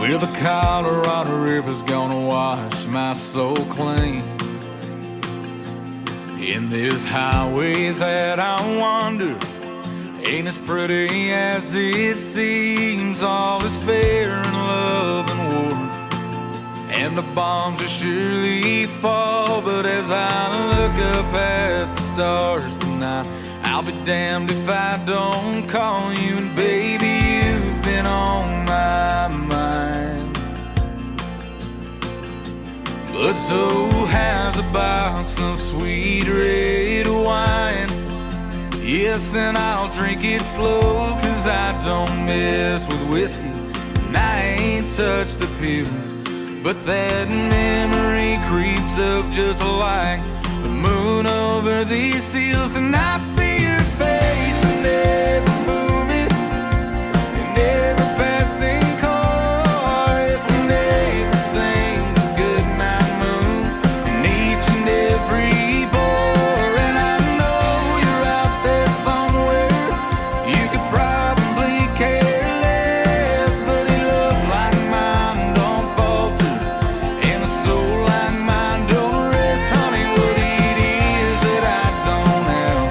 Well, the Colorado River's gonna wash my soul clean. In this highway that I wander ain't as pretty as it seems. All is fair in love and war, and the bombs will surely fall. But as I look up at the stars tonight, I'll be damned if I don't call you. And baby, you've been on my mind. But so has a box of sweet red wine. Yes, and I'll drink it slow, 'cause I don't mess with whiskey, and I ain't touched the pills. But that memory creeps up just like the moon over these hills. And I see your face in every movie, in every passing car, yes, in every single goodnight moon, in each and every bar. And I know you're out there somewhere, you could probably care less, but a love like mine don't falter, and a soul like mine don't rest. Honey, what it is that I don't have,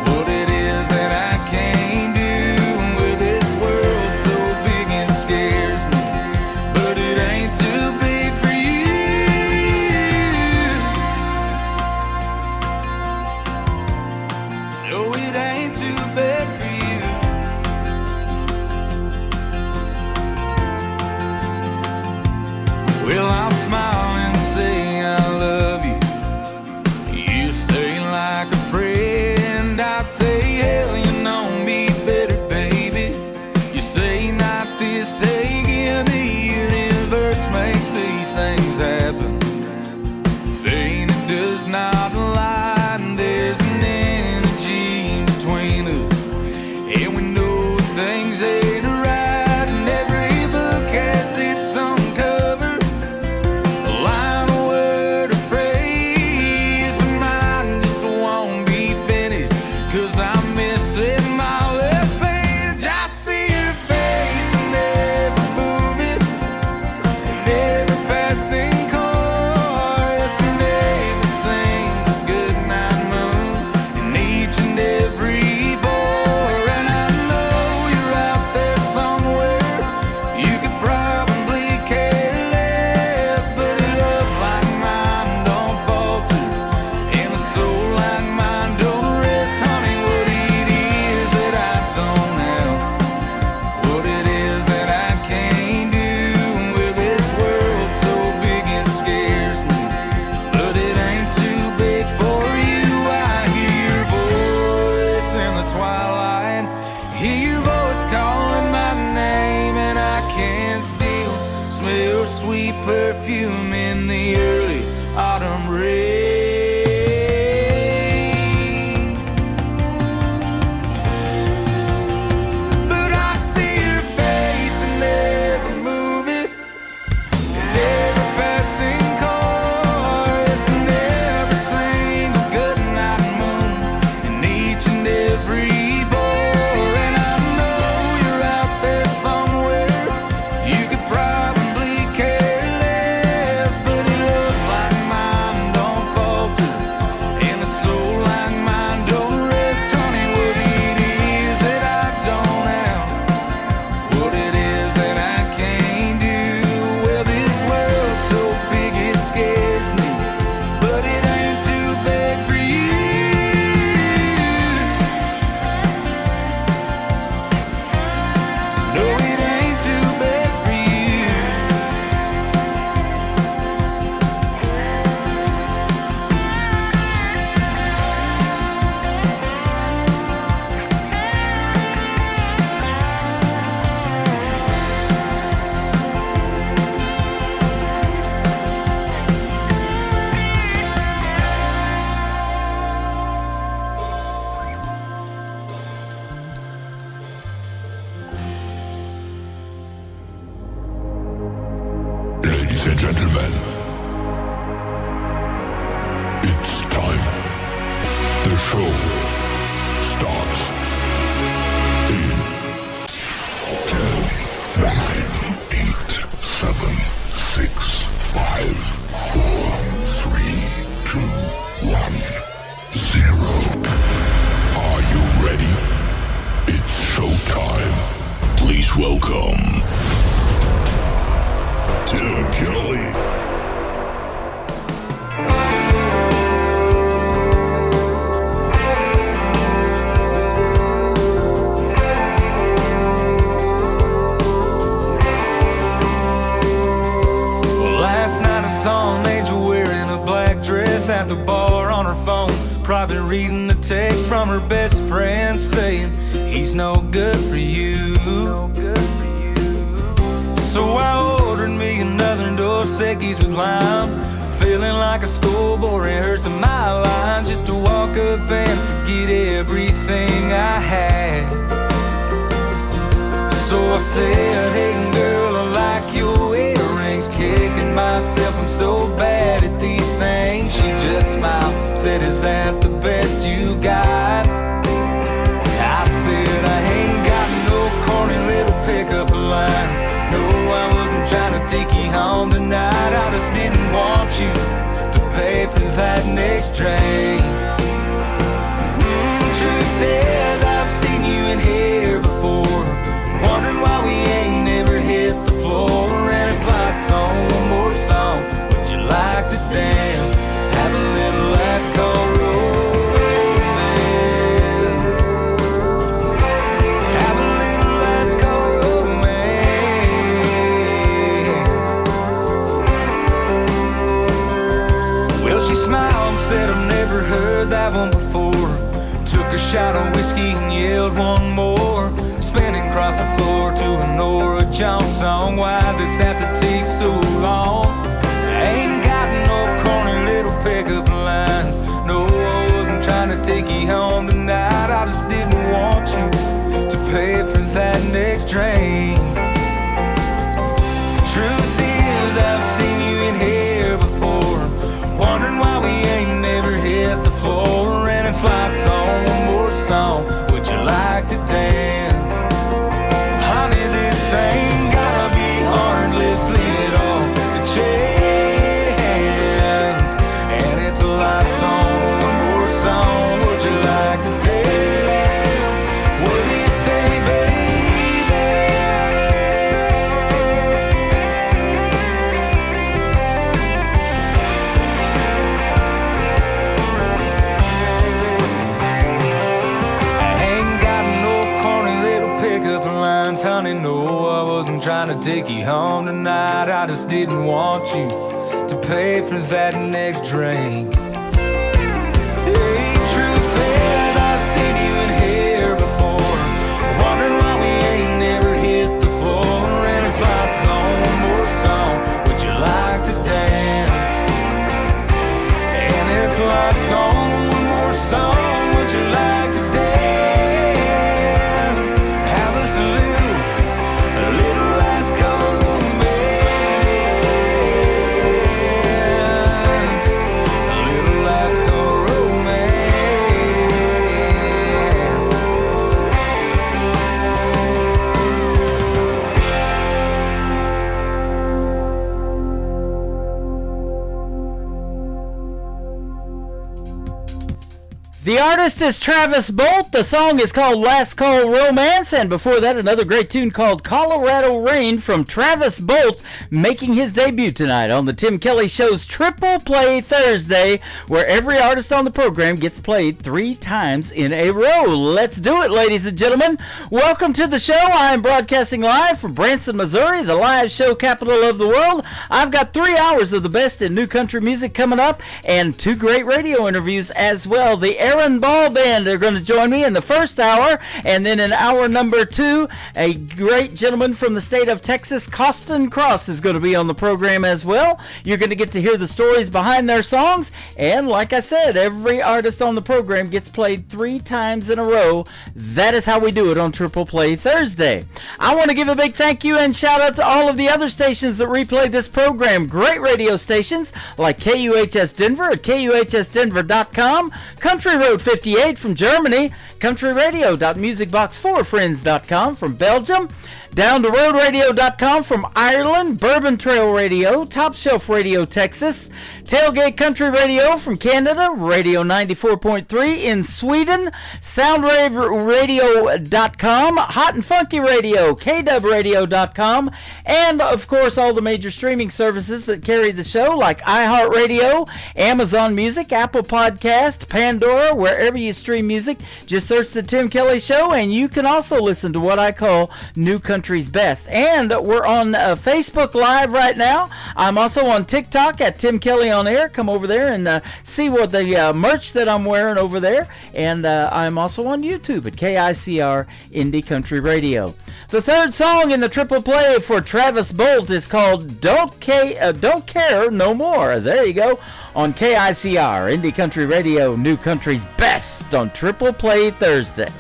what it is that I can't do, with this world so big it scares me, but it ain't too big for you. No, it ain't too big for you. Well, I'll smile and say I love you. You say like a friend, I say hell, you know me better, baby. You say not this, say again, the universe makes these things happen. Saying it does not lie, and there's an energy between us, and we know things ain't right. And every book has its own cover, a line, a word, a phrase, but mine just won't be finished, 'cause I'm missing my last page. I see your face in every movie, in every passing car, yes, in every single goodnight moon, in each and every bar. And I know you're out there somewhere, you could probably care less, but a love like mine don't falter, and a soul like mine don't rest. Honey, what it is that I don't have, what it is that I can't do, with this world so big it scares me, but it ain't too big for you. I hear your voice in the twilight, hear your voice calling my name, and I can still smell sweet perfume in the early autumn rain. But I see your face in every movie, in every passing car, yes, in every single goodnight moon, in each and every bar. And I know you're out there somewhere, you could probably care less, but a love like mine don't falter, and a soul like mine don't rest. Honey, what it is that I don't have, what it is that I can't do, well, this world so big it scares me, but it ain't too big for you. No, it ain't too big for you. Ladies and gentlemen, it's time. The show starts in 10, 9, 8, her best friend saying he's no good for you. So I ordered me another Dos Equis with lime, feeling like a schoolboy rehearsing my lines just to walk up and forget everything I had. So I said, hey girl, I like your earrings, kicking myself, I'm so bad at these things. She just smiled, said, is that the best you got? I said, I ain't got no corny little pickup line. No, I wasn't trying to take you home tonight. I just didn't want you to pay for that next train. Truth is, I've seen you in here before, wondering why we ain't never hit the floor. And it's lights on, one more song. Would you like to dance? Have a little last call romance. Have a little last call romance. Well, she smiled and said, I've never heard that one before. Took a shot of whiskey and yelled one more, spinning across the floor to a Nora Jones song. Why'd this have to take so long? I ain't got no corny little pickup lines. No, I wasn't trying to take you home tonight. I just didn't want you to pay for that next train. Truth is, I've seen you in here before, wondering why we ain't never hit the floor. And it's lights on, one more song. Would you like to dance? Honey, this ain't gotta be hard, let's leave it all the chance. And it's a lights on, one more song. Would you like to dance? What do you say, baby? I ain't got no corny little pickup lines, honey, no, I wasn't trying to take you home tonight. I just didn't want you to pay for that next drink. Hey, truth is, I've seen you in here before, wondering why we ain't never hit the floor. And it's lights on, one more song. Would you like to dance? And it's lights on, one more song. Would you like to dance? Have us a little last call romance. A little last call romance. The artist is Travis Bolt. The song is called Last Call Romance. And before that, another great tune called Colorado Rain from Travis Bolt, making his debut tonight on the Tim Kelly Show's Triple Play Thursday, where every artist on the program gets played 3 times in a row. Let's do it, ladies and gentlemen. Welcome to the show. I am broadcasting live from Branson, Missouri, the live show capital of the world. I've got 3 hours of the best in new country music coming up and 2 great radio interviews as well. The Aaron Ball Band are going to join me in the first hour, and then in hour number 2, a great gentleman from the state of Texas, Costin Cross, is going to be on the program as well. You're going to get to hear the stories behind their songs, and like I said, every artist on the program gets played 3 times in a row. That is how we do it on Triple Play Thursday. I want to give a big thank you and shout out to all of the other stations that replay this program. Great radio stations like KUHS Denver at KUHSdenver.com, Country Road 58 from Germany, countryradio.musicbox4friends.com from Belgium, DownTheRoadRadio.com from Ireland, Bourbon Trail Radio, Top Shelf Radio Texas, Tailgate Country Radio from Canada, Radio 94.3 in Sweden, SoundWaveRadio.com, Hot and Funky Radio, KWRadio.com, and of course all the major streaming services that carry the show like iHeartRadio, Amazon Music, Apple Podcast, Pandora, wherever you stream music. Just search The Tim Kelly Show, and you can also listen to what I call New Country country's best. And we're on Facebook Live right now. I'm also on TikTok at Tim Kelly on Air. Come over there and see what the merch that I'm wearing over there. And I'm also on YouTube at KICR Indie Country Radio. The third song in the triple play for Travis Bolt is called Don't Care No More. There you go. On KICR Indie Country Radio, New Country's best on Triple Play Thursday.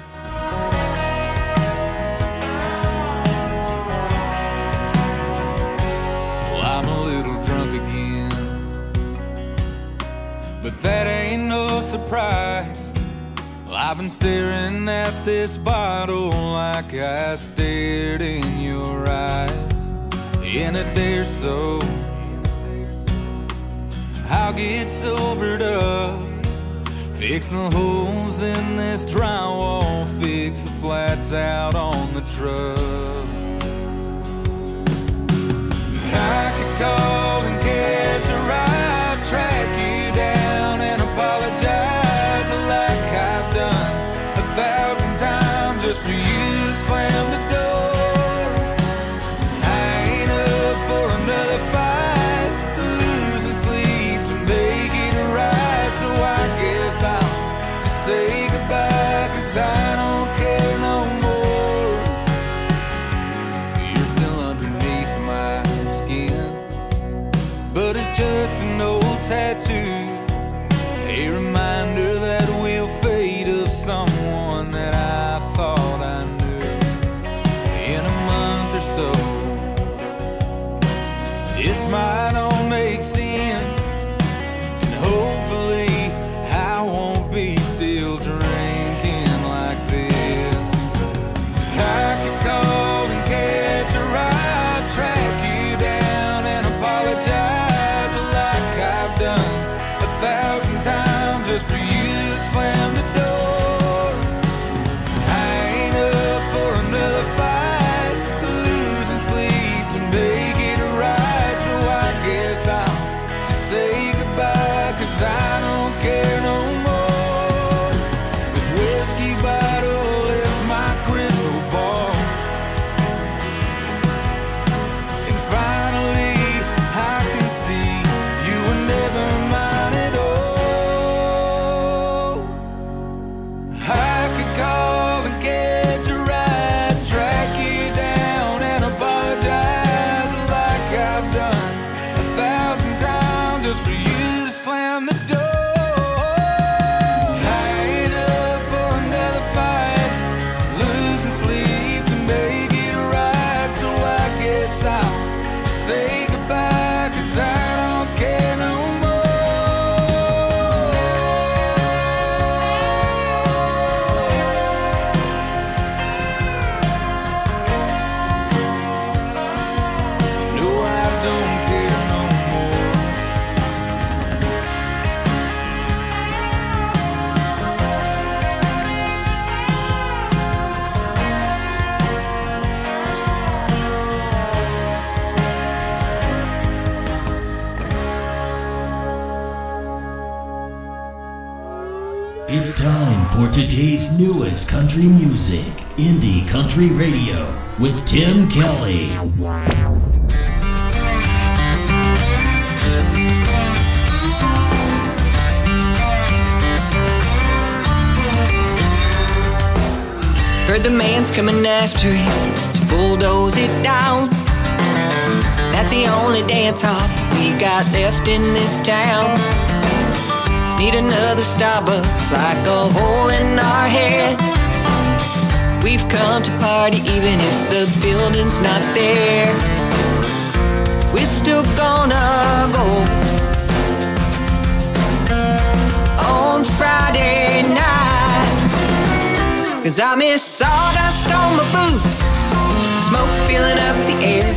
Well, I'm a little drunk again, but that ain't no surprise. Well, I've been staring at this bottle like I stared in your eyes. In a day or so, I'll get sobered up, fix the holes in this drywall, fix the flats out on the truck. I could call and catch a ride, track you down and apologize like I've done 1,000 times just for you to slam the door. I ain't up for another fight, losing sleep to make it right, so I guess I'll just say goodbye, 'cause I don't care no more. You're still underneath my skin, but it's just an old tattoo, a reminder that we'll fade of someone that I thought I knew. In a month or so, this might all make sense, and hopefully I won't be still drinking like this. I could call and catch a ride, track you down and apologize like I've done 1,000 times just for you to slam the door. I ain't up for another fight, losing sleep to make it right, so I guess I'll just say goodbye, 'cause I don't care no more. This whiskey bottle is my crystal ball, and finally I can see you were never mine at all. I could call and catch a ride, track you down and apologize like I've done 1,000 times just for you to slam the door. I ain't up for another fight, losing sleep to make it right, so I guess I'll just say goodbye, 'cause I don't care no more. No, I don't care no more. It's time for today's newest country music, Indie Country Radio, with Tim Kelly. Heard the man's coming after him to bulldoze it down. That's the only dance hall we got left in this town. Need another Starbucks like a hole in our head. We've come to party even if the building's not there. We're still gonna go on Friday night, 'cause I miss sawdust on my boots, smoke filling up the air.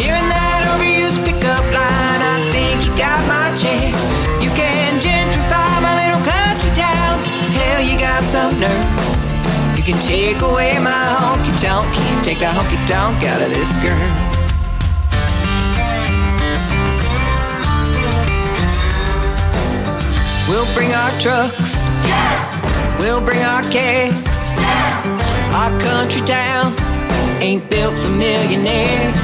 Hearing that overused pickup line, I think you got my chair. You can gentrify my little country town. Hell, you got some nerve. You can take away my honky-tonk, can't take the honky-tonk out of this girl. We'll bring our trucks, we'll bring our kegs, our country town ain't built for millionaires.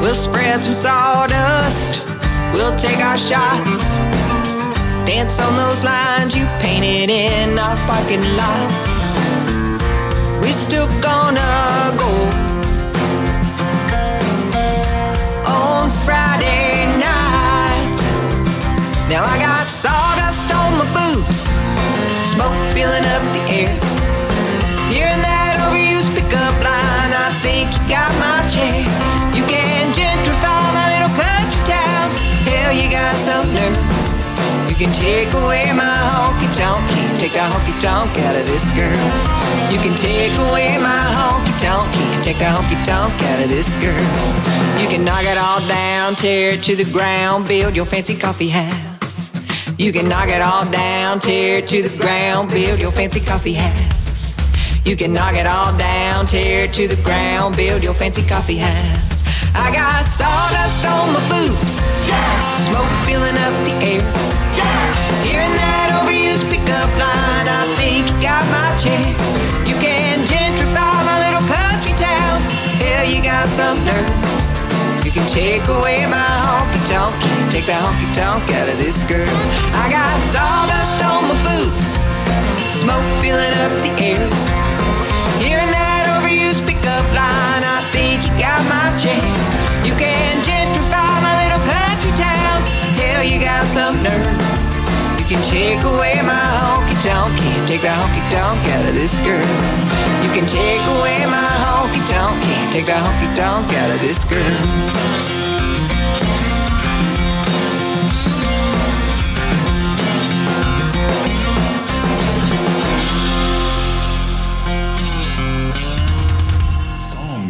We'll spread some sawdust, we'll take our shots, dance on those lines you painted in our parking lots. We're still gonna go on Friday nights. Now I got sawdust on my boots, smoke filling up the air. Hearing that overused pickup line, I think you got my chair. You can gentrify my little country town. Hell, you got some nerve. You can take away my honky-tonk, can't take the honky-tonk out of this girl. You can take away my honky-tonk, can't take the honky-tonk out of this girl. You can knock it all down, tear it to the ground, build your fancy coffee house. You can knock it all down, tear it to the ground, build your fancy coffee house. You can knock it all down, tear it to the ground, build your fancy coffee house. I got sawdust on my boots, smoke filling up the air. Hearing that overused pickup line, I think you got my chair. You can gentrify my little country town. Hell, you got some nerve. You can take away my honky-tonk, can't take the honky-tonk out of this girl. I got sawdust on my boots, smoke filling up the air. Hearing that overused pickup line, I think you got my chair. You can gentrify my little country town. Hell, you got some nerve. You can take away my honky-tonk, can't take the honky-tonk out of this girl. You can take away my honky-tonk, can't take the honky-tonk out of this girl.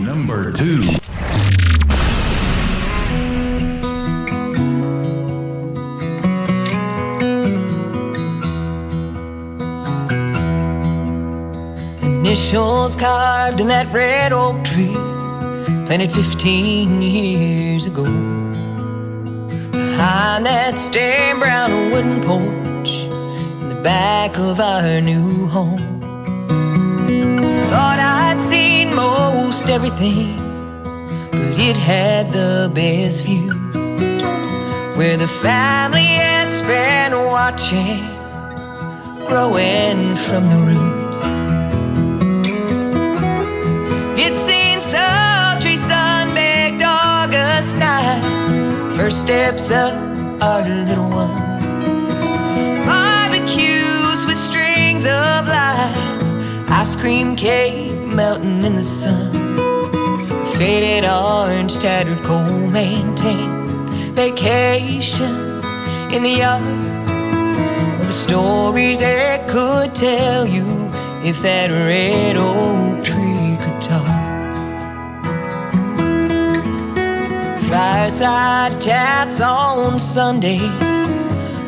Number 2. Initials carved in that red oak tree, planted 15 years ago. Behind that stained brown wooden porch, in the back of our new home. Thought I'd seen most everything, but it had the best view, where the family had spent watching, growing from the roots. It's seen sultry sun-baked August nights, first steps of our little one, barbecues with strings of lights, ice cream cake melting in the sun, faded orange, tattered coal, maintained vacation in the yard, of the stories it could tell you if that red oak tree could talk. Fireside chats on Sundays,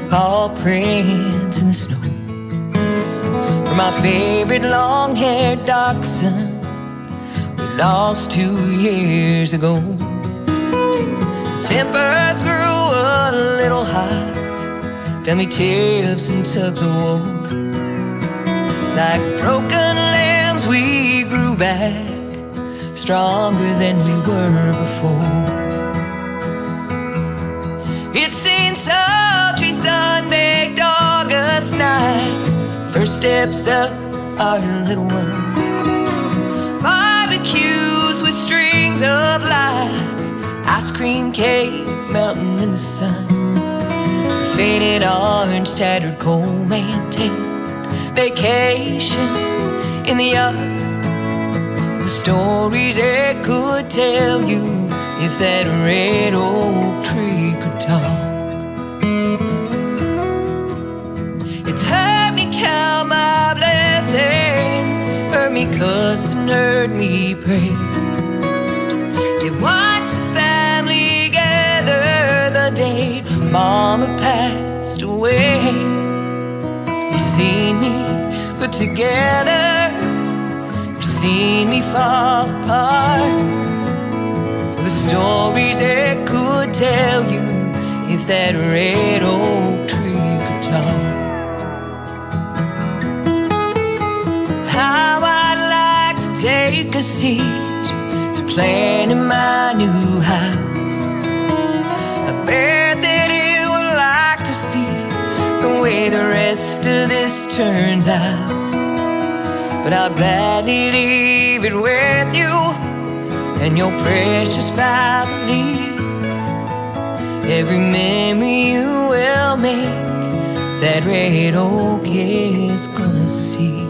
paw prints in the snow, my favorite long-haired dachshund we lost 2 years ago. Tempers grew a little hot, family tiffs and tugs of war. Like broken lambs we grew back, stronger than we were before. It's seen sultry sun-baked August nights, first steps up our little one, barbecues with strings of lights, ice cream cake melting in the sun, faded orange, tattered coal, maintained vacation in the yard, the stories it could tell you if that red oak tree could talk. It's heard me count my blessings, heard me cuss and heard me pray. It watched the family gather the day Mama passed away. You've seen me put together, you've seen me fall apart, the stories it could tell you if that red oak tree could talk. How I'd like to take a seed to plant in my new house. I bet that it would like to see the way the rest of this turns out. But I'll gladly leave it with you and your precious family. Every memory you will make, that red oak is gonna see.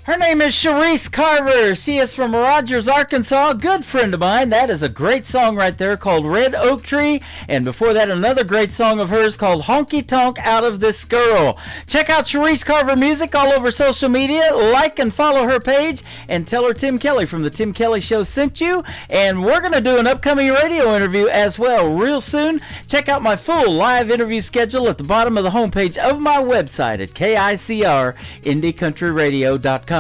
Her name is Sharice Carver. She is from Rogers, Arkansas. A good friend of mine. That is a great song right there called Red Oak Tree. And before that, another great song of hers called Honky Tonk Out of This Girl. Check out Sharice Carver music all over social media. Like and follow her page. And tell her Tim Kelly from The Tim Kelly Show sent you. And we're going to do an upcoming radio interview as well real soon. Check out my full live interview schedule at the bottom of the homepage of my website at KICR-IndieCountryRadio.com.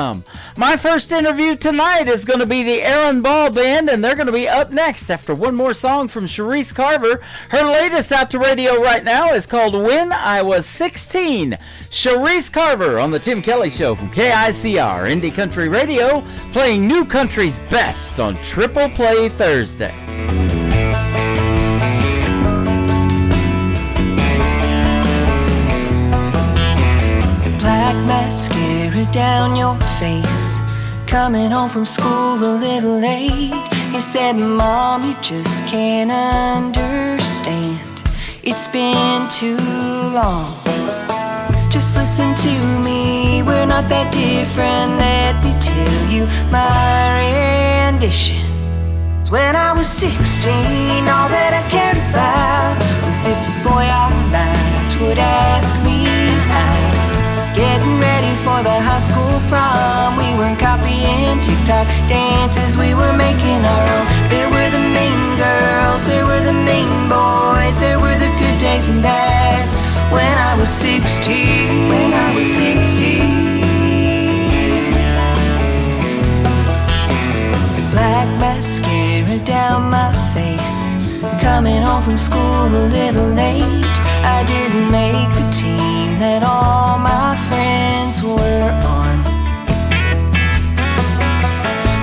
My first interview tonight is going to be the Aaron Ball Band, and they're going to be up next after one more song from Sharice Carver. Her latest out to radio right now is called When I Was 16. Sharice Carver on The Tim Kelly Show from KICR Indie Country Radio, playing new country's best on Triple Play Thursday. Black mascara down your face, coming home from school a little late. You said, Mom, you just can't understand. It's been too long. Just listen to me, we're not that different. Let me tell you my rendition. When I was 16, all that I cared about was if the boy I liked would ask me out. Getting ready for the high school prom, we weren't copying TikTok dances, we were making our own. There were the mean girls, there were the mean boys, there were the good days and bad. When I was 16, when I was 16. The black mascara down my face, coming home from school a little late. I didn't make the team that all my friends were on.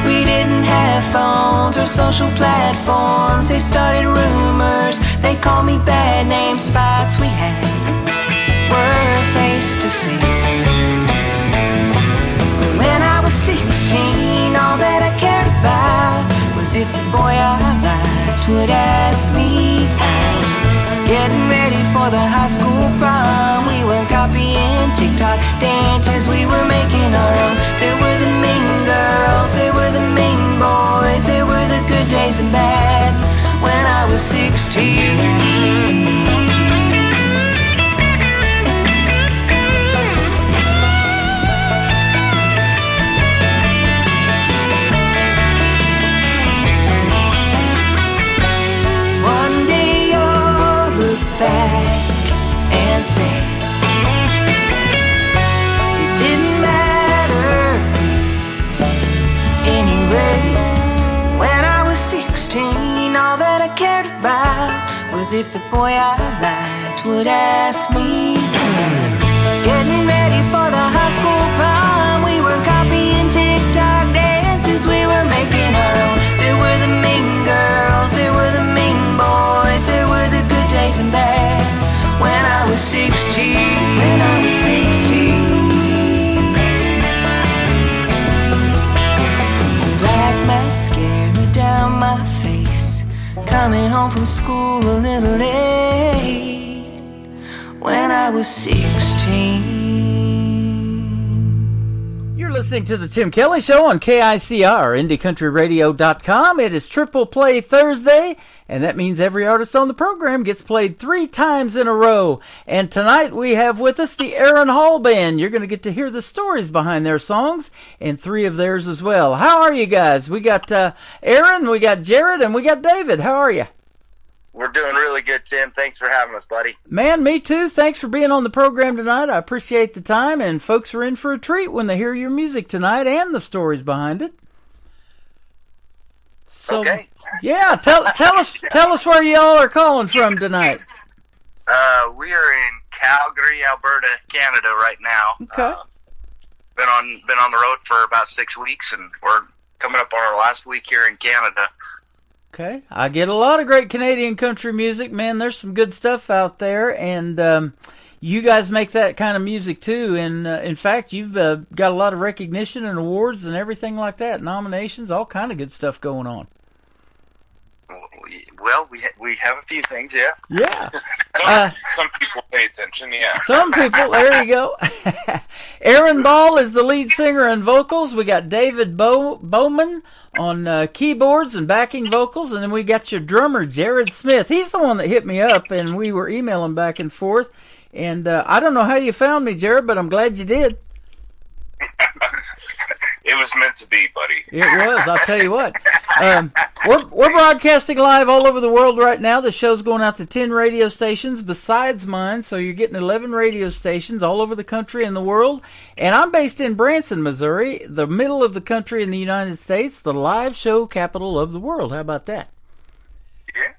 We didn't have phones or social platforms. They started rumors, they called me bad names. Fights we had were face to face. When I was 16, all that I cared about was if the boy I liked would ask me out. Getting ready for the high school prom, we were copying TikTok dances, we were making our own. There were the mean girls, there were the mean boys, there were the good days and bad. When I was 16. Back and say it didn't matter anyway. When I was 16, all that I cared about was if the boy I liked would ask me. Getting ready for the high school prom, we were copying TikTok dances, we were making our own. There were the mean girls, there were the mean boys, there were the good days and bad. When I was 16, when I was 16. Black mascara down my face, coming home from school a little late. When I was 16. You're listening to The Tim Kelly Show on KICR, IndieCountryRadio.com. It is Triple Play Thursday, and that means every artist on the program gets played 3 times in a row. And tonight we have with us the Aaron Hall Band. You're going to get to hear the stories behind their songs, and 3 of theirs as well. How are you guys? We got Aaron, we got Jared, and we got David. How are you? We're doing really good, Tim. Thanks for having us, buddy. Man, me too. Thanks for being on the program tonight. I appreciate the time, and folks are in for a treat when they hear your music tonight and the stories behind it. So, okay. Yeah, tell us where y'all are calling from tonight. We are in Calgary, Alberta, Canada right now. Okay. been on the road for about 6 weeks, and we're coming up on our last week here in Canada. Okay, I get a lot of great Canadian country music, man. There's some good stuff out there, and you guys make that kind of music too. And in fact, you've got a lot of recognition and awards and everything like that, nominations, all kind of good stuff going on. Well, we have a few things, yeah. Yeah. Some people pay attention, yeah. Some people, there you go. Aaron Ball is the lead singer and vocals. We got David Bowman on keyboards and backing vocals, and then we got your drummer, Jared Smith. He's the one that hit me up, and we were emailing back and forth. And I don't know how you found me, Jared, but I'm glad you did. It was meant to be, buddy. It was, I'll tell you what. We're broadcasting live all over the world right now. The show's going out to 10 radio stations besides mine, so you're getting 11 radio stations all over the country and the world. And I'm based in Branson, Missouri, the middle of the country in the United States, the live show capital of the world. How about that? Yeah,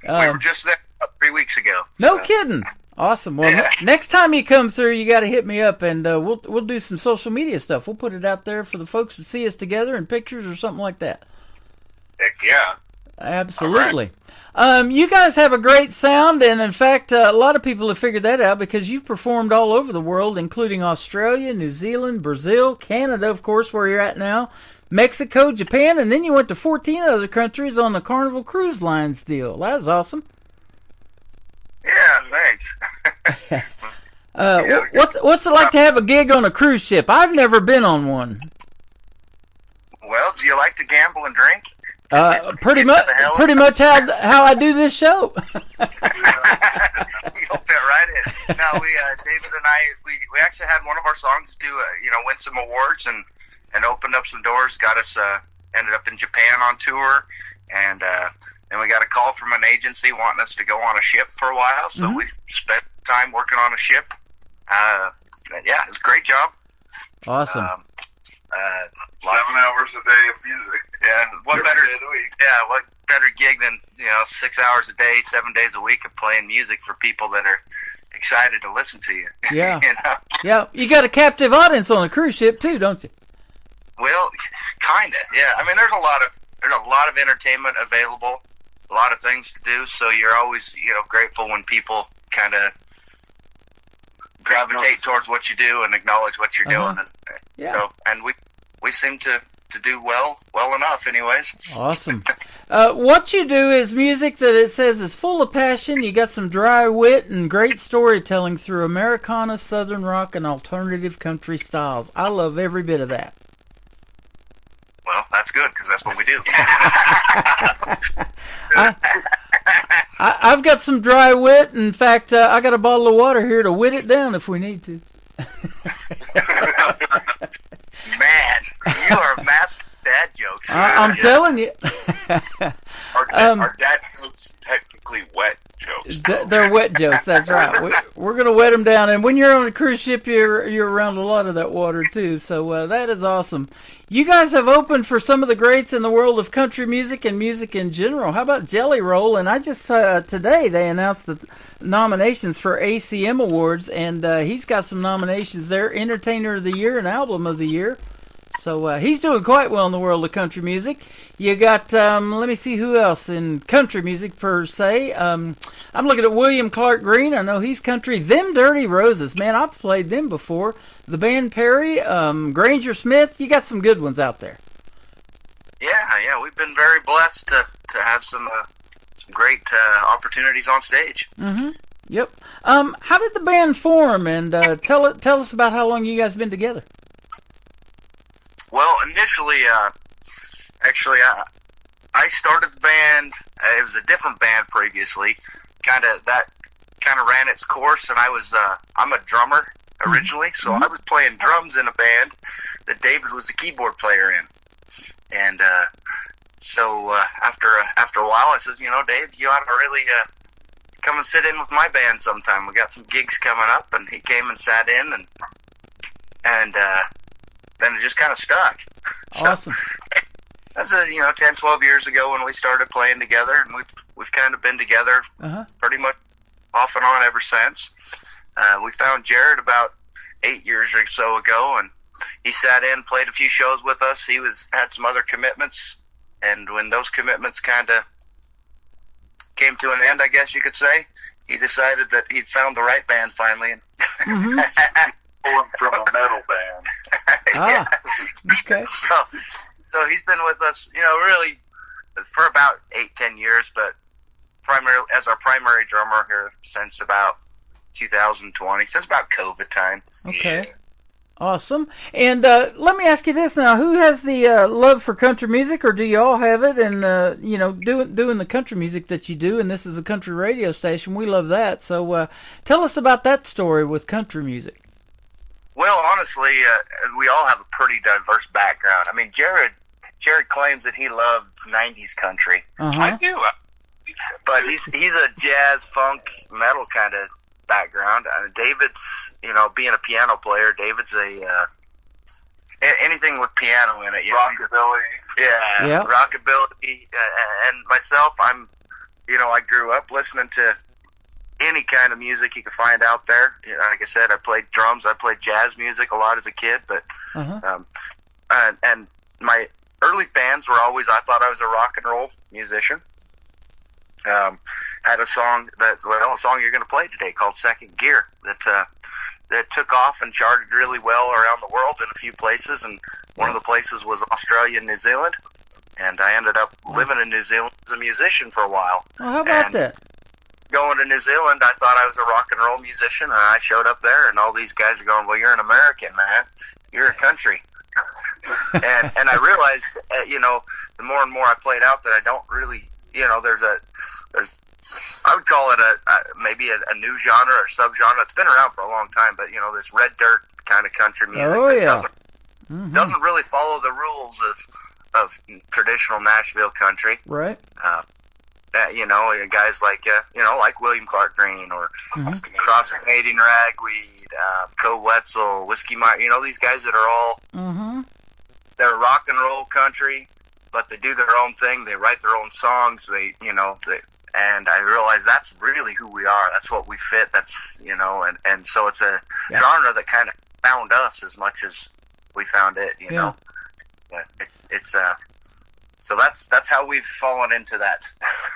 man. We were just there 3 weeks ago. No kidding. Awesome. Well, next time you come through, you got to hit me up, and we'll do some social media stuff. We'll put it out there for the folks to see us together in pictures or something like that. Heck yeah. Absolutely. Right. You guys have a great sound, and in fact, a lot of people have figured that out because you've performed all over the world, including Australia, New Zealand, Brazil, Canada, of course, where you're at now, Mexico, Japan, and then you went to 14 other countries on the Carnival Cruise Lines deal. That was awesome. Yeah, thanks. What's it like to have a gig on a cruise ship? I've never been on one. Well, do you like to gamble and drink? Pretty much how I do this show. You'll fit right in. No, David and I, we actually had one of our songs win some awards and opened up some doors. Got us ended up in Japan on tour, and then we got a call from an agency wanting us to go on a ship for a while. So we spent time working on a ship. Yeah, it was a great job. Awesome. 7 hours a day of music. Yeah, what better days a week? Yeah, what better gig than 6 hours a day, 7 days a week of playing music for people that are excited to listen to you. Yeah, yeah. You got a captive audience on a cruise ship too, don't you? Well, kinda. Yeah. I mean, there's a lot of entertainment available, a lot of things to do. So you're always grateful when people kind of gravitate towards what you do and acknowledge what you're doing. And, and we seem to do well enough anyways. Awesome. What you do is music that it says is full of passion. You got some dry wit and great storytelling through Americana, Southern rock, and alternative country styles. I love every bit of that. Well, that's good, because that's what we do. I've got some dry wit. In fact, I got a bottle of water here to wit it down if we need to. Man, you are a master of dad jokes. I'm telling you. Our dad jokes technically wet jokes. They're wet jokes, that's right. We're going to wet them down. And when you're on a cruise ship, you're around a lot of that water, too. So that is awesome. You guys have opened for some of the greats in the world of country music and music in general. How about Jelly Roll? And I just, today, they announced the nominations for ACM Awards, and he's got some nominations there, Entertainer of the Year and Album of the Year. So he's doing quite well in the world of country music. You got, let me see who else in country music per se. I'm looking at William Clark Green. I know he's country. Them Dirty Roses, man, I've played them before. The band Perry, Granger Smith. You got some good ones out there. Yeah, we've been very blessed to have some great opportunities on stage. Mm-hmm. Yep. How did the band form? And tell us about how long you guys been together. Well, initially, I started the band. It was a different band previously. That ran its course, and I'm a drummer originally, so I was playing drums in a band that David was the keyboard player in. And so after a while, I said, Dave, you ought to really come and sit in with my band sometime. We got some gigs coming up, and he came and sat in, and then it just kind of stuck. Awesome. So, that's 10, 12 years ago when we started playing together, and we've kind of been together pretty much off and on ever since. We found Jared about 8 years or so ago, and he sat in, played a few shows with us. He had some other commitments, and when those commitments kind of came to an end, I guess you could say, he decided that he'd found the right band finally. And Pulling from a metal band. Yeah. Okay. So he's been with us, really for about 8-10 years, but primarily as our primary drummer here since about 2020, since about COVID time. Okay. Yeah. Awesome. And let me ask you this now: who has the love for country music, or do you all have it? And doing the country music that you do, and this is a country radio station, we love that. So tell us about that story with country music. Well, honestly, we all have a pretty diverse background. I mean, Jared claims that he loved '90s country. Uh-huh. I do. But he's a jazz, funk, metal kind of background. David's, being a piano player, David's anything with piano in it. Rockabilly. Yeah, rockabilly. And myself, I grew up listening to any kind of music you could find out there. Like I said, I played drums, I played jazz music a lot as a kid, but and my early bands were always, I thought I was a rock and roll musician. Had a song a song you're going to play today called Second Gear that took off and charted really well around the world in a few places, and one of the places was Australia and New Zealand, and I ended up living in New Zealand as a musician for a while. Well, how about that? Going to New Zealand, I thought I was a rock and roll musician, and I showed up there, and all these guys are going, "Well, you're an American, man. You're a country." and I realized, the more and more I played out that I don't really, I would call it maybe a new genre or subgenre. It's been around for a long time, but this red dirt kind of country music doesn't really follow the rules of traditional Nashville country. Right. Guys like William Clark Green or Cross Canadian Ragweed, Co Wetzel, Whiskey Meyer. These guys that are all they're rock and roll country, but they do their own thing. They write their own songs. And I realized that's really who we are. That's what we fit. That's and so it's a genre that kind of found us as much as we found it. Yeah. So that's how we've fallen into that.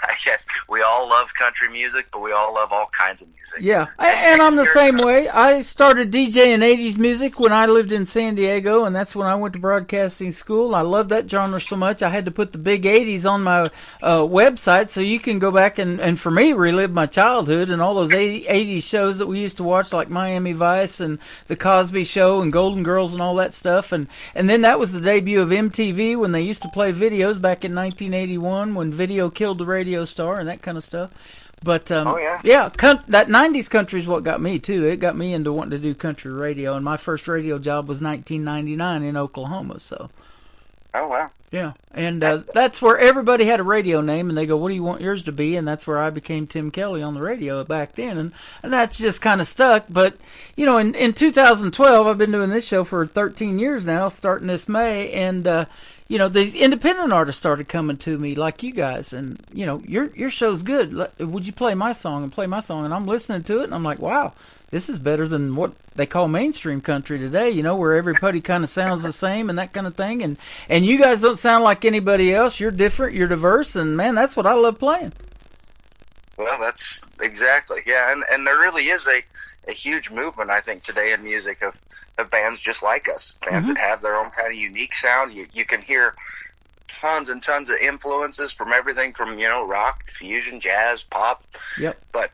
I guess we all love country music, but we all love all kinds of music. Yeah, and I'm the same way. I started DJing 80s music when I lived in San Diego, and that's when I went to broadcasting school. I love that genre so much, I had to put the big 80s on my website, so you can go back and for me, relive my childhood and all those 80s shows that we used to watch, like Miami Vice and The Cosby Show and Golden Girls and all that stuff. And then that was the debut of MTV when they used to play videos back in 1981 when video killed the radio star and that kind of stuff. But that 90s country is what got me too. It got me into wanting to do country radio, and my first radio job was 1999 in Oklahoma. So. Oh wow. Yeah, and that's where everybody had a radio name, and they go, "What do you want yours to be?" And that's where I became Tim Kelly on the radio back then, and that's just kind of stuck. But in 2012, I've been doing this show for 13 years now, starting this May, and these independent artists started coming to me like you guys, and your show's good. Would you play my song? And I'm listening to it, and I'm like, wow, this is better than what they call mainstream country today, where everybody kind of sounds the same and that kind of thing. And you guys don't sound like anybody else. You're different, you're diverse, and man, that's what I love playing. Well, that's exactly, yeah. And there really is a huge movement, I think, today in music of bands just like us, bands that have their own kind of unique sound. You can hear tons and tons of influences from everything from, rock, fusion, jazz, pop. Yep. But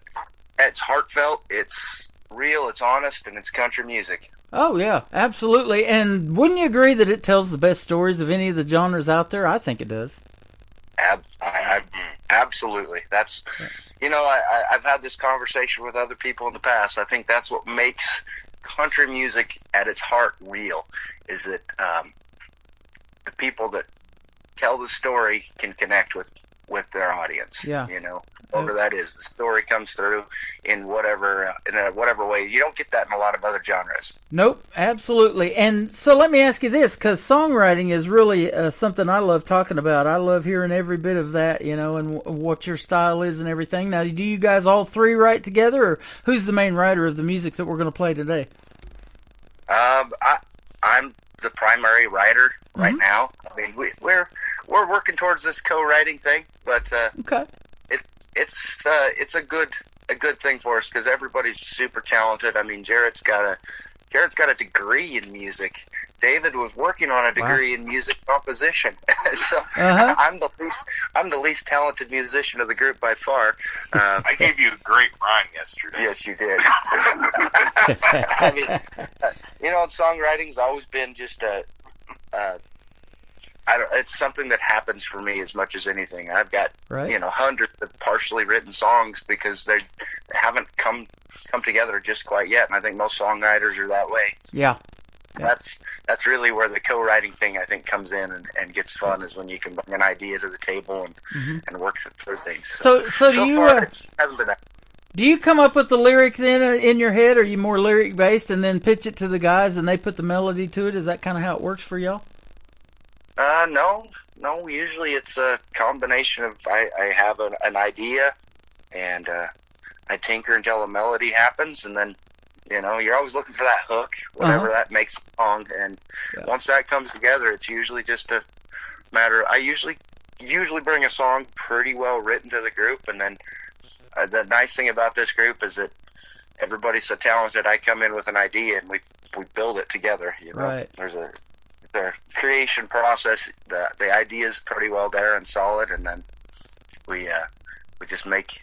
it's heartfelt, it's real, it's honest, and it's country music. Oh, yeah, absolutely. And wouldn't you agree that it tells the best stories of any of the genres out there? I think it does. Absolutely. That's, I've had this conversation with other people in the past. I think that's what makes country music at its heart real, is that the people that tell the story can connect with their audience. Yeah. Whatever that is, the story comes through in whatever way. You don't get that in a lot of other genres. Nope, absolutely. And so let me ask you this, because songwriting is really something I love talking about. I love hearing every bit of that, and what your style is and everything. Now, do you guys all three write together, or who's the main writer of the music that we're going to play today? I'm the primary writer right now. I mean, we're working towards this co-writing thing, but Okay. it's a good thing for us because everybody's super talented. I mean, Jarrett's got a degree in music. David was working on a degree in music composition. So I'm the least talented musician of the group by far. I gave you a great rhyme yesterday. Yes, you did. I mean, songwriting's always been just it's something that happens for me as much as anything. I've got hundreds of partially written songs because they haven't come together just quite yet, and I think most songwriters are that way. Yeah. That's really where the co-writing thing I think comes in and gets fun, is when you can bring an idea to the table and work through things. So do you hasn't been. Do you come up with the lyric then in your head? Or are you more lyric based and then pitch it to the guys and they put the melody to it? Is that kind of how it works for y'all? No. Usually it's a combination of I have an idea, and I tinker until a melody happens, and then you're always looking for that hook, whatever that makes a song, and once that comes together, it's usually just a matter. I usually bring a song pretty well written to the group, and then the nice thing about this group is that everybody's so talented. I come in with an idea, and we build it together. Right. There's the creation process. The idea is pretty well there and solid, and then we just make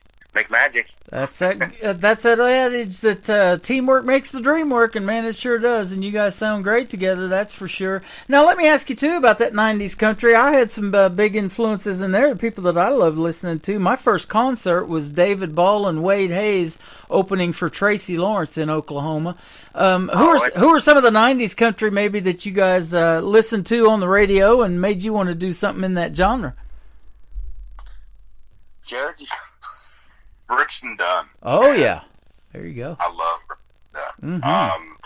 magic. That's that adage that teamwork makes the dream work, and man, it sure does. And you guys sound great together, that's for sure. Now, let me ask you too about that '90s country. I had some big influences in there. The people that I love listening to. My first concert was David Ball and Wade Hayes opening for Tracy Lawrence in Oklahoma. Who are some of the '90s country maybe that you guys listened to on the radio and made you want to do something in that genre? Jared. Brooks and Dunn. Oh, yeah. There you go. I love Brooks and Dunn.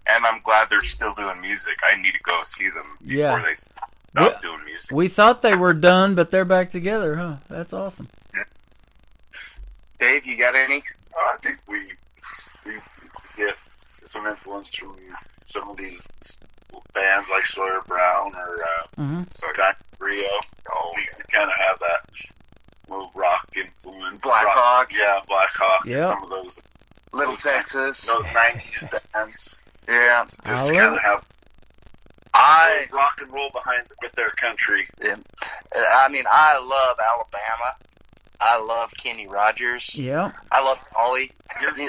And I'm glad they're still doing music. I need to go see them before they stop doing music. We thought they were done, but they're back together, huh? That's awesome. Dave, you got any? I think we get some influence from some of these bands like Sawyer Brown or Dr. Rio. We kind of have that little rock influence. Black Hawk. Yeah, Black Hawk. Yeah. Some of those. Little Texas. Those 90s bands. Yeah. Just kind of have rock and roll with their country. Yeah. I mean, I love Alabama. I love Kenny Rogers. Yeah. I love Ollie. That's the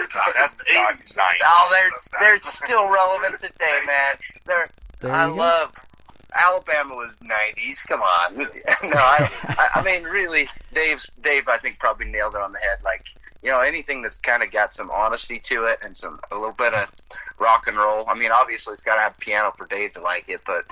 80s. Oh, they're still relevant today, man. Love Alabama was 90s. Come on. No, I mean, really, Dave, I think probably nailed it on the head. Like, anything that's kind of got some honesty to it and a little bit of rock and roll. I mean, obviously, it's got to have piano for Dave to like it, but.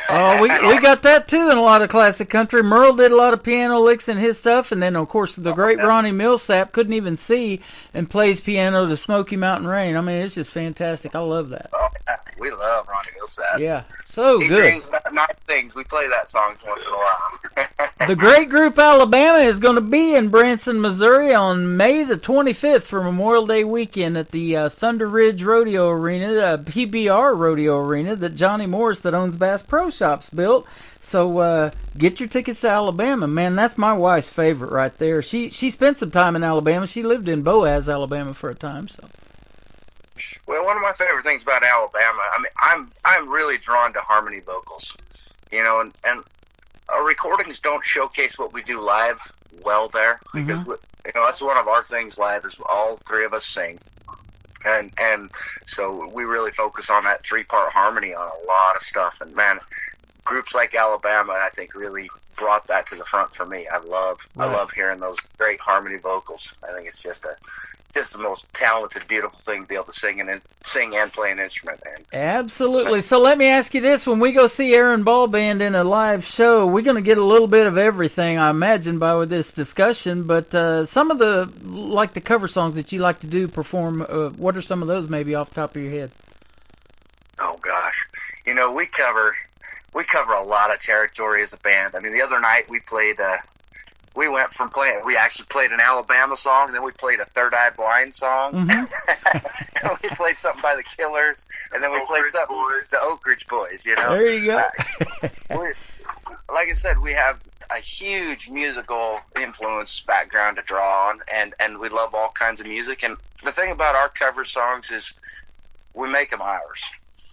Oh, we got that too in a lot of classic country. Merle did a lot of piano licks in his stuff, and then of course the great Ronnie Millsap couldn't even see and plays piano to Smoky Mountain Rain. I mean, it's just fantastic. I love that. Oh, yeah. We love Ronnie Millsap. Yeah, so he good. Dreams about nice things. We play that song once in a while. The great group Alabama is going to be in Branson, Missouri on May the 25th for Memorial Day weekend at the Thunder Ridge Rodeo Arena, PBR Rodeo Arena that Johnny Morris that owns Bass Pro Shops built. So get your tickets to Alabama. Man, that's my wife's favorite right there. She spent some time in Alabama. She lived in Boaz, Alabama for a time. So. Well, one of my favorite things about Alabama, I mean, I'm really drawn to harmony vocals, and our recordings don't showcase what we do live well there, because that's one of our things live is all three of us sing, and so we really focus on that 3-part harmony on a lot of stuff, and man, groups like Alabama, I think, really brought that to the front for me. I love hearing those great harmony vocals. I think it's just the most talented, beautiful thing to be able to sing and play an instrument. Man. Absolutely. So let me ask you this: when we go see Aaron Ball Band in a live show, we're going to get a little bit of everything, I imagine, by this discussion. But some of the cover songs that you like to perform, what are some of those, maybe off the top of your head? Oh gosh, we cover a lot of territory as a band. I mean, the other night we played we went from we actually played an Alabama song, and then we played a Third Eye Blind song, and we played something by the Killers, and then we played something the Oak Ridge Boys, you know. There you go. Like I said, we have a huge musical influence background to draw on, and we love all kinds of music. And the thing about our cover songs is we make them ours.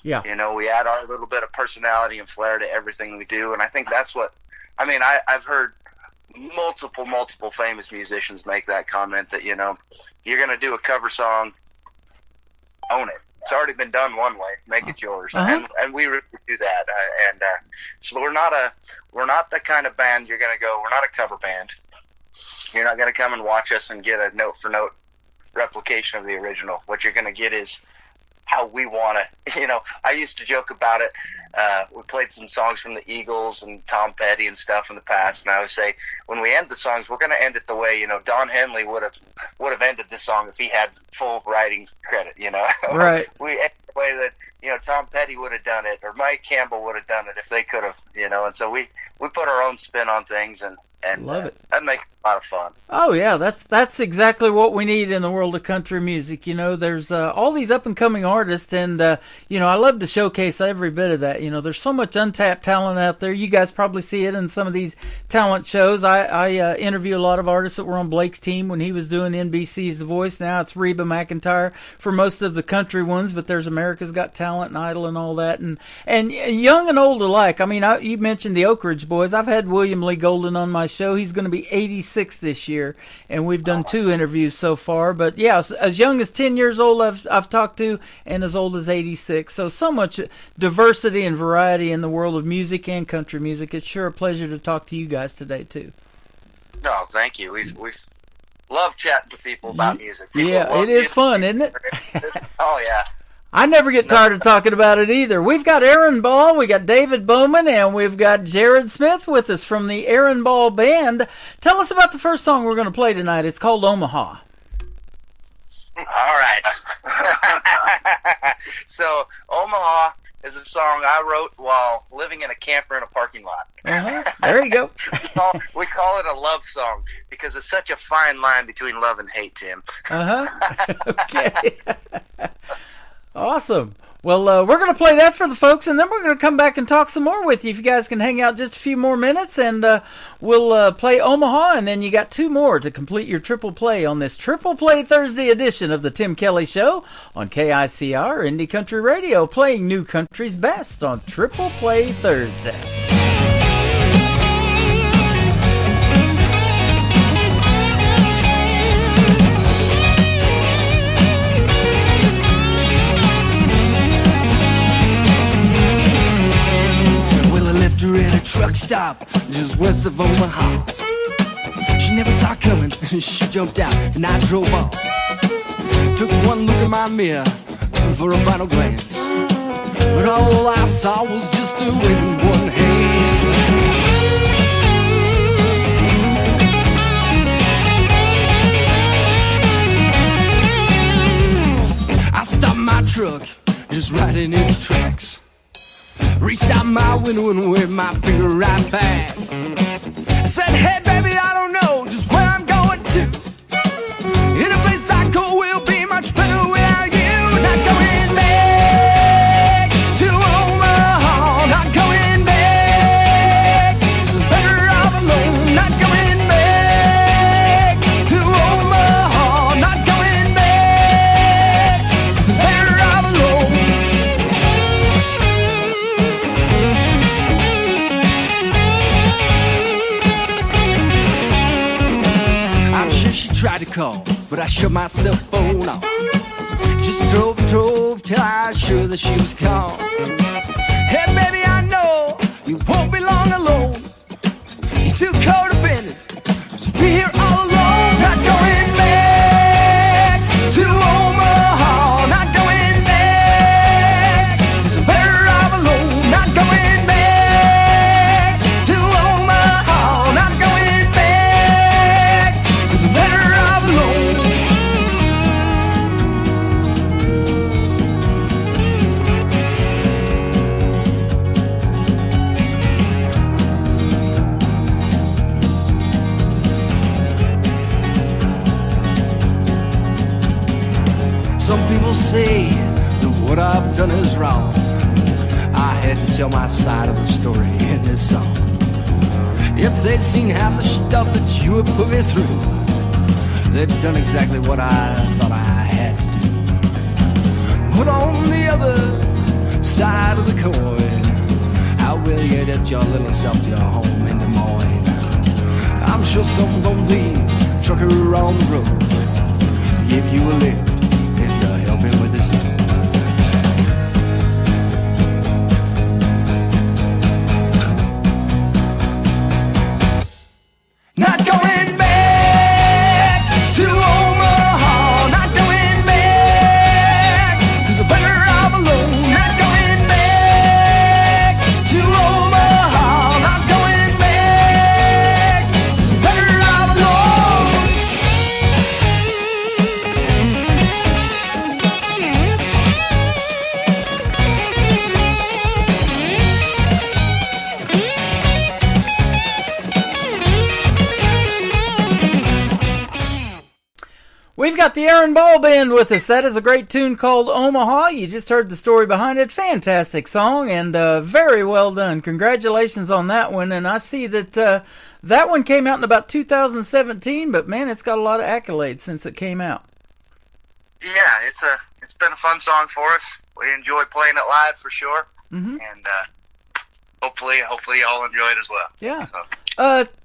Yeah. You know, we add our little bit of personality and flair to everything we do, and I think that's what, I mean, I've heard multiple famous musicians make that comment that, you know, you're going to do a cover song, own it. It's already been done one way. Make it yours, and we really do that. So we're not the kind of band you're going to go. We're not a cover band. You're not going to come and watch us and get a note for note replication of the original. What you're going to get is how we want to. You know, I used to joke about it. We played some songs from the Eagles and Tom Petty and stuff in the past, and I would say when we end the songs, we're going to end it the way, you know, Don Henley would have ended this song if he had full writing credit. You know, right? We end it the way that, you know, Tom Petty would have done it, or Mike Campbell would have done it if they could have. You know, and so we put our own spin on things, and love it. That makes it a lot of fun. Oh yeah, that's exactly what we need in the world of country music. You know, there's all these up and coming artists, and you know, I love to showcase every bit of that. You know, there's so much untapped talent out there. You guys probably see it in some of these talent shows. I interview a lot of artists that were on Blake's team when he was doing NBC's The Voice. Now it's Reba McEntire for most of the country ones, but there's America's Got Talent and Idol and all that, and young and old alike. I mean, you mentioned the Oak Ridge Boys. I've had William Lee Golden on my show. He's going to be 86 this year, and we've done 2 interviews so far. But yeah, as young as 10 years old I've talked to, and as old as 86. So much diversity and variety in the world of music and country music. It's sure a pleasure to talk to you guys today too. No, thank you. We've loved chatting to people about music. People yeah, it is fun, isn't it? Oh yeah. I never get tired of talking about it either. We've got Aaron Ball, we got David Bowman, and we've got Jared Smith with us from the Aaron Ball Band. Tell us about the first song we're going to play tonight. It's called Omaha. All right. So, Omaha is a song I wrote while living in a camper in a parking lot. There you go. We call it a love song because it's such a fine line between love and hate, Tim. Okay. Awesome. Well, we're going to play that for the folks, and then we're going to come back and talk some more with you. If you guys can hang out just a few more minutes, and we'll play Omaha, and then you got 2 more to complete your triple play on this Triple Play Thursday edition of the Tim Kelly Show on KICR Indie Country Radio, playing new country's best on Triple Play Thursday. Her in a truck stop just west of Omaha. She never saw it coming. She jumped out and I drove off. Took one look in my mirror for a final glance, but all I saw was just a wave in one hand. I stopped my truck just right in its tracks. Reached out my window and waved my finger right back. I said, hey baby, I don't know just where I'm going to. Any place I go will be much better without you. Not going back to Omaha. Not going back. It's better off alone. Not going back to Omaha. Not going back. It's better off alone. She tried to call, but I shut my cell phone off. Just drove till I was sure that she was gone. Hey baby, I know you won't be long alone. You're too codependent to be here all alone. Not going back to Omaha. Not going back. It's better off alone. Not going back to Omaha. Not going back. It's better off alone. what I've done is wrong. I had to tell my side of the story in this song. If they'd seen half the stuff that you had put me through, they've done exactly what I thought I had to do. But on the other side of the coin, how will you get your little self to your home in Des Moines? I'm sure some lonely trucker on the road give you a lift if you help him with his load. Not going back to Omaha, not going back, 'cause I'm better off alone. Not going back to Omaha, not going back, 'cause I'm better off alone. We've got the Aaron Ball Band with us. That is a great tune called Omaha. You just heard the story behind it. Fantastic song and very well done. Congratulations on that one. And I see that that one came out in about 2017, but man, it's got a lot of accolades since it came out. Yeah, it's been a fun song for us. We enjoy playing it live for sure, and hopefully y'all enjoy it as well. Yeah. So.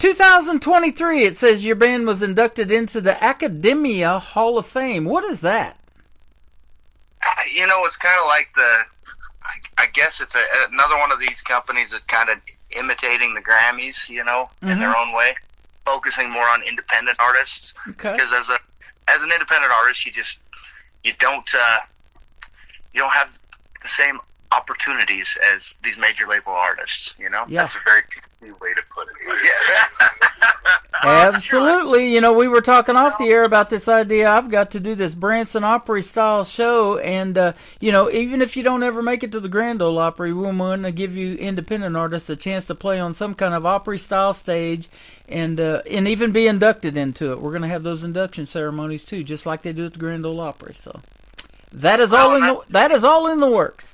2023, it says your band was inducted into the Academia Hall of Fame. What is that? You know, it's kind of like I guess it's another one of these companies that's kind of imitating the Grammys, you know, in their own way, focusing more on independent artists. Okay. Because as an independent artist, you don't have the same opportunities as these major label artists, you know? Yeah. That's a very key way to put it. Yeah. Absolutely. You know, we were talking off the air about this idea. I've got to do this Branson Opry style show, and you know, even if you don't ever make it to the Grand Ole Opry, we want to give you independent artists a chance to play on some kind of Opry style stage, and even be inducted into it. We're going to have those induction ceremonies too, just like they do at the Grand Ole Opry. So that is all in the works.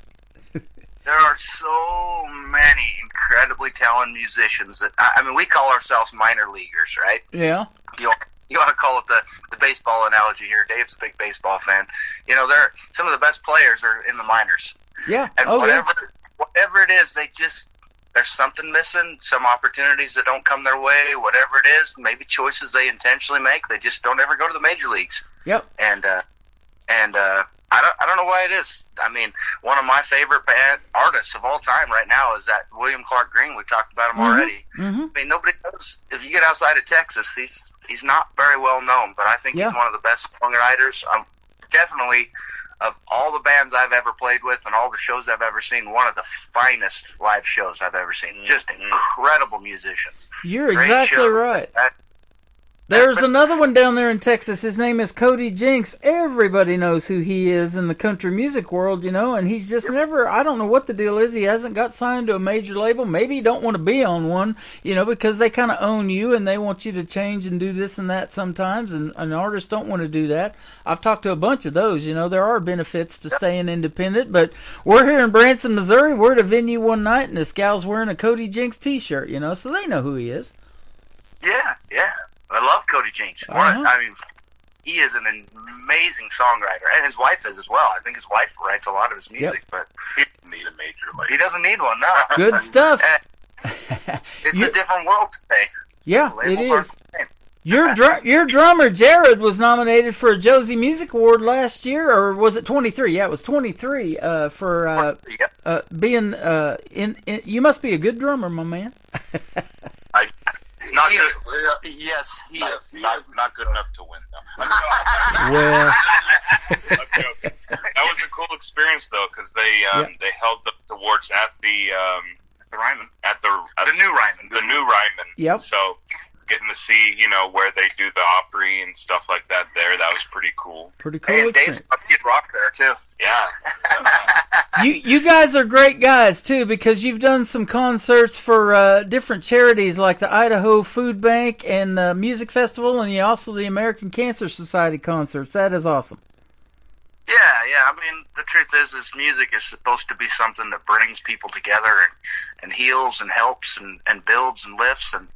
There are so many incredibly talented musicians that I mean, we call ourselves minor leaguers, right? Yeah. You want to call it the baseball analogy here. Dave's a big baseball fan. You know, some of the best players are in the minors. Yeah. And whatever it is, there's something missing, some opportunities that don't come their way, whatever it is, maybe choices they intentionally make, they just don't ever go to the major leagues. Yep. And I don't know why it is. I mean, one of my favorite artists of all time right now is that William Clark Green. We've talked about him already. I mean, nobody knows. If you get outside of Texas, he's not very well known, but I think he's one of the best songwriters. Definitely, of all the bands I've ever played with and all the shows I've ever seen, one of the finest live shows I've ever seen. Just incredible musicians. You're exactly right. There's another one down there in Texas. His name is Cody Jinks. Everybody knows who he is in the country music world, you know, and he's just never, I don't know what the deal is. He hasn't got signed to a major label. Maybe he don't want to be on one, you know, because they kind of own you and they want you to change and do this and that sometimes, and artists don't want to do that. I've talked to a bunch of those, you know. There are benefits to staying independent, but we're here in Branson, Missouri. We're at a venue one night, and this gal's wearing a Cody Jinks t-shirt, you know, so they know who he is. Yeah. I love Cody Jinks. I mean, he is an amazing songwriter, and his wife is as well. I think his wife writes a lot of his music, but He doesn't need a major label. he doesn't need one, no. Good stuff. It's a different world today. Yeah, Labels it aren't is. the same. Your drummer, Jared, was nominated for a Josie Music Award last year, or was it 23? Yeah, it was 23 for being in. You must be a good drummer, my man. Not Yes, not good enough to win, though. Well, That was a cool experience, though, because they held the awards at the Ryman. The new Ryman. Yep. So getting to see, you know, where they do the Opry and stuff like that that was pretty cool. pretty cool. And Dave's a Kid Rock there, too. Yeah. You guys are great guys too, because you've done some concerts for different charities like the Idaho Food Bank and Music Festival, and you also the American Cancer Society concerts. That is awesome. Yeah. I mean, the truth is music is supposed to be something that brings people together and heals and helps and builds and lifts, and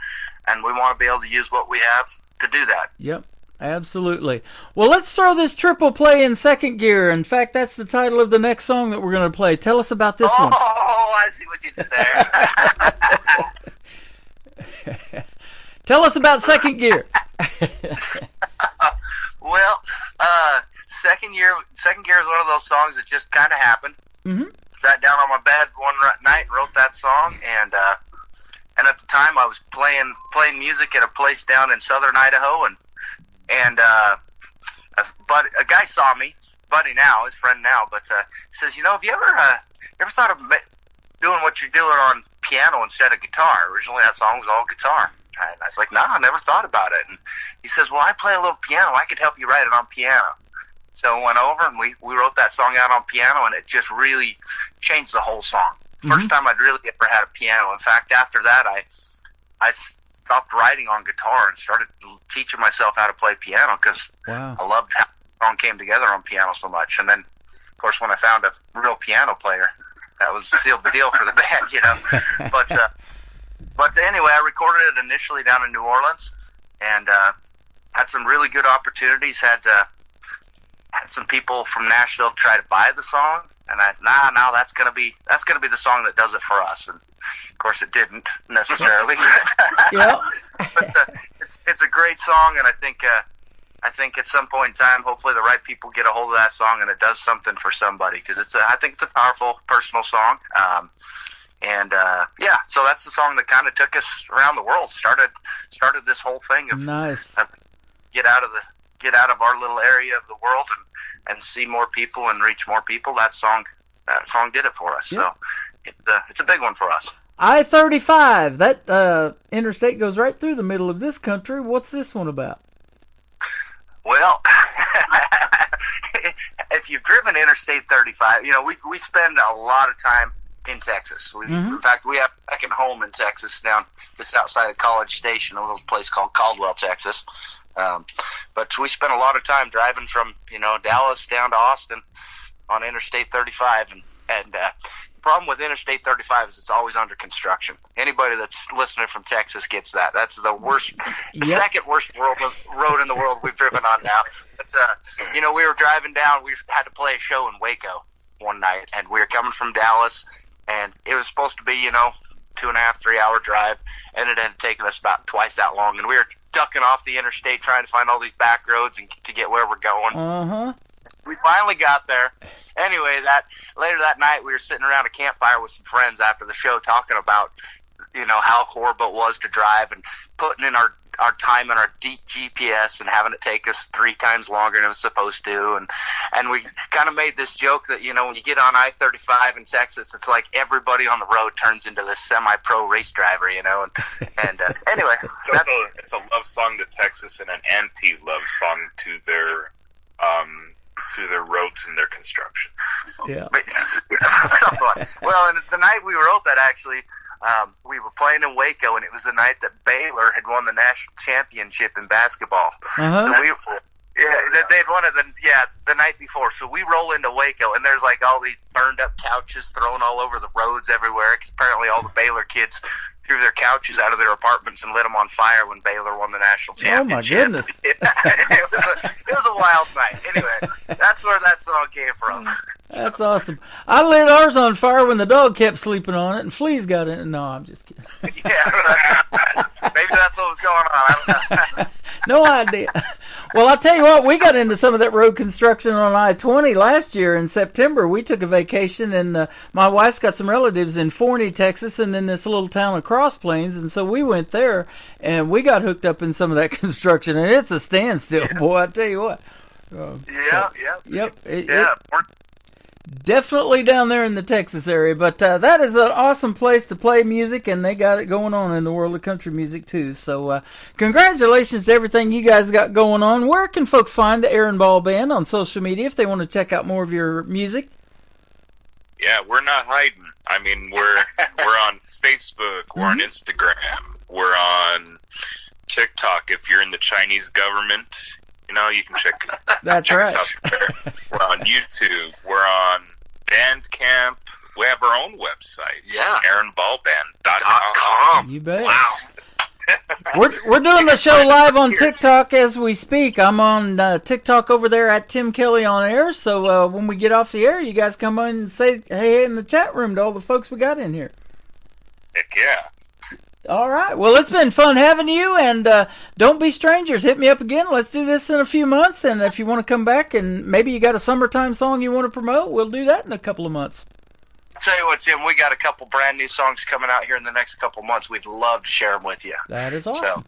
we want to be able to use what we have to do that. Yep, absolutely. Well, let's throw this triple play in second gear. In fact, that's the title of the next song that we're going to play. Tell us about this one. Oh, I see what you did there. Tell us about second gear. Well, second gear is one of those songs that just kind of happened. Mm-hmm. Sat down on my bed one night and wrote that song, and at the time I was playing music at a place down in southern Idaho, and but a guy saw me, buddy now, his friend now, but says, have you ever thought of doing what you're doing on piano instead of guitar? Originally that song was all guitar. And I was like, I never thought about it. And he says, well, I play a little piano. I could help you write it on piano. So I went over and we wrote that song out on piano, and it just really changed the whole song. First time I'd really ever had a piano. In fact, after that, I stopped writing on guitar and started teaching myself how to play piano because I loved how the song came together on piano so much. And then, of course, when I found a real piano player, that was sealed the deal for the band, But anyway, I recorded it initially down in New Orleans, and had some really good opportunities. Had some people from Nashville try to buy the song, and that's gonna be the song that does it for us. And of course, it didn't necessarily. Yeah. But it's a great song, and I think at some point in time, hopefully, the right people get a hold of that song, and it does something for somebody, because I think it's a powerful, personal song. So that's the song that kind of took us around the world. Started this whole thing of nice. Get out of our little area of the world and see more people and reach more people. That song did it for us. Yep. So it's a big one for us. I-35, that interstate goes right through the middle of this country. What's this one about? Well, if you've driven Interstate 35, we spend a lot of time in Texas. In fact, we have a second home in Texas, down just outside of College Station, a little place called Caldwell, Texas. But we spent a lot of time driving from, Dallas down to Austin on Interstate 35. And the problem with Interstate 35 is it's always under construction. Anybody that's listening from Texas gets that. That's the worst, second worst road in the world we've driven on now. But, we were driving down. We had to play a show in Waco one night, and we were coming from Dallas. And it was supposed to be, 2.5, 3 hour drive, and it ended up taking us about twice that long. And we were ducking off the interstate trying to find all these back roads and to get where we're going. We finally got there. Anyway, later that night, we were sitting around a campfire with some friends after the show talking about, how horrible it was to drive and putting in our time in our deep GPS and having it take us 3 times longer than it was supposed to. And we kind of made this joke that, when you get on I-35 in Texas, it's like everybody on the road turns into this semi-pro race driver, And anyway. It's a love song to Texas and an anti-love song to their roads and their construction. Yeah. Well, and the night we wrote that, actually, we were playing in Waco, and it was the night that Baylor had won the national championship in basketball. So they'd won it the night before. So we roll into Waco, and there's like all these burned up couches thrown all over the roads everywhere. 'Cause apparently all the Baylor kids threw their couches out of their apartments and lit them on fire when Baylor won the national championship. Oh my goodness! It was a wild night. Anyway, that's where that song came from. That's awesome. I lit ours on fire when the dog kept sleeping on it, and fleas got in it. No, I'm just kidding. Yeah, maybe that's what was going on. I don't know. No idea. Well, I'll tell you what, we got into some of that road construction on I-20 last year in September. We took a vacation, and my wife's got some relatives in Forney, Texas, and then this little town of Cross Plains, and so we went there, and we got hooked up in some of that construction, and it's a standstill, boy, I tell you what. Definitely down there in the Texas area, but that is an awesome place to play music, and they got it going on in the world of country music too. So congratulations to everything you guys got going on. Where can folks find the Aaron Ball Band on social media if they want to check out more of your music? Yeah, we're not hiding. I mean, we're on Facebook, we're on Instagram, we're on TikTok. If you're in the Chinese government, You can check. That's check right. us out there. We're on YouTube. We're on Bandcamp. We have our own website. Yeah. AaronBallBand.com. You bet. Wow. We're doing the show live on TikTok as we speak. I'm on TikTok over there at Tim Kelly on air. So when we get off the air, you guys come on and say hey in the chat room to all the folks we got in here. Heck yeah. All right. Well, it's been fun having you, and don't be strangers. Hit me up again. Let's do this in a few months, and if you want to come back and maybe you got a summertime song you want to promote, we'll do that in a couple of months. I'll tell you what, Tim, we got a couple brand new songs coming out here in the next couple months. We'd love to share them with you. That is awesome.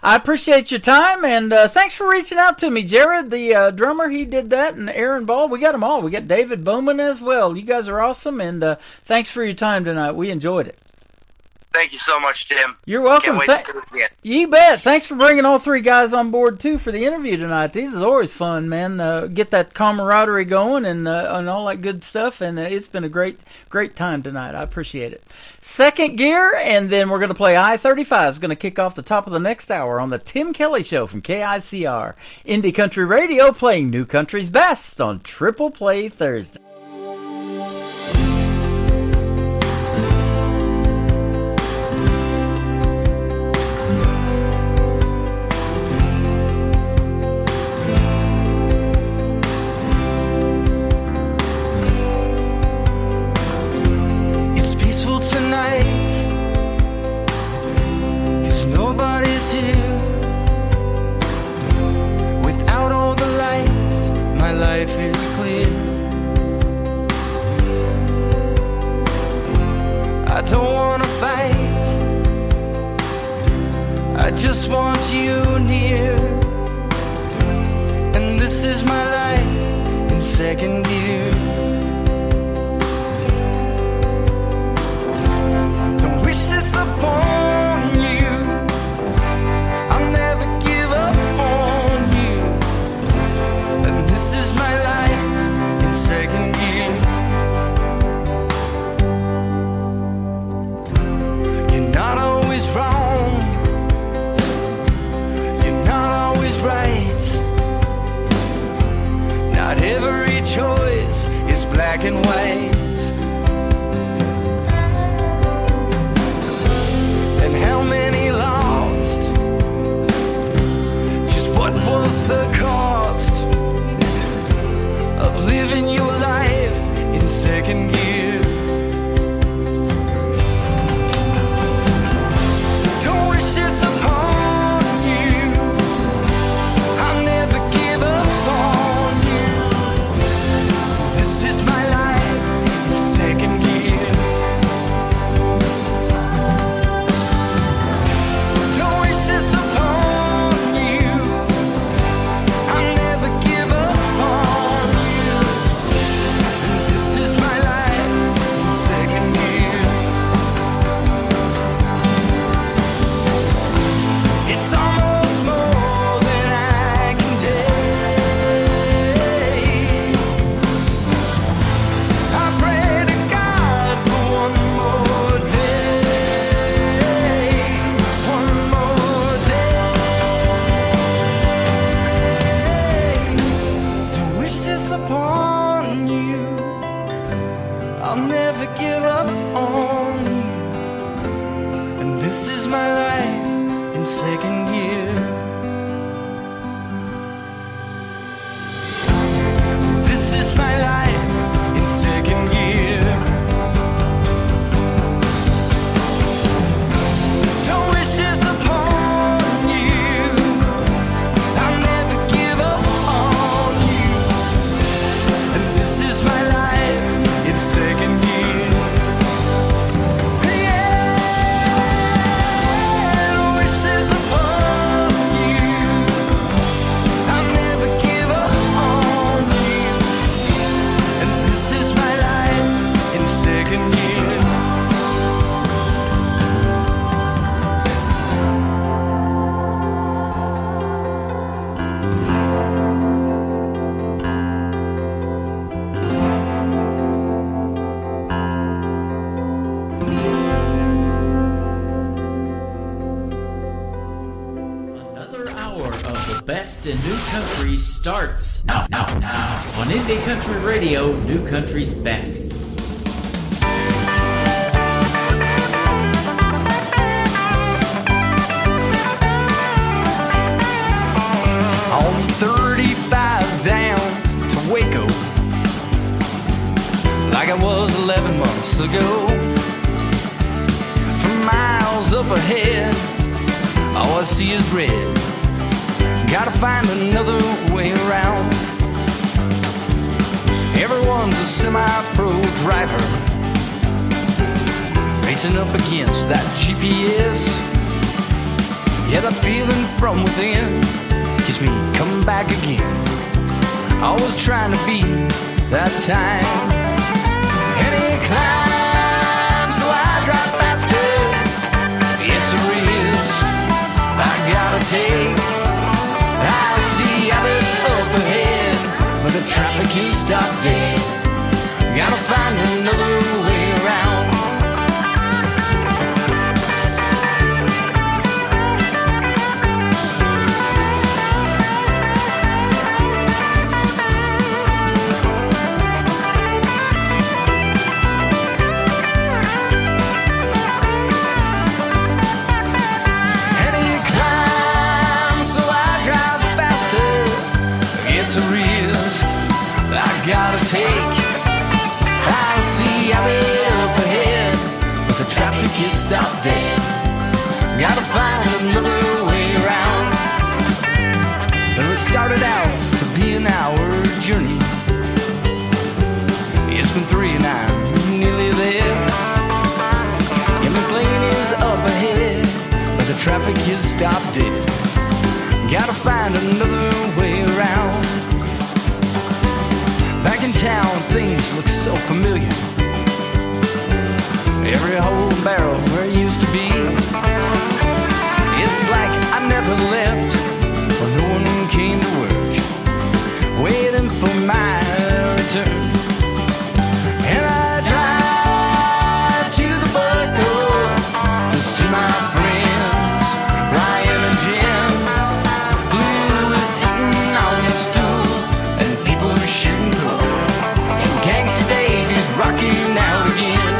I appreciate your time, and thanks for reaching out to me. Jared, the drummer, he did that, and Aaron Ball. We got them all. We got David Bowman as well. You guys are awesome, and thanks for your time tonight. We enjoyed it. Thank you so much, Tim. You're welcome. Can't wait to do it again. You bet. Thanks for bringing all three guys on board, too, for the interview tonight. These is always fun, man. Get that camaraderie going and all that good stuff, and it's been a great time tonight. I appreciate it. Second gear, and then we're going to play I-35. It's going to kick off the top of the next hour on the Tim Kelly Show from KICR. Indie Country Radio playing New Country's best on Triple Play Thursday. Nobody's here. Without all the lights, my life is clear. I don't wanna fight, I just want you near. And this is my life in second gear. Don't wish this upon you. Every choice is black and white. And how many lost? Just what was the cost of living your life in second gear? Don't wish this upon you. I'll never give up on you. This is my life in second gear. Don't wish this upon you. I'll never give up on you. This is my life in second gear. It's almost more than I can take. I pray to God for one more day, one more day. Don't wish this upon you. I'll never give up on you. And this is my life in second gear. This is my life in second gear. Don't wish this upon you. I'll never give up on you. And this is my life in second gear. Yeah, don't wish this upon best in new country starts now on Indie Country Radio, New Country's Best. On 35 down to Waco, like it was 11 months ago. For miles up ahead, all I see is red. Gotta find another way around. Everyone's a semi-pro driver, racing up against that GPS. Yeah, the feeling from within keeps me coming back again. Always trying to be that time. And it climbs, so I drive faster. It's a risk I gotta take. I see it up ahead, but the traffic is stopped dead. Gotta find another way around. Gotta take. I see I'll be up ahead, but the traffic is stopped dead. Gotta find another way around. It started out to be an hour journey. It's been 3 and I'm nearly there. Yeah, my plane is up ahead, but the traffic is stopped dead. Gotta find another way around. Back in town, things look so familiar. Every hole and barrel where it used to be. It's like I never left, or no one came to work, waiting for my return. And I drive to the Buckle to see my friends, Ryan and Jim. Blue is sitting on a stool, and people are shooting. Rocking out again.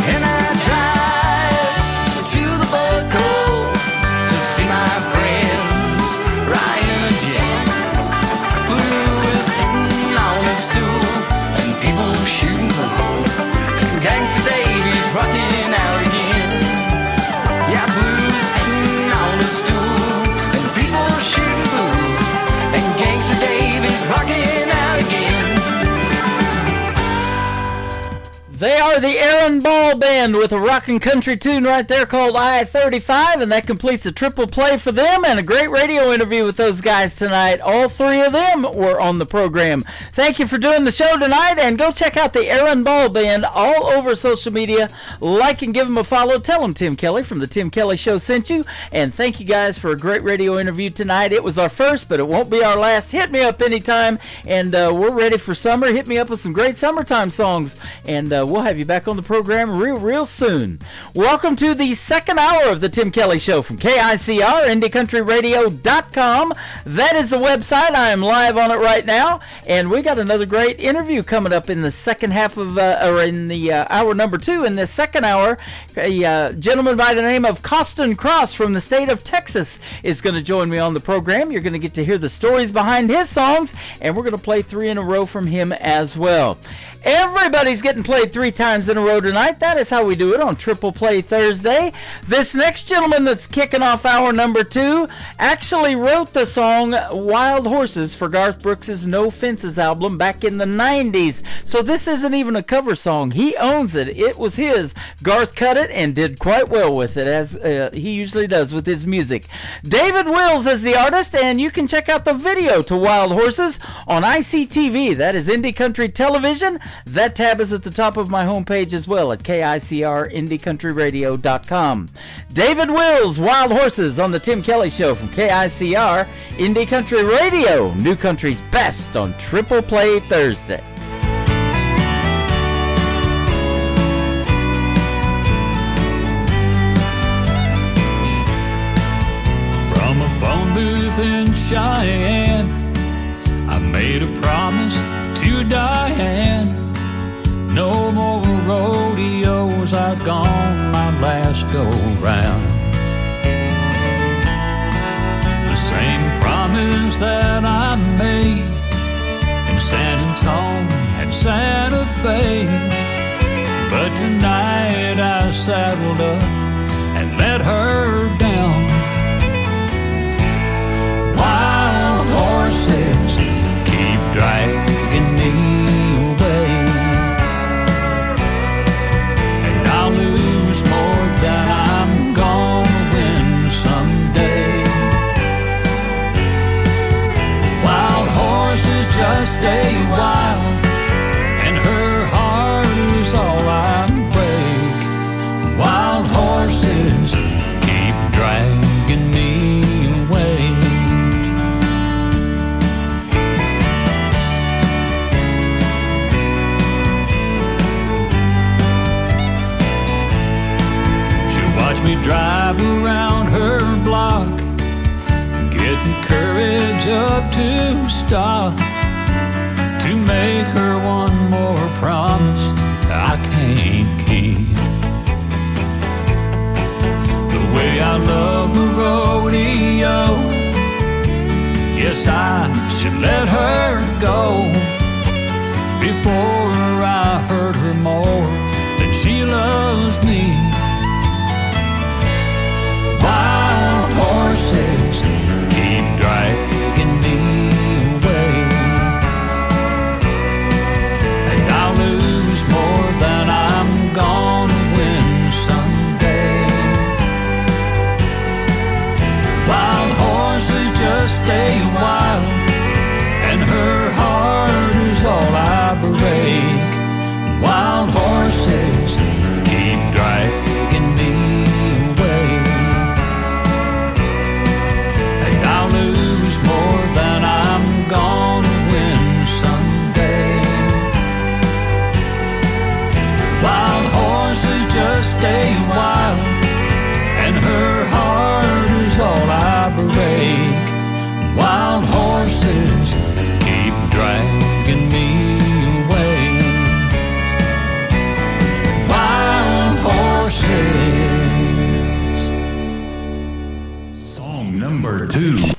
And I drive to the Buckle to see my friends, Ryan and Jen. And people shooting pool, and Gangsta Davy's rocking out again. Yeah, Blue's sitting on a stool, and people shooting pool, and Gangsta Davy's rocking out again. They are the Aaron Ball Band with a rockin' country tune right there called I-35, and that completes a triple play for them and a great radio interview with those guys tonight. All 3 of them were on the program. Thank you for doing the show tonight, and go check out the Aaron Ball Band all over social media. Like and give them a follow. Tell them Tim Kelly from the Tim Kelly Show sent you, and thank you guys for a great radio interview tonight. It was our first, but it won't be our last. Hit me up anytime, and we're ready for summer. Hit me up with some great summertime songs, and we'll have you back on the program real soon. Welcome to the second hour of the Tim Kelly Show from KICR, IndieCountryRadio.com. That is the website. I am live on it right now, and we got another great interview coming up in the second half of, or in the hour number 2. In this second hour, a gentleman by the name of Costin Cross from the state of Texas is going to join me on the program. You're going to get to hear the stories behind his songs, and we're going to play 3 in a row from him as well. Everybody's getting played 3 times in a row tonight. That is how we do it on Triple Play Thursday. This next gentleman that's kicking off hour number 2 actually wrote the song Wild Horses for Garth Brooks' No Fences album back in the 90s. So this isn't even a cover song. He owns it. It was his. Garth cut it and did quite well with it, as he usually does with his music. David Wills is the artist, and you can check out the video to Wild Horses on ICTV. That is Indie Country Television. That tab is at the top of my homepage. homepage as well at KICRIndieCountryRadio.com. David Wills, Wild Horses on the Tim Kelly Show from KICR Indie Country Radio, New Country's best on Triple Play Thursday. From a phone booth in Cheyenne, I made a promise to Diane. No more rodeos, I've gone my last go round. The same promise that I made in San Antonio and Santa Fe. But tonight I saddled up and let her down. Wild horses keep dragging me away, and I'll lose more than I'm gonna win someday. Wild horses just stay wild, and her heart is all I break. Wild horses keep dragging me away. Watch me drive around her block, getting courage up to stop, to make her one more promise I can't keep. The way I love the rodeo, yes, I should let her go before I hurt her more than she loves me. Wild horses keep dragging me away, and I'll lose more than I'm gonna win someday. Wild horses just stay wild, and her heart is all I break. Wild horses keep dragging me away, I'll lose more than I'm gonna win someday. Wild horses just stay wild, and her heart is all I break. Wild horses keep dragging me away. Wild horses. Song number 2.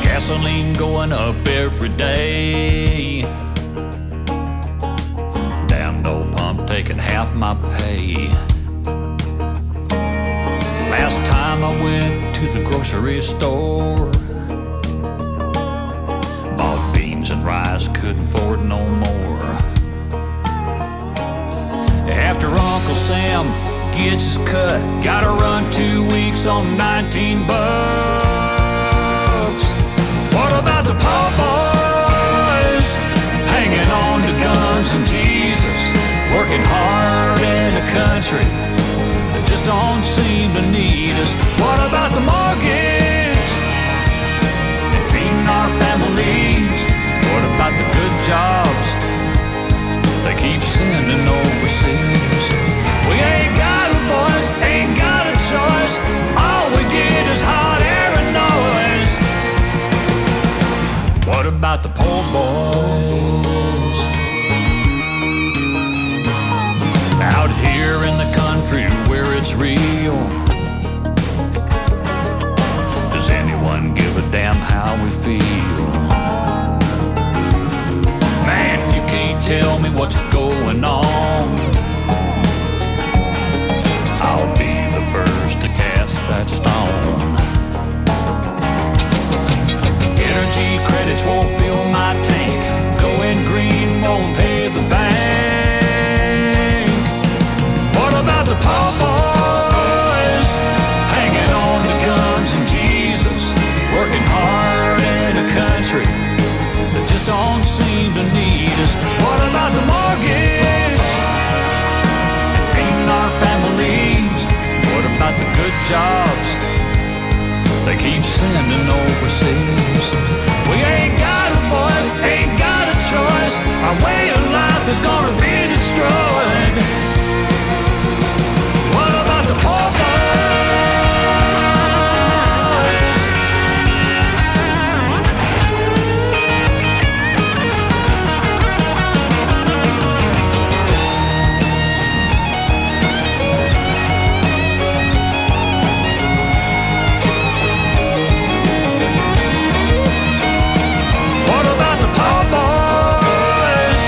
Gasoline going up every day. Damn, no pump taking half my pay. Last time I went to the grocery store, bought beans and rice, couldn't afford no more. After Uncle Sam gets his cut, gotta run 2 weeks on 19 bucks. What about the poor boys hanging on to guns and Jesus, working hard in the country that just don't seem to need us? What about the mortgage and feeding our families? What about the good jobs they keep sending overseas? We ain't got a voice, ain't got a choice. All we get is hot air and noise. What about the poor boys out here in the country where it's real? Does anyone give a damn how we feel? Man, if you can't tell me what's going on, I'll be the first to cast that stone. Energy credits won't fill my tank, going green won't pay the bank. our way of life is gonna be destroyed. What about the poor boys? What about the poor boys?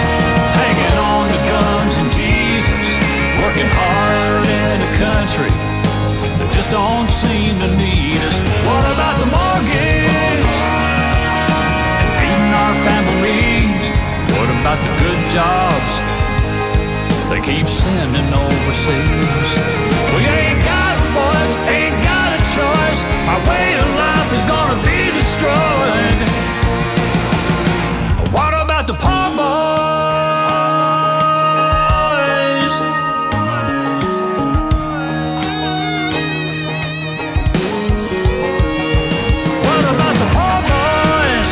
Hanging on to guns and Jesus, working hard in a country that just don't seem to need us. What about the mortgage and feeding our families? What about the good jobs they keep sending overseas? We ain't got a voice, ain't got a choice. Our way of life is gonna be destroyed. What about the poor boys? What about the poor boys?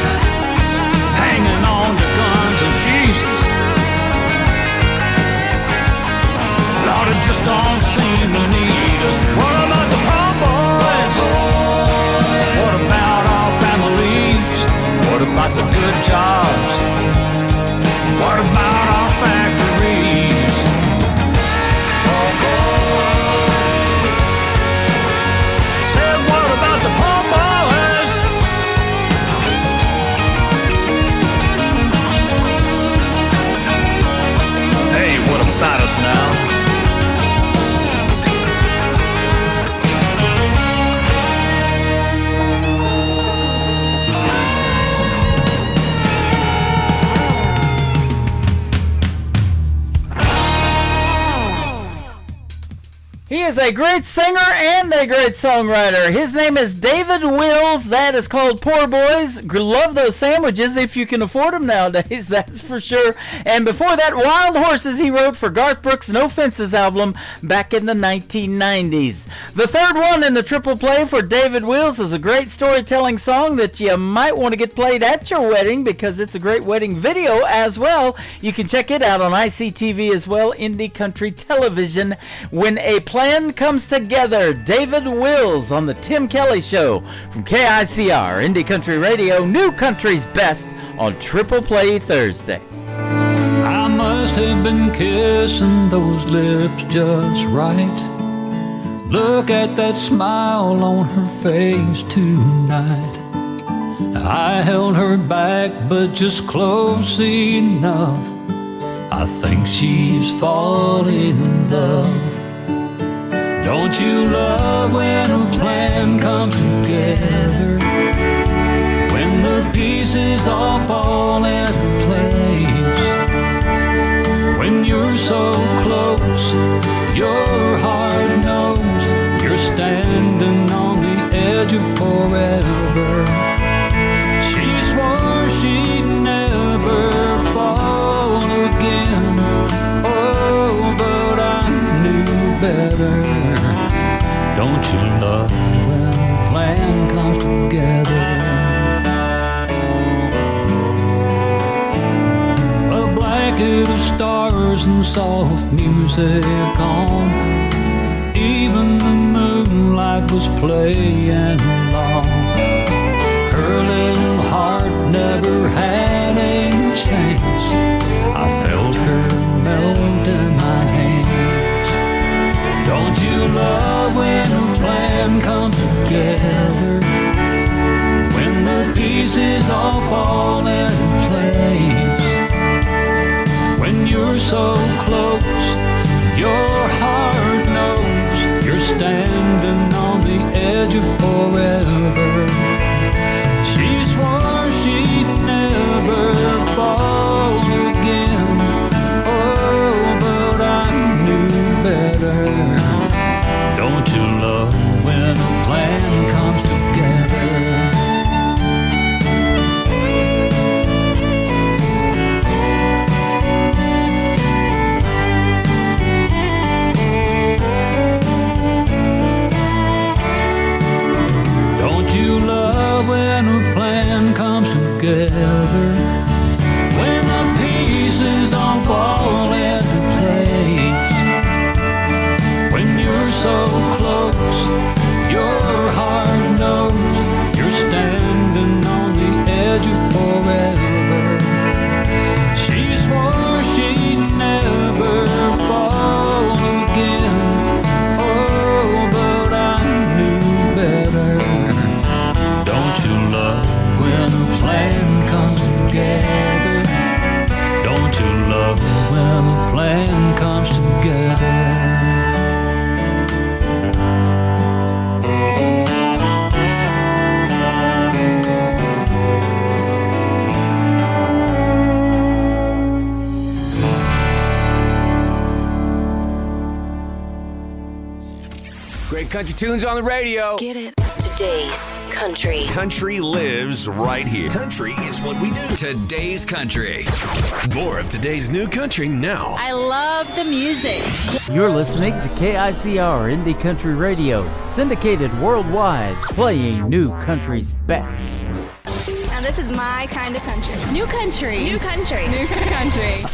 Hanging on to guns and Jesus. Lord, it just don't seem to need us. What about the poor boys? What about our families? What about the good jobs? What about our factories? Said, what about the poor boys? Hey, what about us now? He is a great singer and a great songwriter. His name is David Wills. That is called Poor Boys. Love those sandwiches if you can afford them nowadays, that's for sure. And before that, Wild Horses he wrote for Garth Brooks' No Fences album back in the 1990s. The third one in the triple play for David Wills is a great storytelling song that you might want to get played at your wedding because it's a great wedding video as well. You can check it out on ICTV as well, Indie Country Television. When a plan comes together, David Wills on the Tim Kelly Show from KICR, Indie Country Radio, New Country's Best on Triple Play Thursday. I must have been kissing those lips just right. Look at that smile on her face tonight. I held her back, but just close enough. I think she's falling in love. Don't you love when a plan comes together? When the pieces all fall into place. When you're so close, your heart knows you're standing on the edge of forever. She swore she'd never fall again. Oh, but I knew better. Don't you love when a plan comes together? A blanket of stars and soft music on. Even the moonlight was playing along. Her little heart never had a chance. I felt her melt in my hands. Don't you love when a plan comes together? When the pieces all fall into place. When you're so close, your heart knows you're standing on the edge of forever. She swore she'd never fall again. Oh, but I knew better. Don't you love when a plan comes together? Great country tunes on the radio. Get it? Today's country. Country lives right here. Country is what we do. Today's country. More of today's new country now. I love the music. You're listening to KICR Indie Country Radio, syndicated worldwide, playing new country's best. Now this is my kind of country. New country. New country. New country.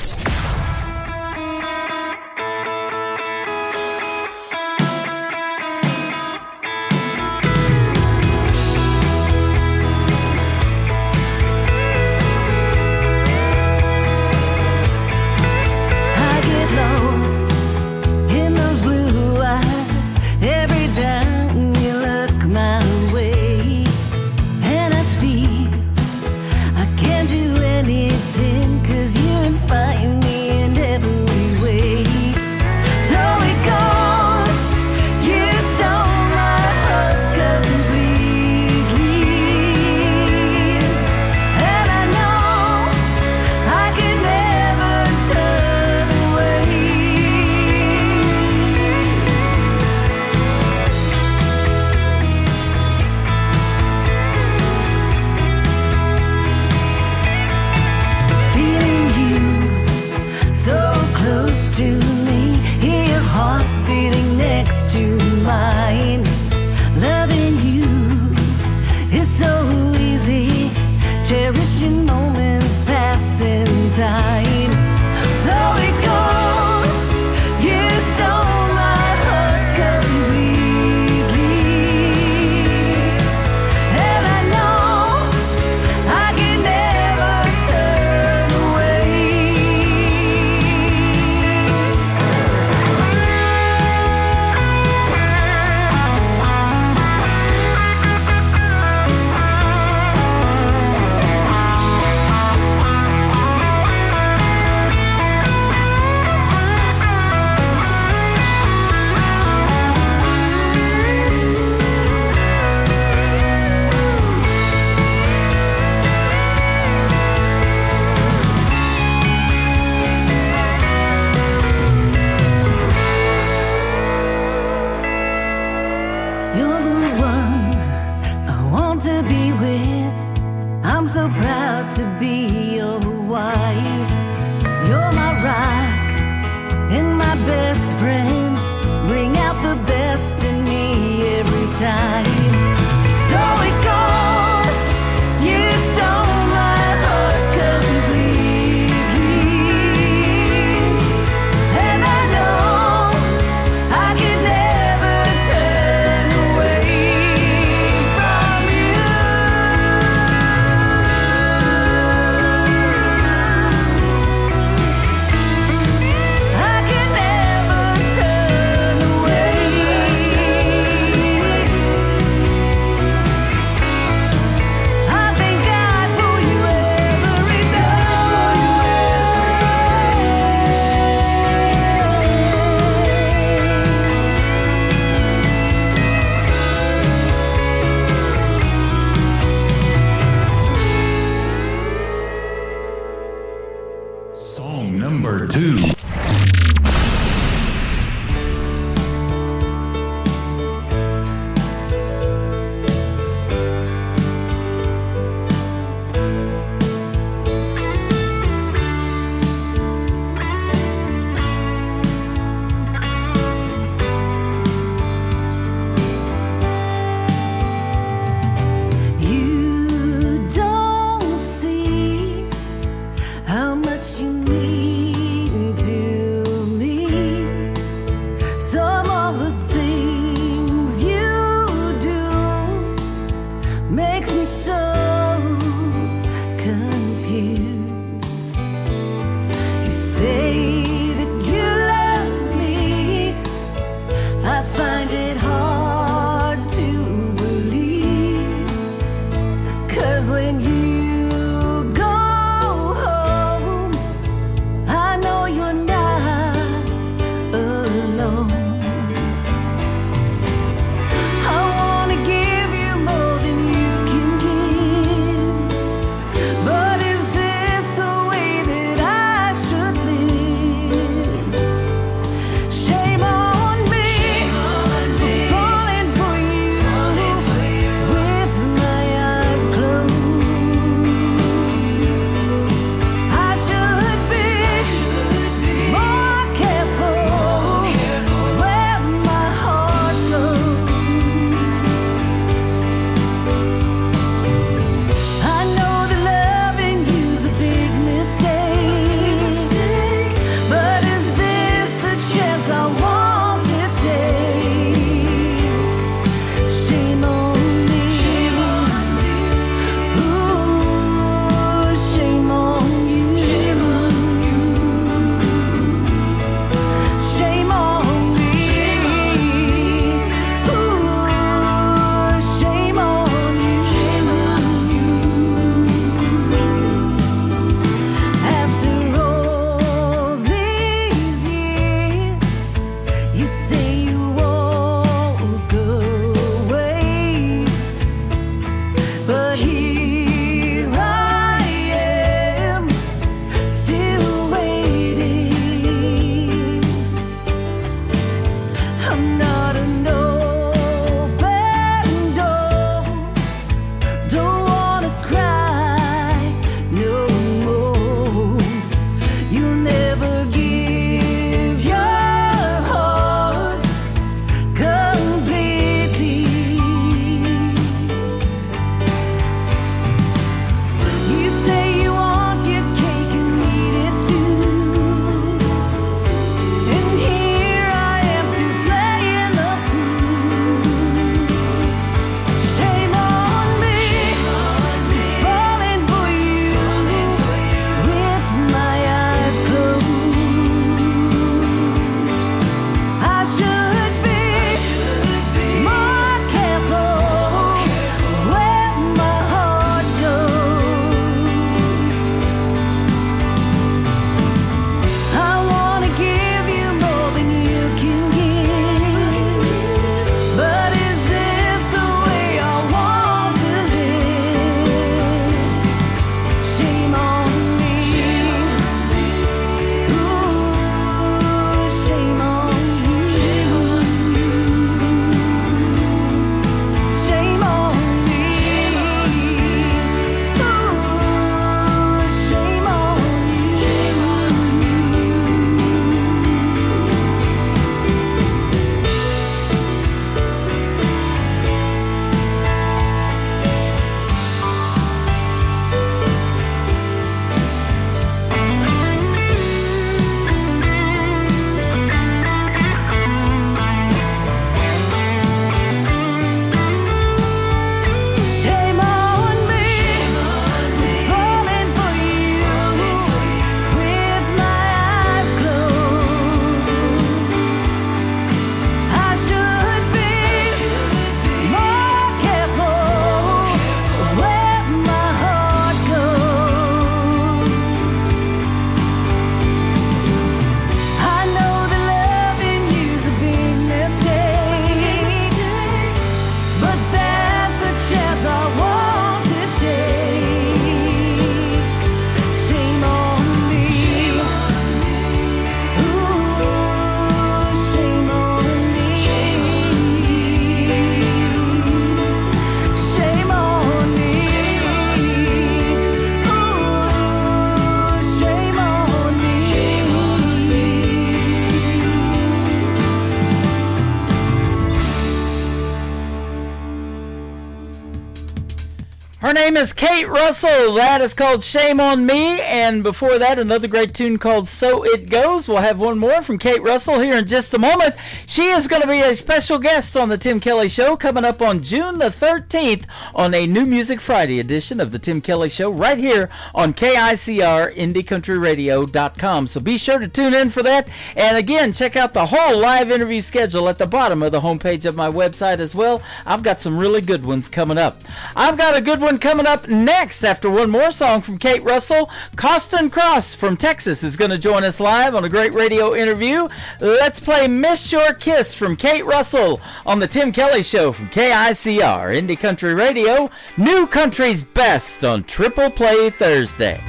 Her name is Kate Russell. That is called Shame on Me. And before that, another great tune called So It Goes. We'll have one more from Kate Russell here in just a moment. She is going to be a special guest on the Tim Kelly Show coming up on June the 13th on a New Music Friday edition of the Tim Kelly Show right here on KICR, IndieCountryRadio.com. So be sure to tune in for that. And again, check out the whole live interview schedule at the bottom of the homepage of my website as well. I've got some really good ones coming up. I've got a good one coming up next after one more song from Kate Russell. Costin Cross from Texas is going to join us live on a great radio interview. Let's play Miss Your Kiss from Kate Russell on the Tim Kelly Show from KICR, Indie Country Radio, New Country's Best on Triple Play Thursday.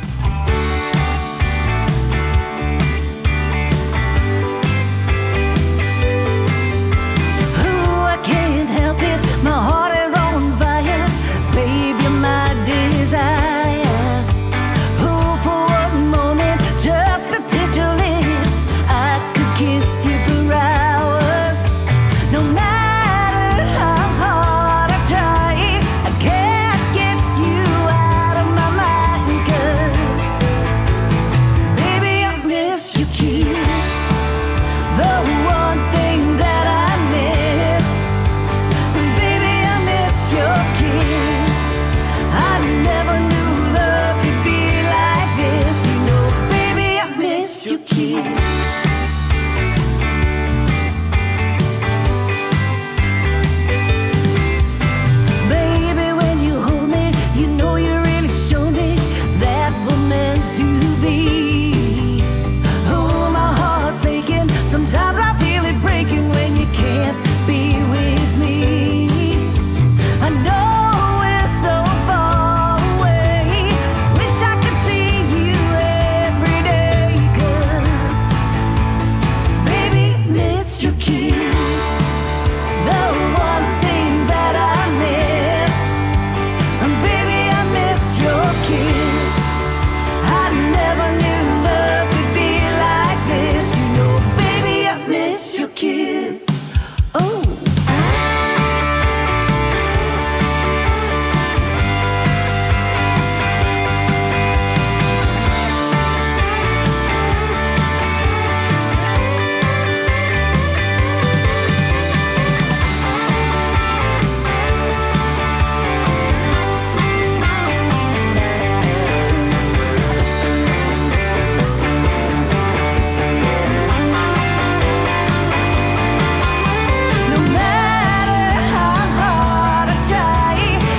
I can't help it, my heart is on fire, baby, my desire. Oh, for one moment, just to taste your lips, I could kiss you for hours. No matter how hard I try, I can't get you out of my mind, 'cause baby, I miss your kiss, the one thing that I miss. Your kiss, I never knew love could be like this. You know, baby, I miss your kiss. Baby, when you hold me, you know you really show me that we're meant to be. Oh, my heart's aching, sometimes I feel it breaking when you can't be with me. I know we're so far away, wish I could see you every day, 'cause baby, miss your kiss, the one thing that I miss. And baby, I miss your kiss, I never knew love could be like this. You know, baby, I miss your kiss. Oh. No matter how hard I try,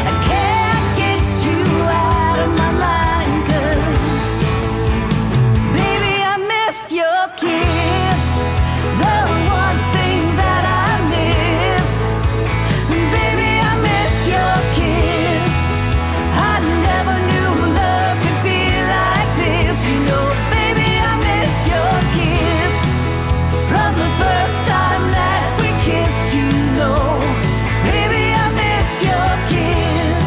I can't get you out of my mind, 'cause baby, I miss your kiss, the one thing that I miss. Baby, I miss your kiss, I never knew love could be like this. You know, baby, I miss your kiss, from the first time that we kissed, you know. Baby, I miss your kiss,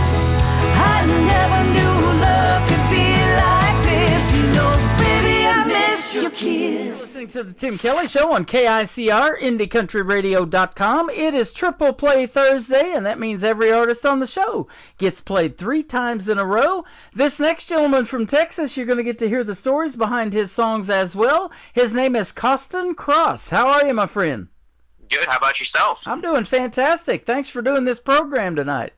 I never knew love could be like this. You know, baby, I miss your kiss. Listening to the Tim Kelly Show on KICR, IndieCountryRadio.com. It is Triple Play Thursday, and that means every artist on the show gets played 3 times in a row. This next gentleman from Texas, you're going to get to hear the stories behind his songs as well. His name is Costin Cross. How are you, my friend? Good. How about yourself? I'm doing fantastic. Thanks for doing this program tonight.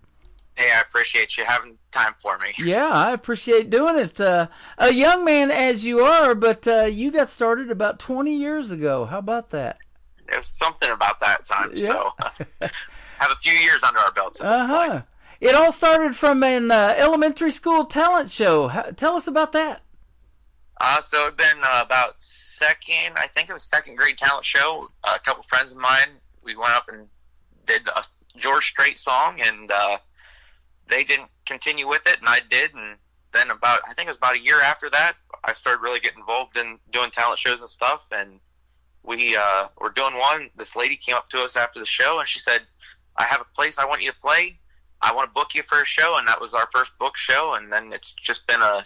Hey, I appreciate you having time for me. Yeah, I appreciate doing it. A young man as you are, but you got started about 20 years ago. How about that? There's something about that time, Yeah. so have a few years under our belts at this point. It all started from an elementary school talent show. Tell us about that. So it'd been about I think it was second grade talent show. A couple friends of mine, we went up and did a George Strait song, and they didn't continue with it, and I did. And then I think it was about a year after that, I started really getting involved in doing talent shows and stuff. And we were doing one. This lady came up to us after the show, and she said, "I have a place I want you to play. I want to book you for a show." And that was our first book show, and then it's just been a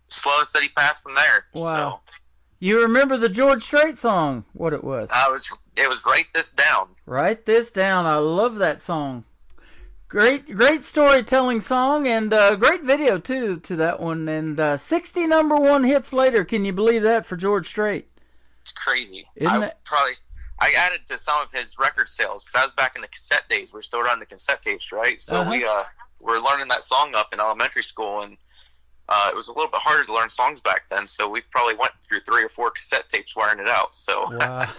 slow and steady path from there. Wow. So, you remember the George Strait song, what it was? It was Write This Down. Write This Down. I love that song. Great storytelling song, and great video too to that one. And 60 number one hits later. Can you believe that for George Strait? It's crazy. Isn't it? I added to some of his record sales because I was back in the cassette days. We're still running the cassette tapes, right? So we were learning that song up in elementary school, and it was a little bit harder to learn songs back then. So we probably went through 3 or 4 cassette tapes wiring it out. So wow.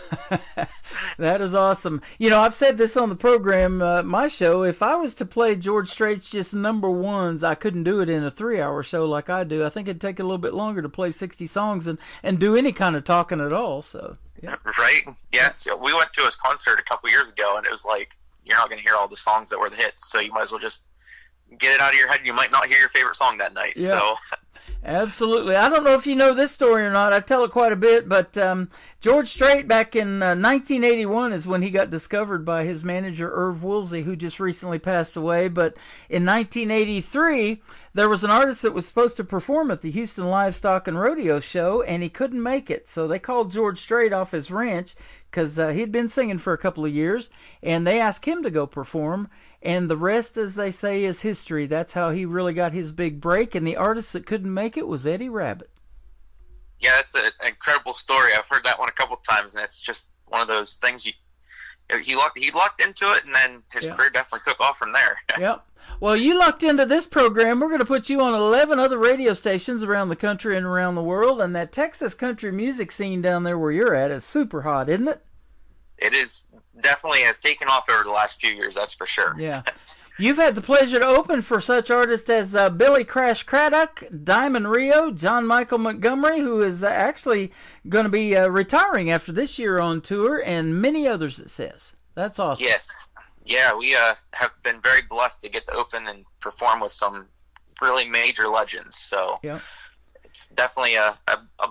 That is awesome. You know, I've said this on the program, my show. If I was to play George Strait's just number ones, I couldn't do it in a 3-hour show like I do. I think it'd take a little bit longer to play 60 songs and do any kind of talking at all. So. Yeah. Right? Yes. We went to his concert a couple years ago, and it was like, you're not going to hear all the songs that were the hits, so you might as well just get it out of your head. You might not hear your favorite song that night. Yeah. So. Absolutely. I don't know if you know this story or not. I tell it quite a bit, but George Strait back in 1981 is when he got discovered by his manager Irv Woolsey, who just recently passed away. But in 1983, there was an artist that was supposed to perform at the Houston Livestock and Rodeo Show, and he couldn't make it. So they called George Strait off his ranch because he'd been singing for a couple of years, and they asked him to go perform. And the rest, as they say, is history. That's how he really got his big break. And the artist that couldn't make it was Eddie Rabbitt. Yeah, that's an incredible story. I've heard that one a couple of times, and it's just one of those things he lucked into it, and then his career definitely took off from there. Yep. Well, you lucked into this program. We're going to put you on 11 other radio stations around the country and around the world, and that Texas country music scene down there where you're at is super hot, isn't it? It is definitely has taken off over the last few years, that's for sure. Yeah. You've had the pleasure to open for such artists as Billy Crash Craddock, Diamond Rio, John Michael Montgomery, who is actually going to be retiring after this year on tour, and many others, it says. That's awesome. Yes. Yeah, we have been very blessed to get to open and perform with some really major legends. So it's definitely a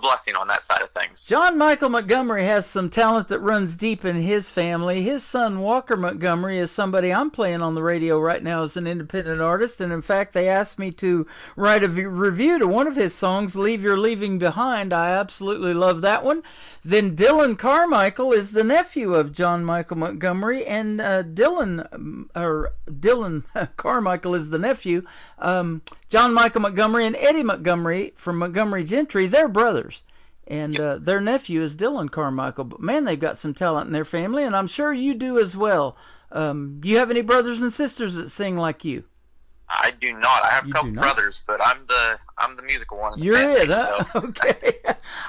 blessing on that side of things. John Michael Montgomery has some talent that runs deep in his family. His son Walker Montgomery is somebody I'm playing on the radio right now as an independent artist, and in fact they asked me to write a review to one of his songs, Leave Your Leaving Behind. I absolutely love that one. Then Dylan Carmichael is the nephew of John Michael Montgomery, and Dylan Carmichael is the nephew. John Michael Montgomery and Eddie Montgomery from Montgomery Gentry, they're brothers. And their nephew is Dylan Carmichael. But man, they've got some talent in their family, and I'm sure you do as well. You have any brothers and sisters that sing like you? I do not. I have a couple brothers, but I'm the musical one in the You're family, it, huh? so. Okay.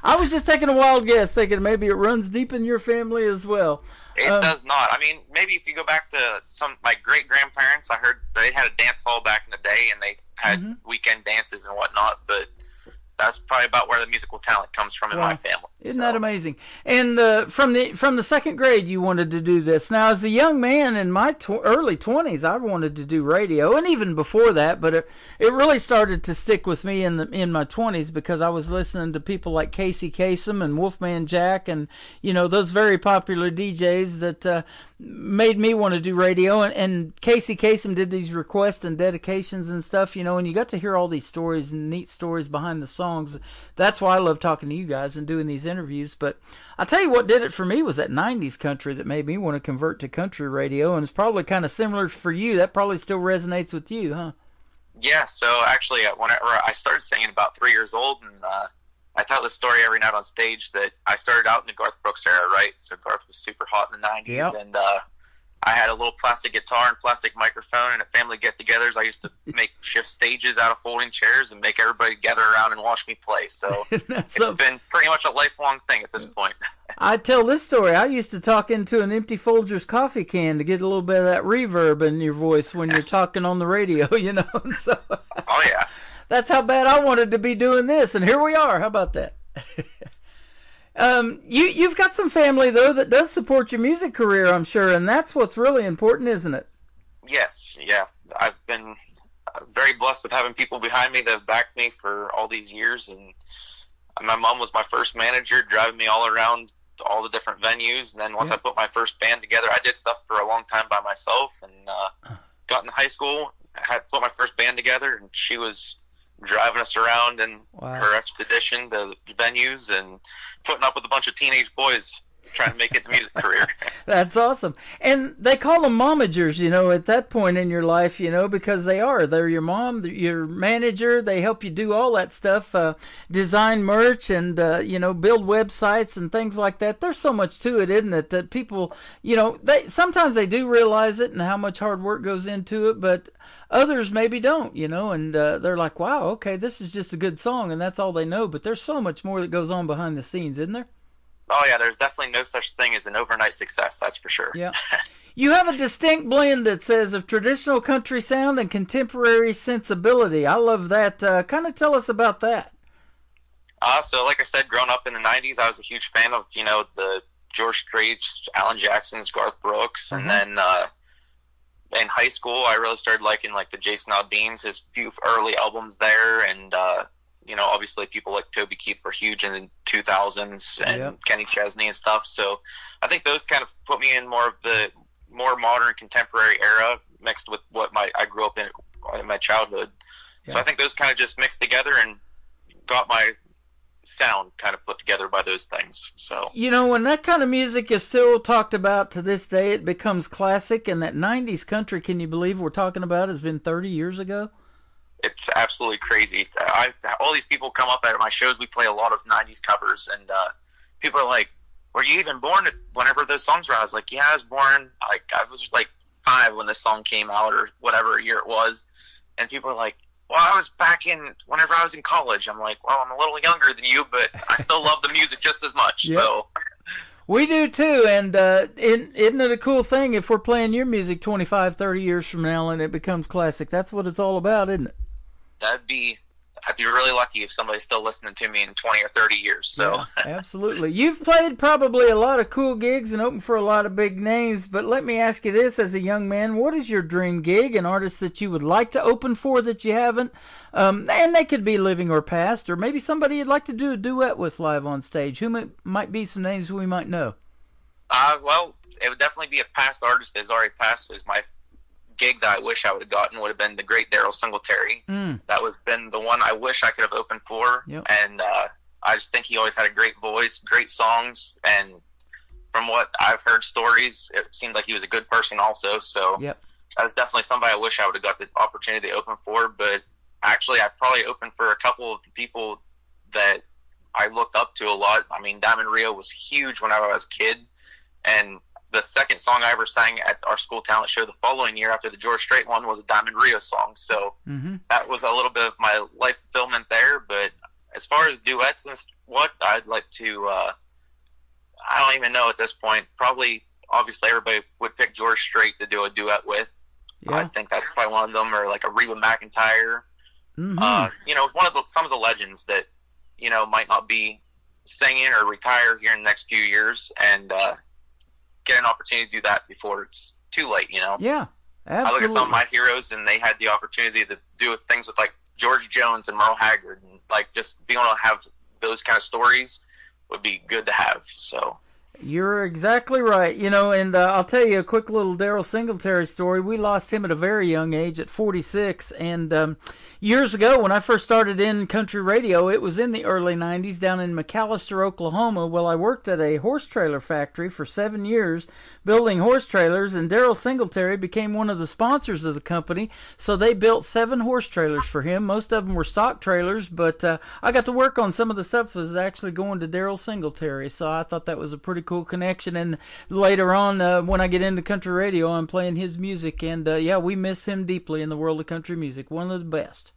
I was just taking a wild guess, thinking maybe it runs deep in your family as well. It does not. I mean, maybe if you go back to some my great-grandparents, I heard they had a dance hall back in the day, and they had weekend dances and whatnot, but that's probably about where the musical talent comes from in my family. Isn't that amazing? And from the second grade, you wanted to do this. Now, as a young man in my early 20s, I wanted to do radio, and even before that. But it really started to stick with me in my 20s because I was listening to people like Casey Kasem and Wolfman Jack, and those very popular DJs that made me want to do radio. And Casey Kasem did these requests and dedications and stuff, and you got to hear all these stories and neat stories behind the songs. That's why I love talking to you guys and doing these interviews. But I'll tell you what did it for me was that 90s country that made me want to convert to country radio, and it's probably kind of similar for you. That probably still resonates with you, huh? Yeah, so actually whenever I started singing about 3 years old, and I tell this story every night on stage, that I started out in the Garth Brooks era, right? So Garth was super hot in the 90s, and I had a little plastic guitar and plastic microphone, and at family get-togethers, I used to make shift stages out of folding chairs and make everybody gather around and watch me play. So it's been pretty much a lifelong thing at this point. I tell this story. I used to talk into an empty Folgers coffee can to get a little bit of that reverb in your voice when you're talking on the radio, So, oh, yeah. That's how bad I wanted to be doing this, and here we are. How about that? You've got some family, though, that does support your music career, I'm sure, and that's what's really important, isn't it? Yes, yeah. I've been very blessed with having people behind me that have backed me for all these years, and my mom was my first manager, driving me all around to all the different venues, and then once I put my first band together, I did stuff for a long time by myself, and got in high school, I had put my first band together, and she was driving us around in her expedition to venues and putting up with a bunch of teenage boys trying to make it the music career. That's awesome. And they call them momagers, you know, at that point in your life, you know, because they are. They're your mom, your manager. They help you do all that stuff, design merch and, you know, build websites and things like that. There's so much to it, isn't it, that people, you know, sometimes they do realize it and how much hard work goes into it, but others maybe don't, you know, and they're like, wow, okay, this is just a good song, and that's all they know. But there's so much more that goes on behind the scenes, isn't there? Oh, yeah, there's definitely no such thing as an overnight success, that's for sure. Yeah. You have a distinct blend, that says, of traditional country sound and contemporary sensibility. I love that. Kind of tell us about that. So, like I said, growing up in the 90s, I was a huge fan of, you know, the George Straits, Alan Jackson's, Garth Brooks, and then in high school, I really started liking, like, the Jason Aldean's, his few early albums there, and you know, obviously people like Toby Keith were huge in the 2000s, and Kenny Chesney and stuff. So I think those kind of put me in more of the more modern contemporary era, mixed with what I grew up in my childhood. So I think those kind of just mixed together and got my sound kind of put together by those things. So, you know, when that kind of music is still talked about to this day, it becomes classic. And that 90s country, can you believe we're talking about, has been 30 years ago? It's absolutely crazy. All these people come up at my shows. We play a lot of 90s covers, and people are like, were you even born whenever those songs were? I was like, yeah, I was born. I was like 5 when this song came out, or whatever year it was. And people are like, well, I was back whenever I was in college. I'm like, well, I'm a little younger than you, but I still love the music just as much. Yep. So we do too, and isn't it a cool thing if we're playing your music 25, 30 years from now and it becomes classic? That's what it's all about, isn't it? I'd be really lucky if somebody's still listening to me in 20 or 30 years. So yeah, absolutely. You've played probably a lot of cool gigs and opened for a lot of big names, but let me ask you this, as a young man, what is your dream gig, an artist that you would like to open for that you haven't? And they could be living or past, or maybe somebody you'd like to do a duet with live on stage. Who might be some names we might know? Well, it would definitely be a past artist that has already passed. Is my gig that I wish I would have gotten would have been the great Daryl Singletary. That was been the one I wish I could have opened for. And I just think he always had a great voice, great songs, and from what I've heard stories, it seemed like he was a good person also. So that was definitely somebody I wish I would have got the opportunity to open for. But actually, I probably opened for a couple of the people that I looked up to a lot. I mean, Diamond Rio was huge when I was a kid, and the second song I ever sang at our school talent show the following year after the George Strait one was a Diamond Rio song. So that was a little bit of my life fulfillment there. But as far as duets and what, I'd like to, I don't even know at this point. Probably, obviously, everybody would pick George Strait to do a duet with. I think that's probably one of them, or like a Reba McEntire. You know, some of the legends that, you know, might not be singing or retire here in the next few years, and get an opportunity to do that before it's too late, you know? Yeah, absolutely. I look at some of my heroes, and they had the opportunity to do things with, like, George Jones and Merle Haggard, and, like, just being able to have those kind of stories would be good to have, so. You're exactly right. You know, and I'll tell you a quick little Daryl Singletary story. We lost him at a very young age, at 46, and years ago when I first started in country radio, it was in the early 90s down in McAlester, Oklahoma. Well, I worked at a horse trailer factory for 7 years building horse trailers, and Daryl Singletary became one of the sponsors of the company, so they built 7 horse trailers for him. Most of them were stock trailers, but I got to work on some of the stuff that was actually going to Daryl Singletary, so I thought that was a pretty cool connection. And later on, when I get into country radio, I'm playing his music, and yeah, we miss him deeply in the world of country music. One of the best.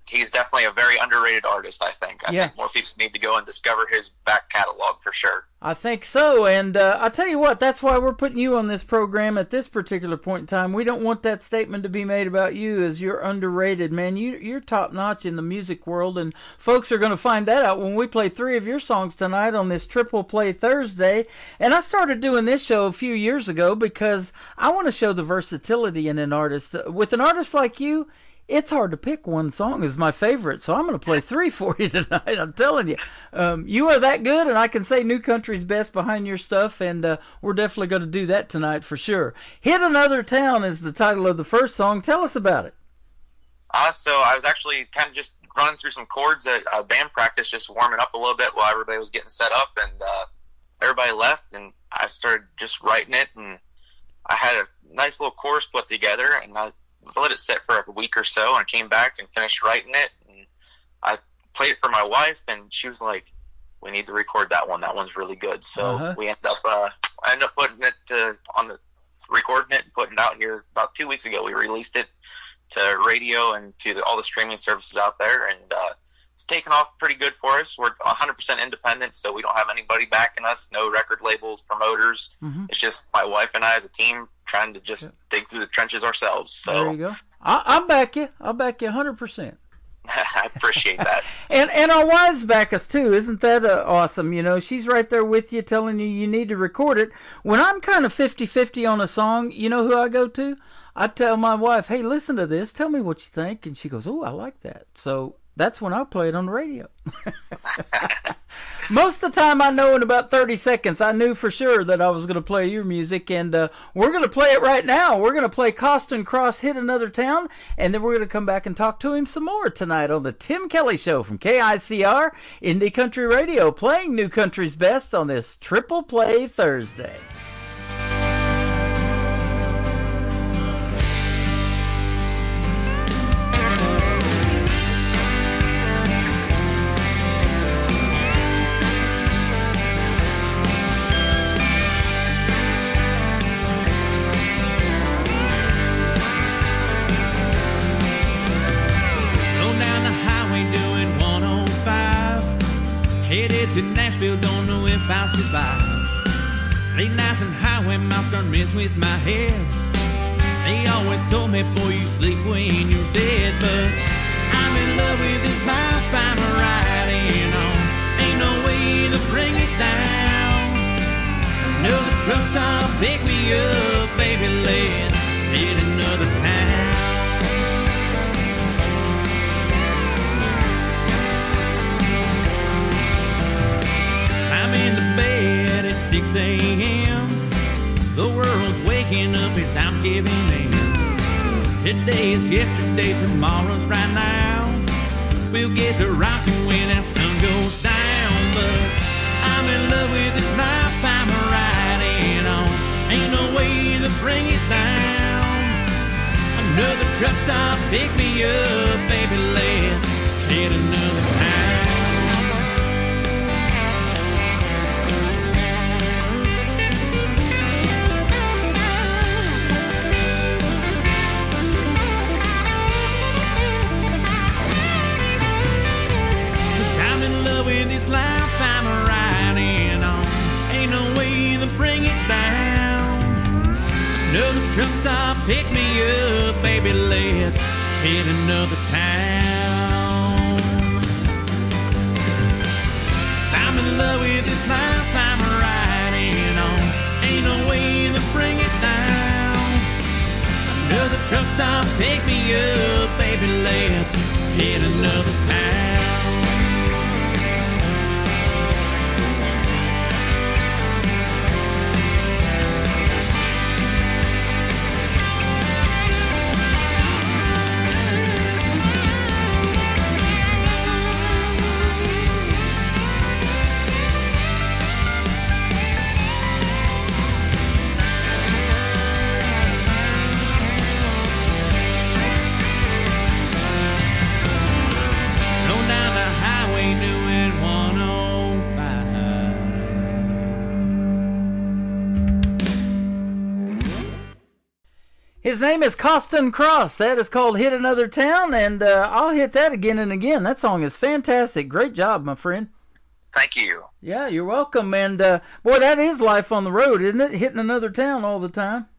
He's definitely a very underrated artist, I think. I think more people need to go and discover his back catalog for sure. I think so, and I'll tell you what, that's why we're putting you on this program at this particular point in time. We don't want that statement to be made about you as you're underrated, man. You're top-notch in the music world, and folks are going to find that out when we play 3 of your songs tonight on this Triple Play Thursday. And I started doing this show a few years ago because I want to show the versatility in an artist. With an artist like you, it's hard to pick one song as my favorite, so I'm going to play 3 for you tonight. I'm telling you. You are that good, and I can say New Country's best behind your stuff, and we're definitely going to do that tonight for sure. Hit Another Town is the title of the first song. Tell us about it. So I was actually kind of just running through some chords at band practice, just warming up a little bit while everybody was getting set up, and everybody left, and I started just writing it, and I had a nice little chorus put together, and I let it sit for a week or so, and I came back and finished writing it, and I played it for my wife, and she was like, we need to record that one. That one's really good. So we ended up, I ended up putting it recording it and putting it out here about 2 weeks ago. We released it to radio and to all the streaming services out there, and it's taken off pretty good for us. We're 100% independent, so we don't have anybody backing us, no record labels, promoters. It's just my wife and I as a team trying to just dig through the trenches ourselves. So there you go. I'll back you. I'll back you 100%. I appreciate that. and our wives back us too. Isn't that awesome? You know, she's right there with you, telling you need to record it. When I'm kind of 50-50 on a song, you know who I go to? I tell my wife, hey, listen to this. Tell me what you think. And she goes, oh, I like that. So that's when I play it on the radio. Most of the time I know in about 30 seconds, I knew for sure that I was going to play your music, and we're going to play it right now. We're going to play Costin Cross, Hit Another Town, and then we're going to come back and talk to him some more tonight on the Tim Kelly Show from KICR, Indie Country Radio, playing New Country's Best on this Triple Play Thursday. To Nashville, don't know if I'll survive. Late nights and highway miles start messing with my head. They always told me, boy, you sleep when you're dead. But I'm in love with this life I'm riding on. Ain't no way to bring it down. Another truck stop, pick me up, baby, let's hit another town. I'm in the bed at 6 a.m. The world's waking up as I'm giving in. Today is yesterday, tomorrow's right now. We'll get to rocking when that sun goes down. But I'm in love with this life I'm riding on. Ain't no way to bring it down. Another truck stop, pick me up, baby, let's hit another town. With this life I'm riding on, ain't no way to bring it down. Another truck stop, pick me up, baby, let's hit another town. I'm in love with this life I'm riding on, ain't no way to bring it down. Another truck stop, pick me up, baby, let's hit another town. His name is Costin Cross. That is called Hit Another Town, and I'll hit that again and again. That song is fantastic. Great job, my friend. Thank you. Yeah, you're welcome. And, boy, that is life on the road, isn't it? Hitting another town all the time.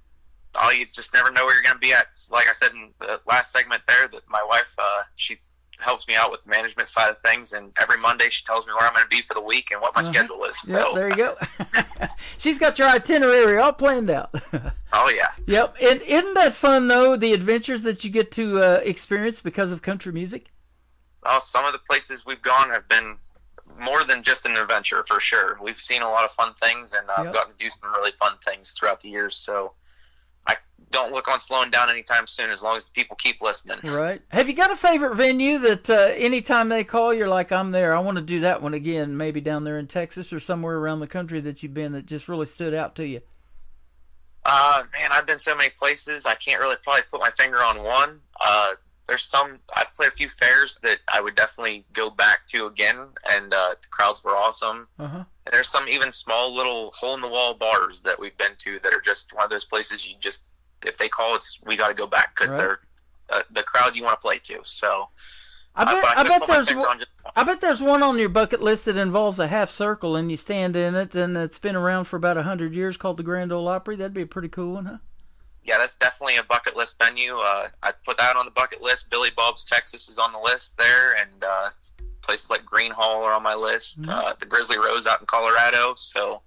Oh, you just never know where you're going to be at. Like I said in the last segment there, that my wife, she helps me out with the management side of things, and every Monday she tells me where I'm going to be for the week and what my schedule is. So. Yep, there you go. She's got your itinerary all planned out. Oh, yeah. Yep. And isn't that fun, though, the adventures that you get to experience because of country music? Oh, some of the places we've gone have been more than just an adventure, for sure. We've seen a lot of fun things, and I've gotten to do some really fun things throughout the years, so don't look on slowing down anytime soon, as long as the people keep listening. Right. Have you got a favorite venue that anytime they call, you're like, I'm there, I want to do that one again, maybe down there in Texas or somewhere around the country that you've been that just really stood out to you? Man, I've been so many places, I can't really probably put my finger on one. There's some, I've played a few fairs that I would definitely go back to again, and the crowds were awesome. Uh-huh. And there's some even small little hole-in-the-wall bars that we've been to that are just one of those places you just, if they call, we got to go back because they're the crowd you want to play to. So I bet there's one on your bucket list that involves a half circle and you stand in it, and it's been around for about 100 years, called the Grand Ole Opry. That'd be a pretty cool one, huh? Yeah, that's definitely a bucket list venue. I put that on the bucket list. Billy Bob's Texas is on the list there, and places like Green Hall are on my list. The Grizzly Rose out in Colorado. So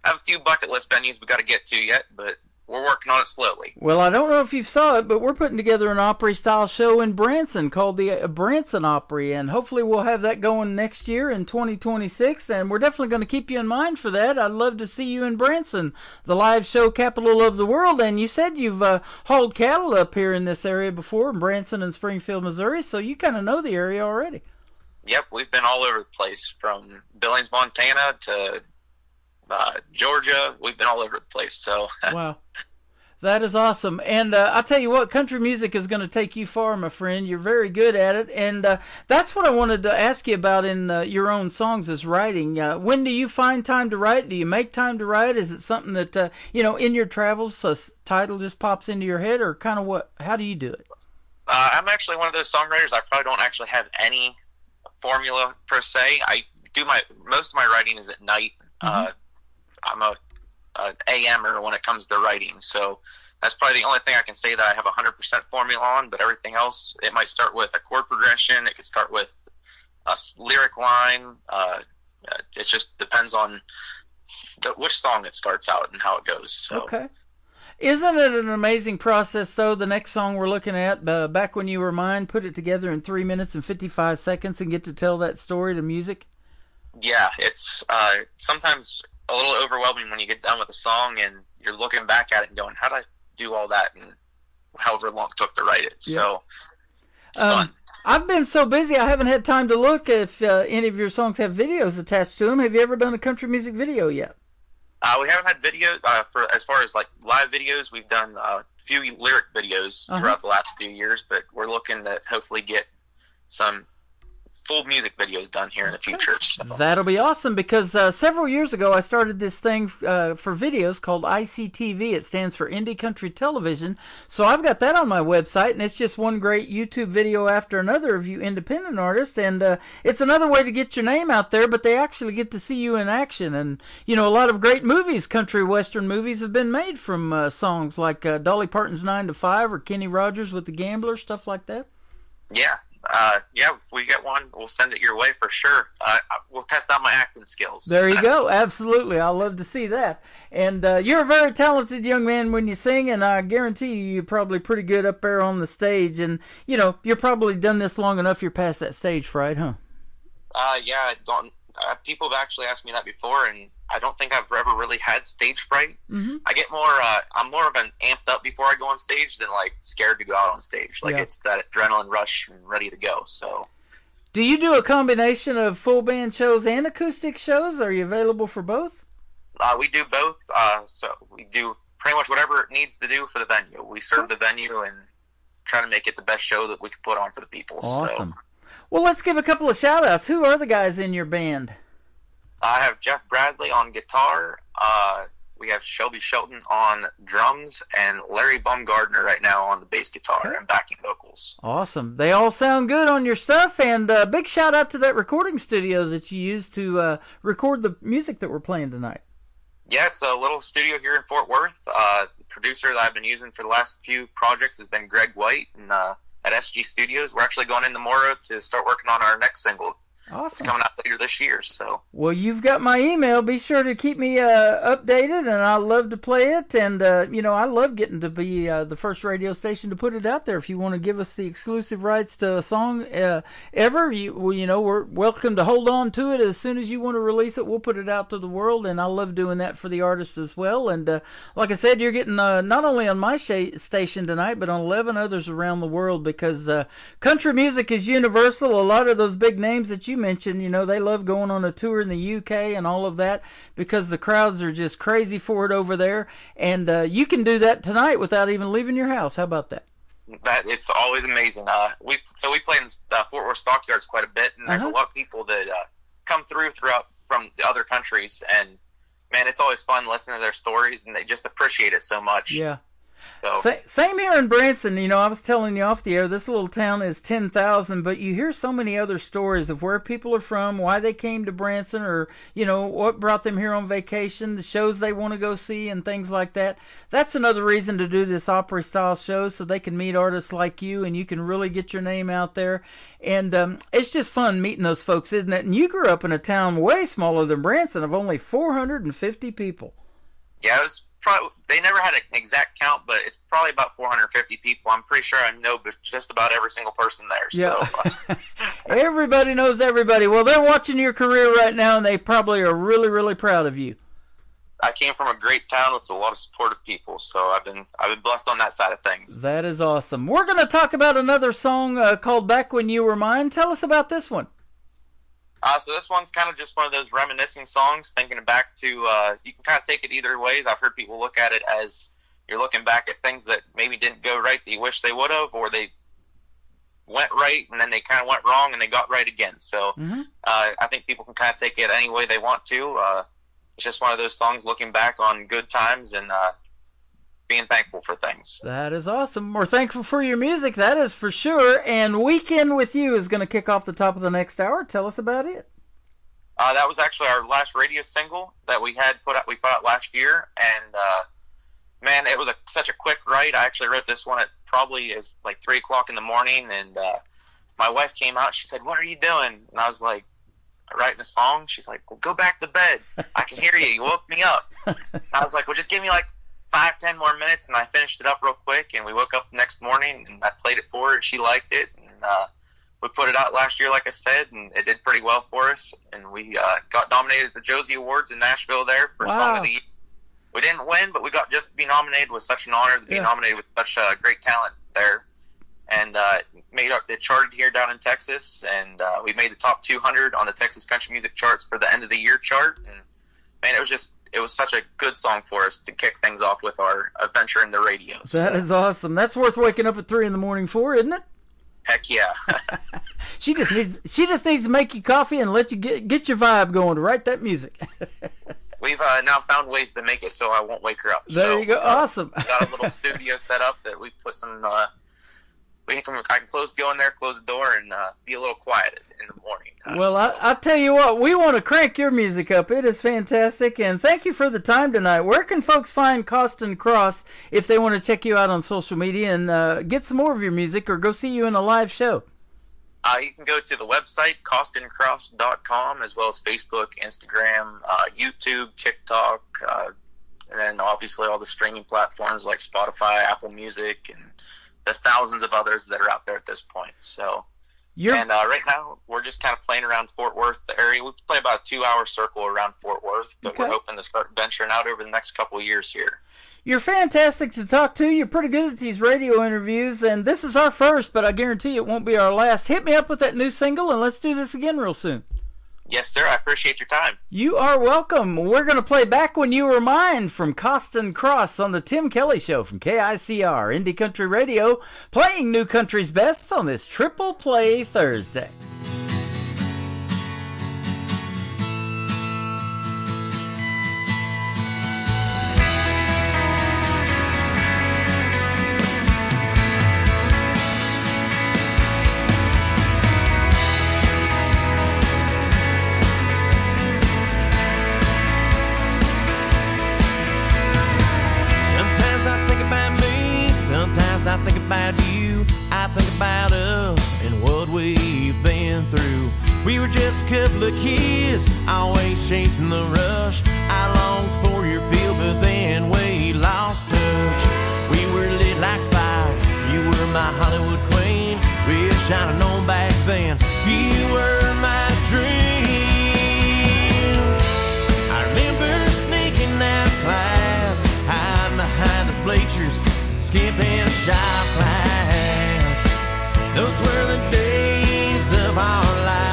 I have a few bucket list venues we got to get to yet, but we're working on it slowly. Well, I don't know if you saw it, but we're putting together an Opry-style show in Branson called the Branson Opry, and hopefully we'll have that going next year in 2026, and we're definitely going to keep you in mind for that. I'd love to see you in Branson, the live show capital of the world, and you said you've hauled cattle up here in this area before, in Branson and Springfield, Missouri, so you kind of know the area already. Yep, we've been all over the place, from Billings, Montana to Georgia. We've been all over the place. So wow, that is awesome. And I'll tell you what, country music is going to take you far, my friend. You're very good at it, and that's what I wanted to ask you about in your own songs, is writing. When do you find time to write? Do you make time to write? Is it something that in your travels, a title just pops into your head, or kind of what? How do you do it? I'm actually one of those songwriters. I probably don't actually have any formula per se. I do most of my writing is at night. I'm a AMer when it comes to writing, so that's probably the only thing I can say that I have 100% formula on. But everything else, it might start with a chord progression, it could start with a lyric line. It just depends on which song it starts out and how it goes. So. Okay. Isn't it an amazing process, though? The next song we're looking at, Back When You Were Mine, put it together in 3 minutes and 55 seconds and get to tell that story to music? Yeah, it's sometimes a little overwhelming when you get done with a song and you're looking back at it and going, how did I do all that and however long it took to write it? Yeah. So it's fun. I've been so busy I haven't had time to look if any of your songs have videos attached to them. Have you ever done a country music video yet? We haven't had videos for as far as like live videos. We've done a few lyric videos throughout the last few years, but we're looking to hopefully get some full music videos done here in the future. So. That'll be awesome, because several years ago I started this thing for videos called ICTV. It stands for Indie Country Television. So I've got that on my website, and it's just one great YouTube video after another of you independent artists, and it's another way to get your name out there, but they actually get to see you in action. And, a lot of great movies, country western movies, have been made from songs like Dolly Parton's 9 to 5 or Kenny Rogers with the Gambler, stuff like that. Yeah. If we get one, we'll send it your way for sure. We'll test out my acting skills. There you go. Absolutely. I'll love to see that. And you're a very talented young man when you sing, and I guarantee you're probably pretty good up there on the stage. And, you're probably done this long enough you're past that stage fright, huh? Yeah. People have actually asked me that before, and I don't think I've ever really had stage fright. Mm-hmm. I get I'm more of an amped up before I go on stage than like scared to go out on stage. Like it's that adrenaline rush and ready to go. So, do you do a combination of full band shows and acoustic shows? Are you available for both? We do both. So we do pretty much whatever it needs to do for the venue. We serve the venue and try to make it the best show that we can put on for the people. Awesome. So. Well, let's give a couple of shout-outs. Who are the guys in your band? I have Jeff Bradley on guitar. We have Shelby Shelton on drums, and Larry Baumgardner right now on the bass guitar and backing vocals. Awesome. They all sound good on your stuff, and big shout-out to that recording studio that you used to record the music that we're playing tonight. Yeah, it's a little studio here in Fort Worth. The producer that I've been using for the last few projects has been Greg White, and at SG Studios. We're actually going into Moro to start working on our next single Awesome. It's coming out later this year. So. Well, you've got my email. Be sure to keep me updated, and I love to play it. And I love getting to be the first radio station to put it out there. If you want to give us the exclusive rights to a song ever, we're welcome to hold on to it. As soon as you want to release it, we'll put it out to the world, and I love doing that for the artists as well. And like I said, you're getting not only on my station tonight, but on 11 others around the world, because country music is universal. A lot of those big names that you mentioned, they love going on a tour in the UK and all of that, because the crowds are just crazy for it over there. And you can do that tonight without even leaving your house. How about that? That it's always amazing. We play in Fort Worth Stockyards quite a bit, and there's a lot of people that come throughout from the other countries, and man, it's always fun listening to their stories, and they just appreciate it so much. Yeah. So. Same here in Branson. I was telling you off the air, this little town is 10,000, but you hear so many other stories of where people are from, why they came to Branson, or, what brought them here on vacation, the shows they want to go see, and things like that. That's another reason to do this Opry-style show, so they can meet artists like you, and you can really get your name out there. And it's just fun meeting those folks, isn't it? And you grew up in a town way smaller than Branson of only 450 people. Yeah, it was they never had an exact count, but it's probably about 450 people. I'm pretty sure I know just about every single person there. Yeah. So. Everybody knows everybody. Well, they're watching your career right now, and they probably are really, really proud of you. I came from a great town with a lot of supportive people, so I've been blessed on that side of things. That is awesome. We're going to talk about another song called Back When You Were Mine. Tell us about this one. So this one's kind of just one of those reminiscing songs, thinking back to, you can kind of take it either ways. I've heard people look at it as you're looking back at things that maybe didn't go right that you wish they would have, or they went right and then they kind of went wrong and they got right again. So I think people can kind of take it any way they want to. It's just one of those songs looking back on good times and being thankful for things. That is awesome. We're thankful for your music, that is for sure. And Weekend With You is going to kick off the top of the next hour. Tell us about it. That was actually our last radio single that we put out last year, and man, it was such a quick write. I actually wrote this one at probably like 3 o'clock in the morning, and my wife came out. She said, "What are you doing?" And I was like, "Writing a song." She's like, "Well, go back to bed. I can hear you. You woke me up." I was like, "Well, just give me like 5-10 more minutes," and I finished it up real quick, and we woke up the next morning, and I played it for her, and she liked it, and we put it out last year, like I said, and it did pretty well for us, and we got nominated at the Josie Awards in Nashville there for Song of the Year. We didn't win, but we got just to be nominated. Was such an honor to be nominated with such great talent there, and it charted here down in Texas, and we made the top 200 on the Texas Country Music charts for the end of the year chart, and man, it was such a good song for us to kick things off with our adventure in the radio. That is awesome. That's worth waking up at 3 in the morning for, isn't it? Heck yeah. She just needs to make you coffee and let you get your vibe going to write that music. We've now found ways to make it so I won't wake her up. There you go. Awesome. We got a little studio set up that we put some. I can go in there, close the door, and be a little quiet in the morning time. Well, so. I'll tell you what, we want to crank your music up. It is fantastic, and thank you for the time tonight. Where can folks find Costin Cross if they want to check you out on social media and get some more of your music or go see you in a live show? You can go to the website, CostinCross.com, as well as Facebook, Instagram, YouTube, TikTok, and then obviously all the streaming platforms like Spotify, Apple Music, and the thousands of others that are out there at this point. So, right now we're just kind of playing around Fort Worth, the area. We play about a 2-hour circle around Fort Worth, but we're hoping to start venturing out over the next couple of years here. You're fantastic to talk to. You're pretty good at these radio interviews, and this is our first, but I guarantee it won't be our last. Hit me up with that new single, and let's do this again real soon. Yes, sir. I appreciate your time. You are welcome. We're going to play Back When You Were Mine from Costin Cross on the Tim Kelly Show from KICR, Indie Country Radio, playing New Country's Best on this Triple Play Thursday. I think about you, I think about us and what we've been through. We were just a couple of kids, always chasing the rush. I longed for your feel, but then we lost touch. We were lit like fire, you were my Hollywood queen. Wish I'd have known back then, you were my dream. I remember sneaking out of class, hiding behind the bleachers, skipping shop class. Those were the days of our lives.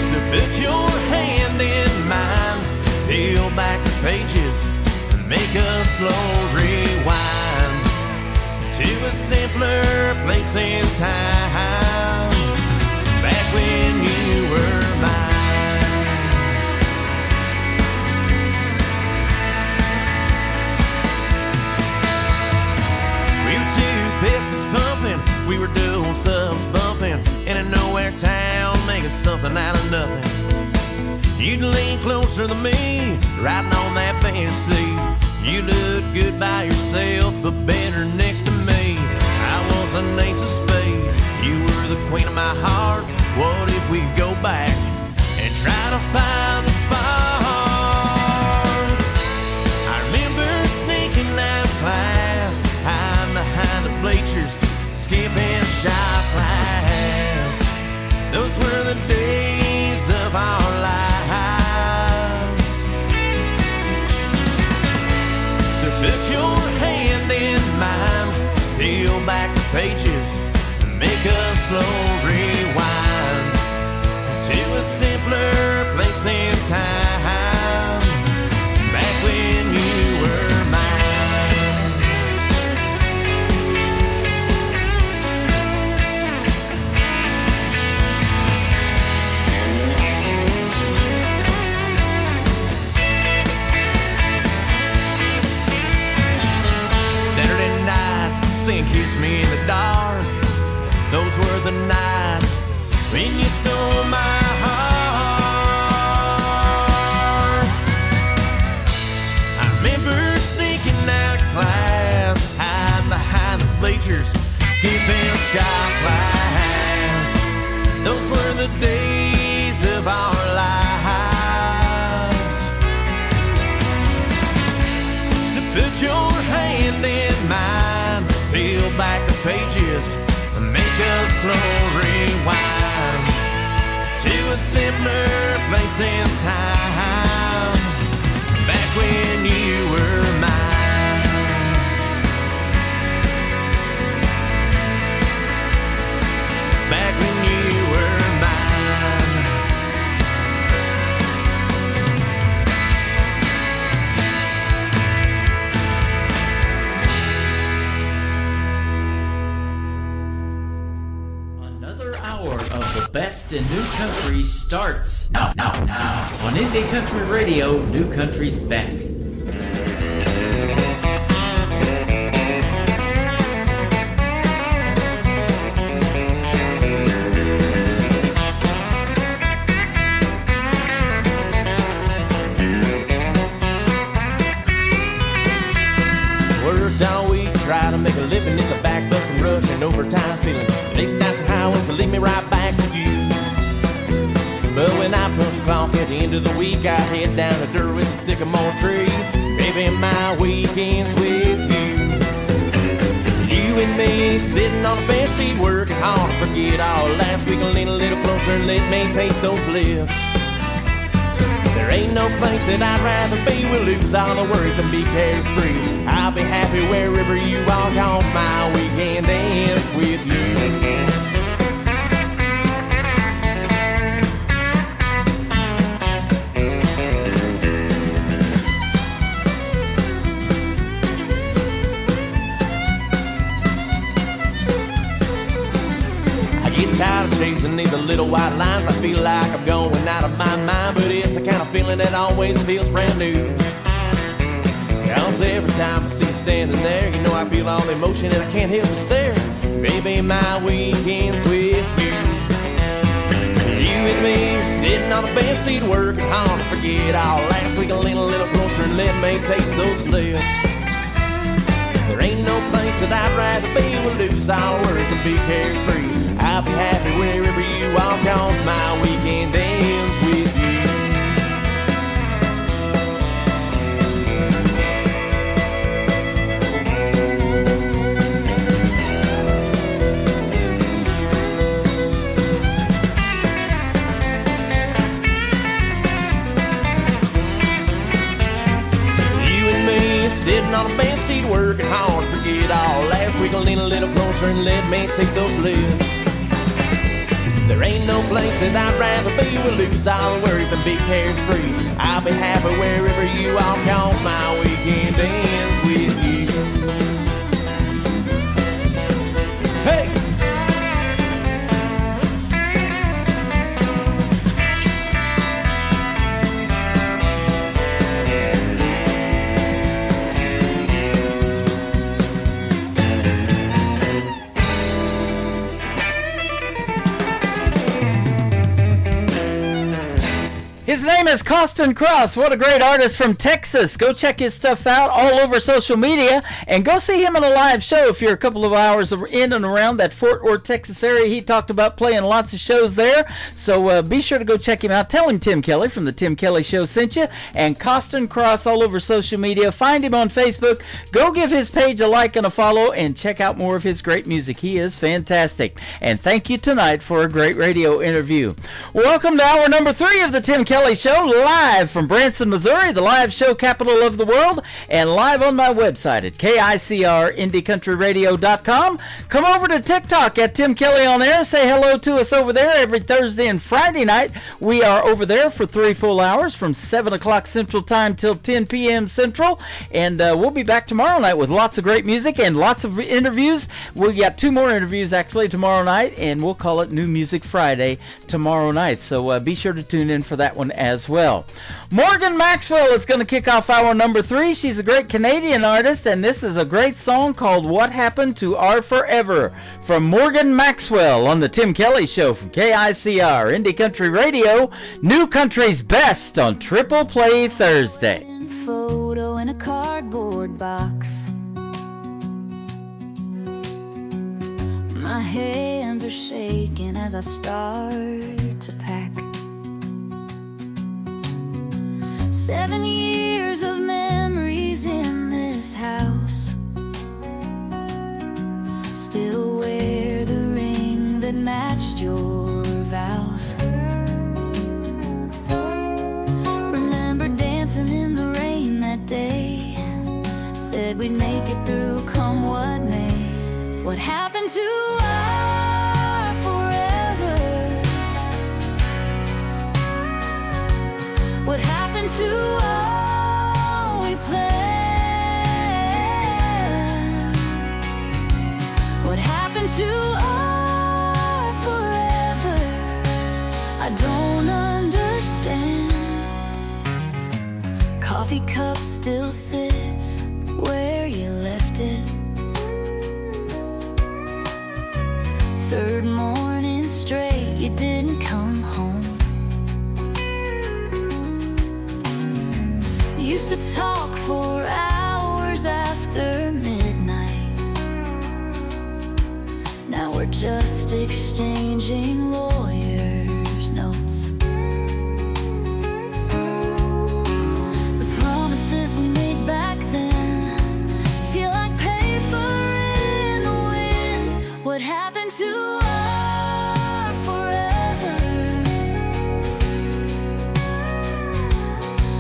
So put your hand in mine, peel back the pages, and make a slow rewind to a simpler place in time, back when you were mine. Pistols pumping, we were dual subs bumping in a nowhere town, making something out of nothing. You'd lean closer to me, riding on that bench seat. You looked good by yourself, but better next to me. I was an ace of spades, you were the queen of my heart. What if we go back and try to find the spark? I remember sneaking out of class, hiding behind the bleachers, skipping shop class. Those were the days of our lives. So put your hand in mine, peel back the pages, and make a slow rewind to a simpler place in time, back when you were mine. And kiss me in the dark. Those were the nights when you stole my heart. I remember sneaking out of class, hiding behind the bleachers, skipping shop class. Those were the days of our lives. So put your hand in mine, peel back the pages, and make a slow rewind to a simpler place in time, back when you were mine. Back when you were mine. Best in New Country starts now on Indie Country Radio, New Country's Best. Worked all week, try to make a living. It's a back-busting rush and overtime feeling. Late nights and highways to lead me right back to you. But when I punch the clock at the end of the week, I head down to dirt with a sycamore tree. Baby, my weekend's with you. You and me sitting on a bench seat working hard to forget all last week and lean a little closer and let me taste those lips. There ain't no place that I'd rather be. We'll lose all the worries and be carefree. I'll be happy wherever you are, 'cause my weekend ends with you. Tired of chasing these little white lines. I feel like I'm going out of my mind, but it's the kind of feeling that always feels brand new. 'Cause every time I see you standing there, you know I feel all the emotion and I can't help but stare. Baby, my weekend's with you. You and me sitting on a bench seat working hard to forget all last week and lean a little closer and let me taste those lips. There ain't no place that I'd rather be. We'll lose all worries and be carefree. I'll be happy wherever you are, 'cause my weekend ends with you. Sitting on a bench seat, working hard, forget all. Last week I leaned a little closer and let me taste those lips. There ain't no place that I'd rather be. We'll lose all the worries and be carefree. I'll be happy wherever you are, 'cause my weekend ends with you. Hey! His name is Costin Cross. What a great artist from Texas. Go check his stuff out all over social media and go see him in a live show if you're a couple of hours in and around that Fort Worth, Texas area. He talked about playing lots of shows there. So be sure to go check him out. Tell him Tim Kelly from the Tim Kelly Show sent you. And Costin Cross all over social media. Find him on Facebook. Go give his page a like and a follow and check out more of his great music. He is fantastic. And thank you tonight for a great radio interview. Welcome to hour number 3 of the Tim Kelly Show, live from Branson, Missouri, the live show capital of the world, and live on my website at KICRIndieCountryRadio.com. Come over to TikTok at Tim Kelly on Air. Say hello to us over there every Thursday and Friday night. We are over there for 3 full hours from 7 o'clock Central Time till 10 p.m. Central, and we'll be back tomorrow night with lots of great music and lots of interviews. We got 2 more interviews actually tomorrow night, and we'll call it New Music Friday tomorrow night. So be sure to tune in for that one as well. Morgan Maxwell is going to kick off hour number 3. She's a great Canadian artist, and this is a great song called What Happened to Our Forever from Morgan Maxwell on the Tim Kelly Show from KICR Indie Country Radio, New Country's Best on Triple Play Thursday. Photo in a cardboard box. My hands are shaking as I start to pack. 7 years of memories in this house. Still wear the ring that matched your vows. Remember dancing in the rain that day. Said we'd make it through come what may. What happened to our forever? What happened to all we planned? What happened to our forever? I don't understand. Coffee cup still sits where you left it. 3rd morning straight you didn't come home. Used to talk for hours after midnight. Now we're just exchanging lawyers' notes. The promises we made back then feel like paper in the wind. What happened to our forever?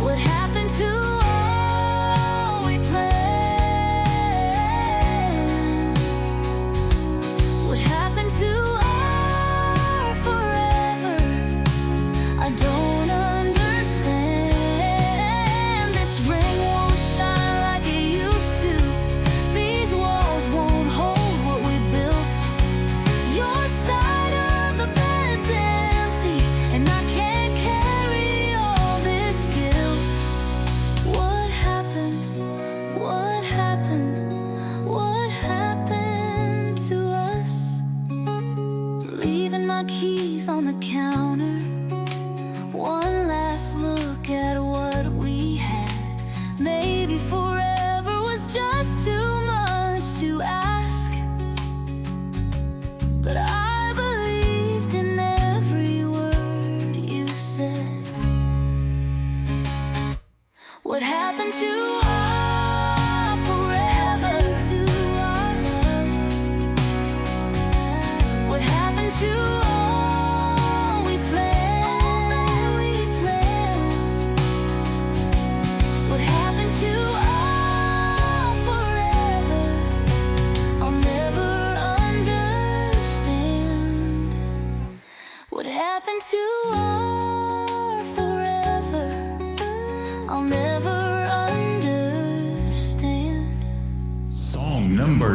What happened to all we planned? What happened to our forever?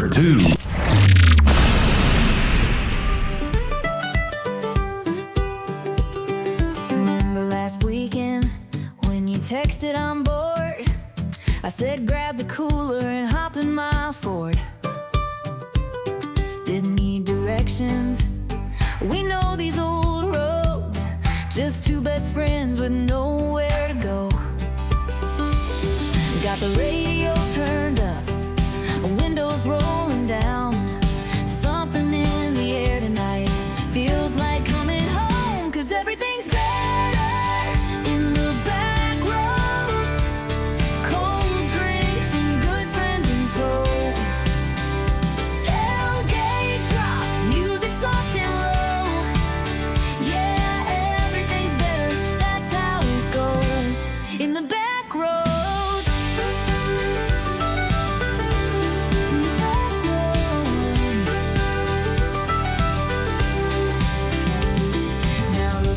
Number 2. Remember last weekend when you texted I'm bored? I said grab the cooler and hop in my Ford. Didn't need directions. We know these old roads. Just two best friends with nowhere to go. Got the radio turned up, windows rolling down. Something in the air tonight feels like coming home. 'Cause everything's better in the back roads. Cold drinks and good friends in tow. Tailgate drop, music soft and low. Yeah, everything's better, that's how it goes in the back roads.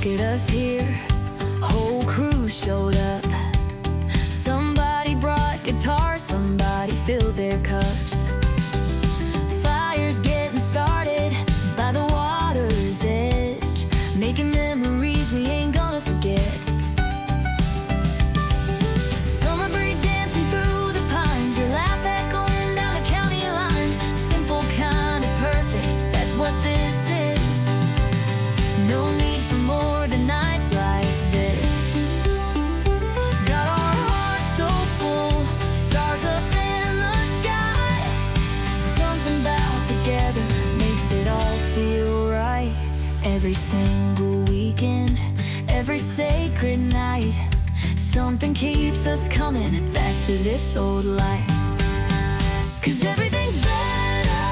At us here, whole crew showed up. Somebody brought guitars, somebody filled their cups. Fire's getting started by the water's edge, making memories we ain't gonna forget. Summer breeze dancing through the pines, your laugh echoing down the county line. Simple, kind of perfect, that's what this is. No need for more than nights like this. Got our hearts so full, stars up in the sky. Something about together makes it all feel right. Every single weekend, every sacred night, something keeps us coming back to this old life. 'Cause everything's better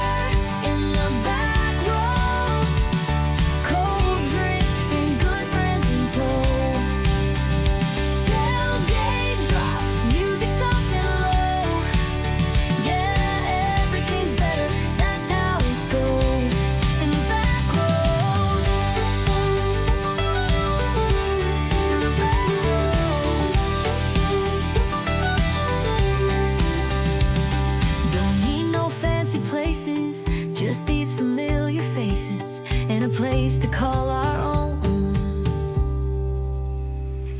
in the back roads. Cold drinks and good friends in tow. Tailgate dropped, music soft and low. Yeah, everything's better, that's how it goes in the back roads. In the back roads. Don't need no fancy places, just these familiar faces and a place to call our own.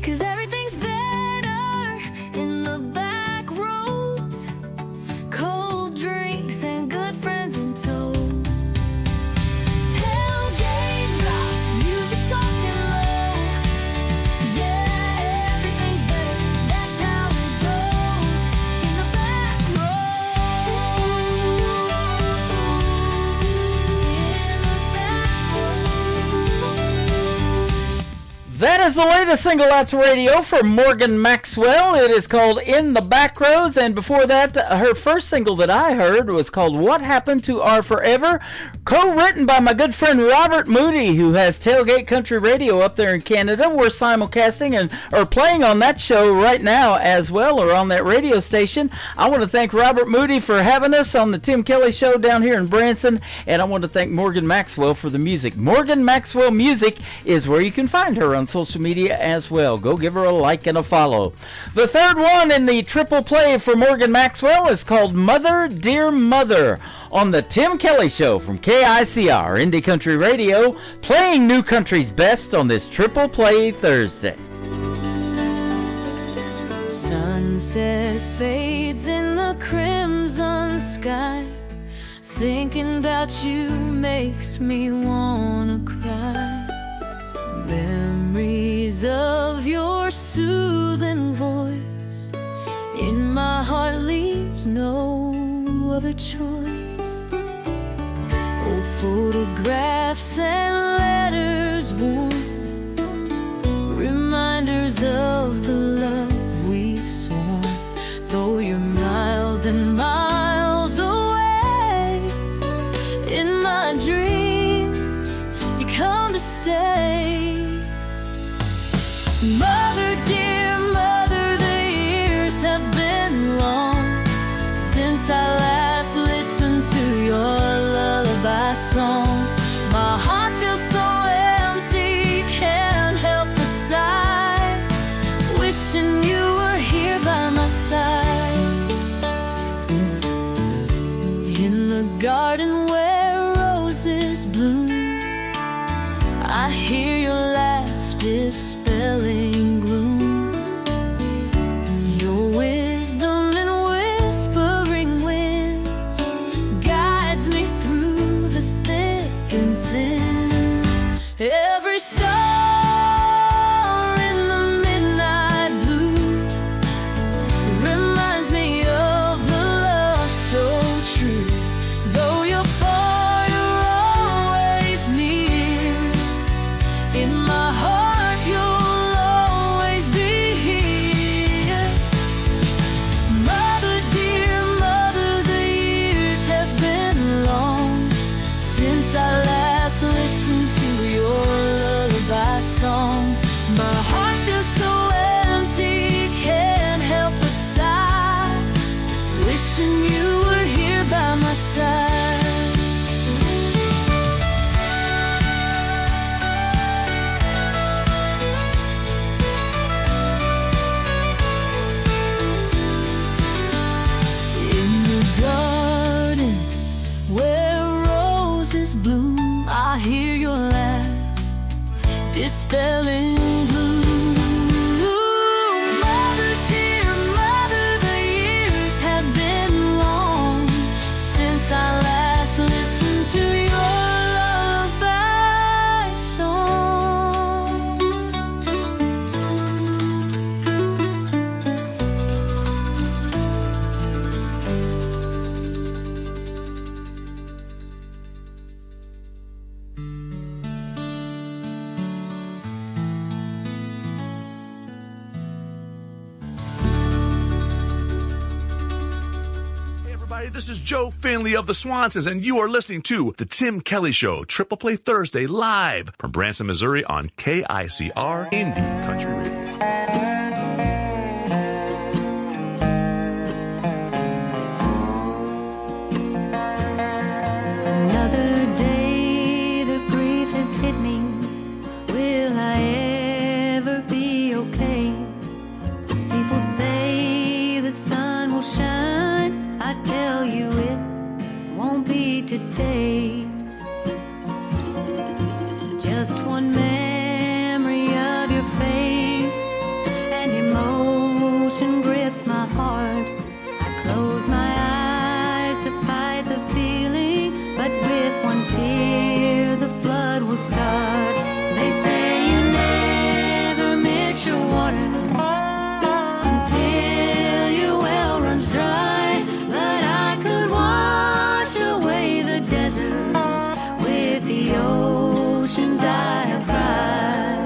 'Cause everything's better in the back roads. Cold drinks and good friends in tow. Tailgate drops, music soft and low. Yeah, everything's better, that's how it goes in the back That is the latest single out to radio from Morgan Maxwell. It is called In the Back Roads, and before that, her first single that I heard was called What Happened to Our Forever, co-written by my good friend Robert Moody, who has Tailgate Country Radio up there in Canada. We're simulcasting and are playing on that show right now as well, or on that radio station. I want to thank Robert Moody for having us on the Tim Kelly Show down here in Branson, and I want to thank Morgan Maxwell for the music. Morgan Maxwell Music is where you can find her on social media as well. Go give her a like and a follow. The third one in the triple play for Morgan Maxwell is called Mother, Dear Mother on the Tim Kelly Show from KICR Indie Country Radio, playing New Country's best on this triple play Thursday. Sunset fades in the crimson sky. Thinking about you makes me wanna cry. Memories of your soothing voice in my heart leaves no other choice. Old photographs and letters worn, reminders of the love we've sworn. Though you're miles and miles away, in my dreams you come to stay. Mother, dear mother, the years have been long since I last listened to your lullaby song. My heart feels so empty, can't help but sigh, wishing you were here by my side. In the garden where roses bloom, I hear your laugh dispelling gloom. Your wisdom and whispering winds guides me through the thick and thin. Every star in the midnight blue reminds me of the love so true. Though you're far, you're always near. In my heart, you'll always be here. Mother, dear mother, the years have been long since I last listened to your lullaby song. My heart feels so empty, can't help but sigh, wishing you were here by my side. In the garden where roses bloom, I hear your laugh dispelling gloom. Mother, dear mother, the years have been long since I last listened to your lullaby song. Hey everybody, this is Joe Finley of the Swansons, and you are listening to The Tim Kelly Show, Triple Play Thursday, live from Branson, Missouri on KICR Indie Country Radio. Another day, the grief has hit me. Will I ever be okay? People say the sun will shine. I tell you it won't be today. Just one memory of your face, and emotion grips my heart. I close my eyes to fight the feeling, but with one tear the flood will start. They say you never miss your water until your well runs dry, but I could wash away the desert with the oceans I have cried.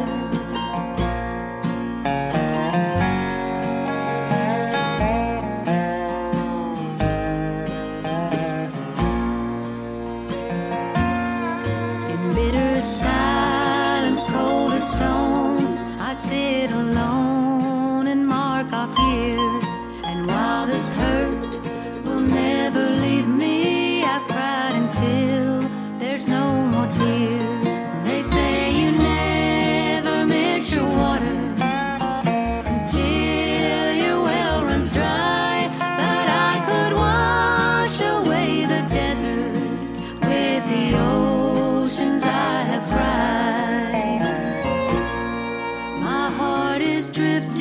In bitter silence, cold as stone, I sit alone and mark off years. And while this hurt will never leave me, I've cried until there's no more tears. They say you never miss your water until your well runs dry, but I could wash away the desert with the oceans I have cried. My heart is drifting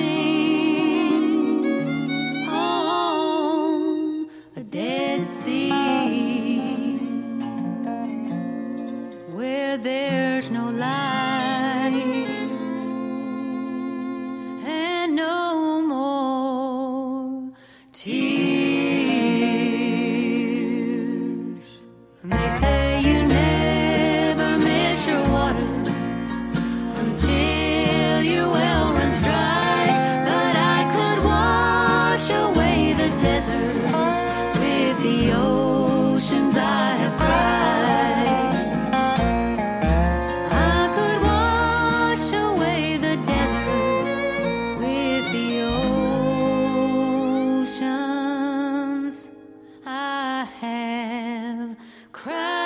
on a dead sea where there's no life and no more tears. They say you never miss your water until your well runs dry, but I could wash away the desert with the oceans I have cried. I could wash away the desert with the oceans I have cried.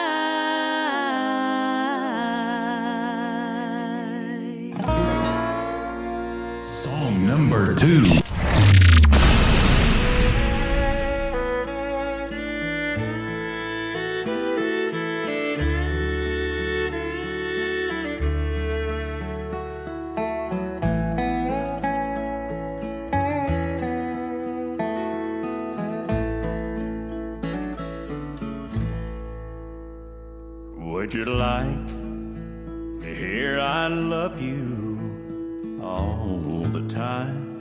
Song number 2. Would you like to hear I love you all the time?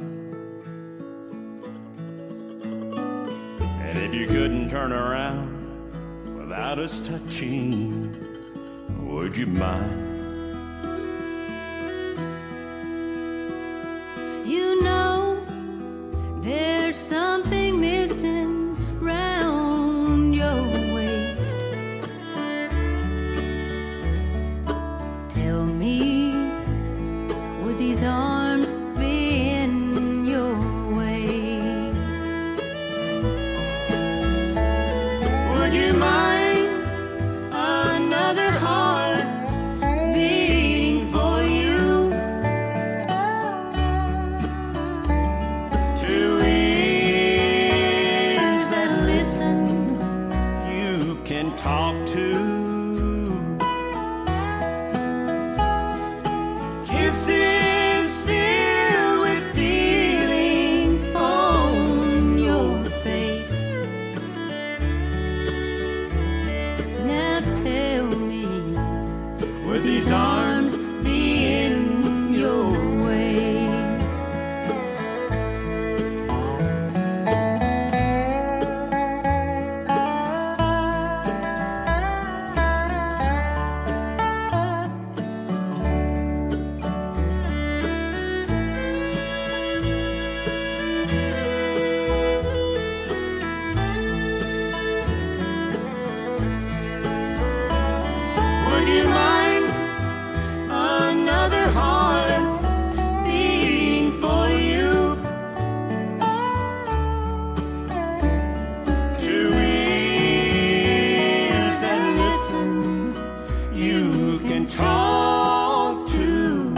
And if you couldn't turn around without us touching, would you mind? You know, there's something missing round your waist. Tell me, would these arms be in your way? Would you mind another heart beating for you? Two ears that listen, You can talk to. kisses filled with feeling on your face. Now tell me, would these arms be in your way? Would you mind another heart beating for you? Two ears that listen, you can talk to.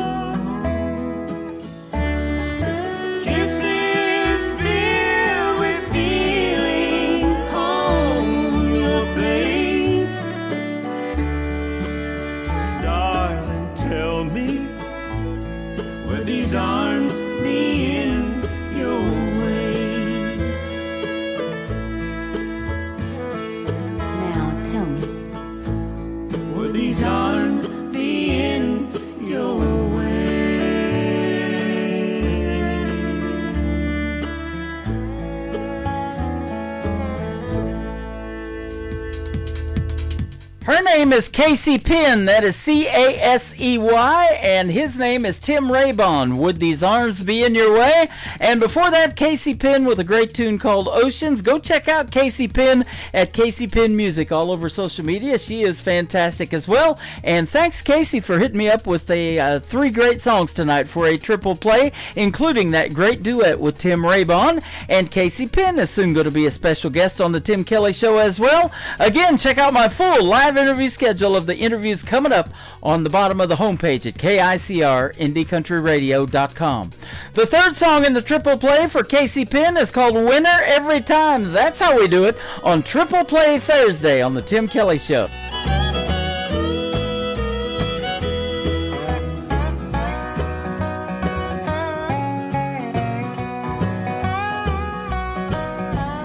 Kisses filled with feeling on your face. Darling, tell me, Would these arms be in your way? Now tell me, would these arms be in your way? Her name is Casey Penn. That is C-A-S-E-Y, and his name is Tim Raybon. Would these arms be in your way? And before that, Casey Penn with a great tune called Oceans. Go check out Casey Penn at Casey Penn Music all over social media. She is fantastic as well. And thanks, Casey, for hitting me up with three great songs tonight for a triple play, including that great duet with Tim Raybon. And Casey Penn is soon going to be a special guest on the Tim Kelly Show as well. Again, check out my full live interview schedule of the interviews coming up on the bottom of the homepage at KICRIndieCountryRadio.com. The third song in the triple play for Casey Penn is called Winner Every Time. That's how we do it on Triple Play Thursday on the Tim Kelly Show.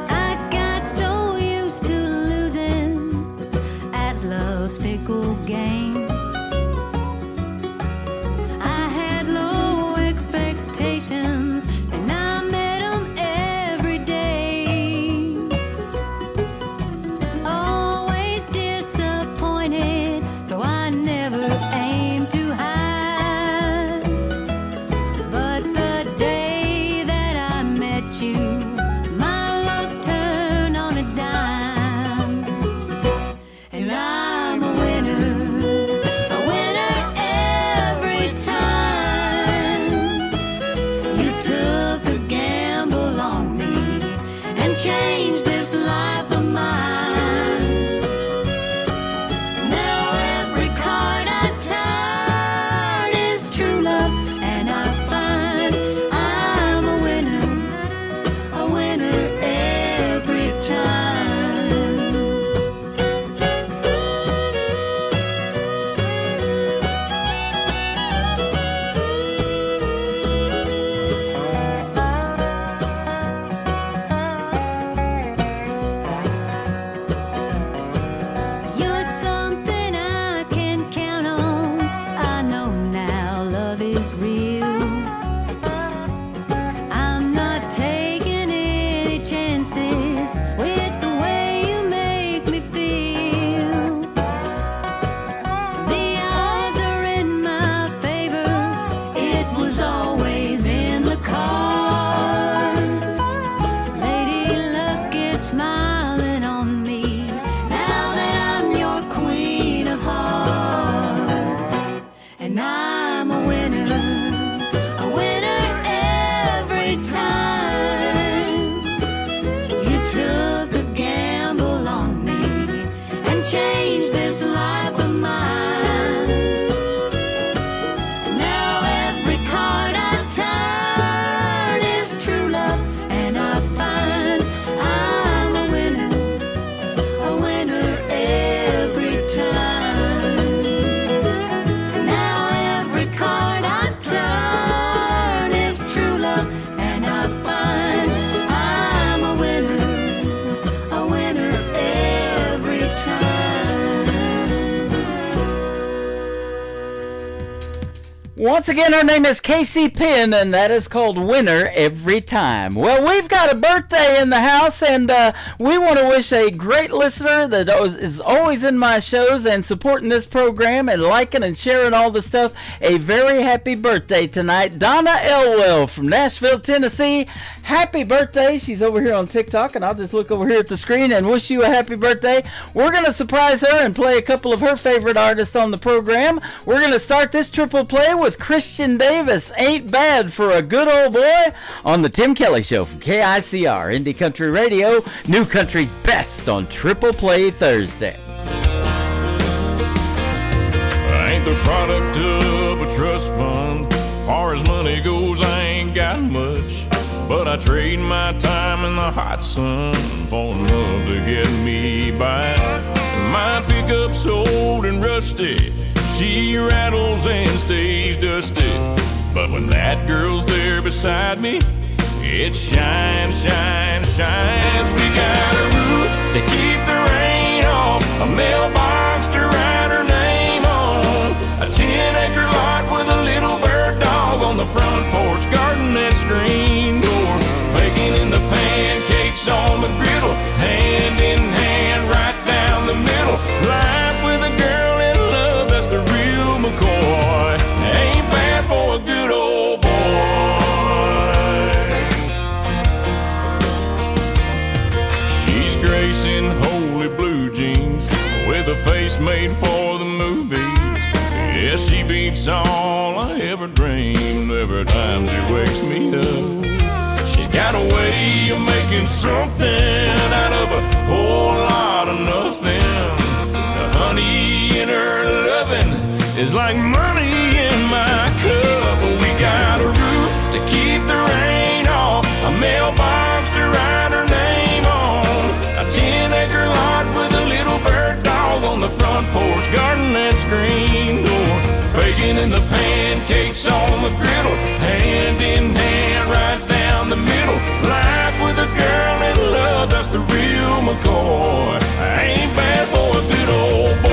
I got so used to losing at love's fickle game. I had low expectations, and I met 'em every day. Always disappointed. Once again, her name is Casey Penn, and that is called Winner Every Time. Well, we've got a birthday in the house, and we want to wish a great listener that is always in my shows and supporting this program and liking and sharing all the stuff a very happy birthday tonight. Donna Elwell from Nashville, Tennessee. Happy birthday. She's over here on TikTok, and I'll just look over here at the screen and wish you a happy birthday. We're going to surprise her and play a couple of her favorite artists on the program. We're going to start this triple play with Christian Davis, Ain't Bad for a Good Old Boy, on the Tim Kelly Show from KICR, Indie Country Radio, New Country's best on Triple Play Thursday. I ain't the product of a trust fund. Far as money goes, I ain't got much. But I trade my time in the hot sun for love to get me by. My pickup's old and rusty. She rattles and stays dusty. But when that girl's there beside me, it shines, shines, shines. We got a roof to keep the rain off, a mailbox to write her name on, a 10-acre lot with a little bird dog on the front porch, garden that screen door, baking in the pancakes on the griddle, hand in hand right down the middle. Life with a girl in love, that's the real McCoy. Ain't bad for a good old boy. She's gracing holy blue jeans with a face made for the movies. Yeah, she beats all I ever dreamed every time she wakes me up. She got a way of making something out of a whole lot of nothing. The honey in her loving is like money in my cup. We got a roof to keep the rain off, a mailbox to write her name on, a 10-acre lot with a little bird dog on the front porch, garden that screen door, baking in the pancakes on the griddle, hand in hand right down the middle. Life with a girl in love, that's the real McCoy. Ain't bad for a good old boy.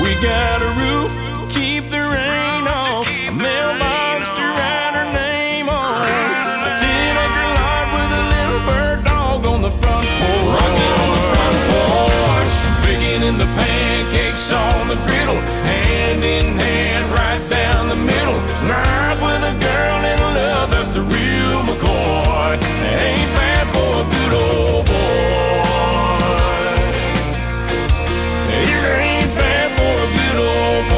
We got a roof, keep the rain off, a mailbox to write her name on, a 10-acre lot with a little bird dog on the front porch, rocking on the front porch, baking in the pancakes on the griddle, hand in hand right down the middle. Life with a girl in love, that's the real McCoy. Ain't bad for a good old boy. It ain't bad for a good old boy.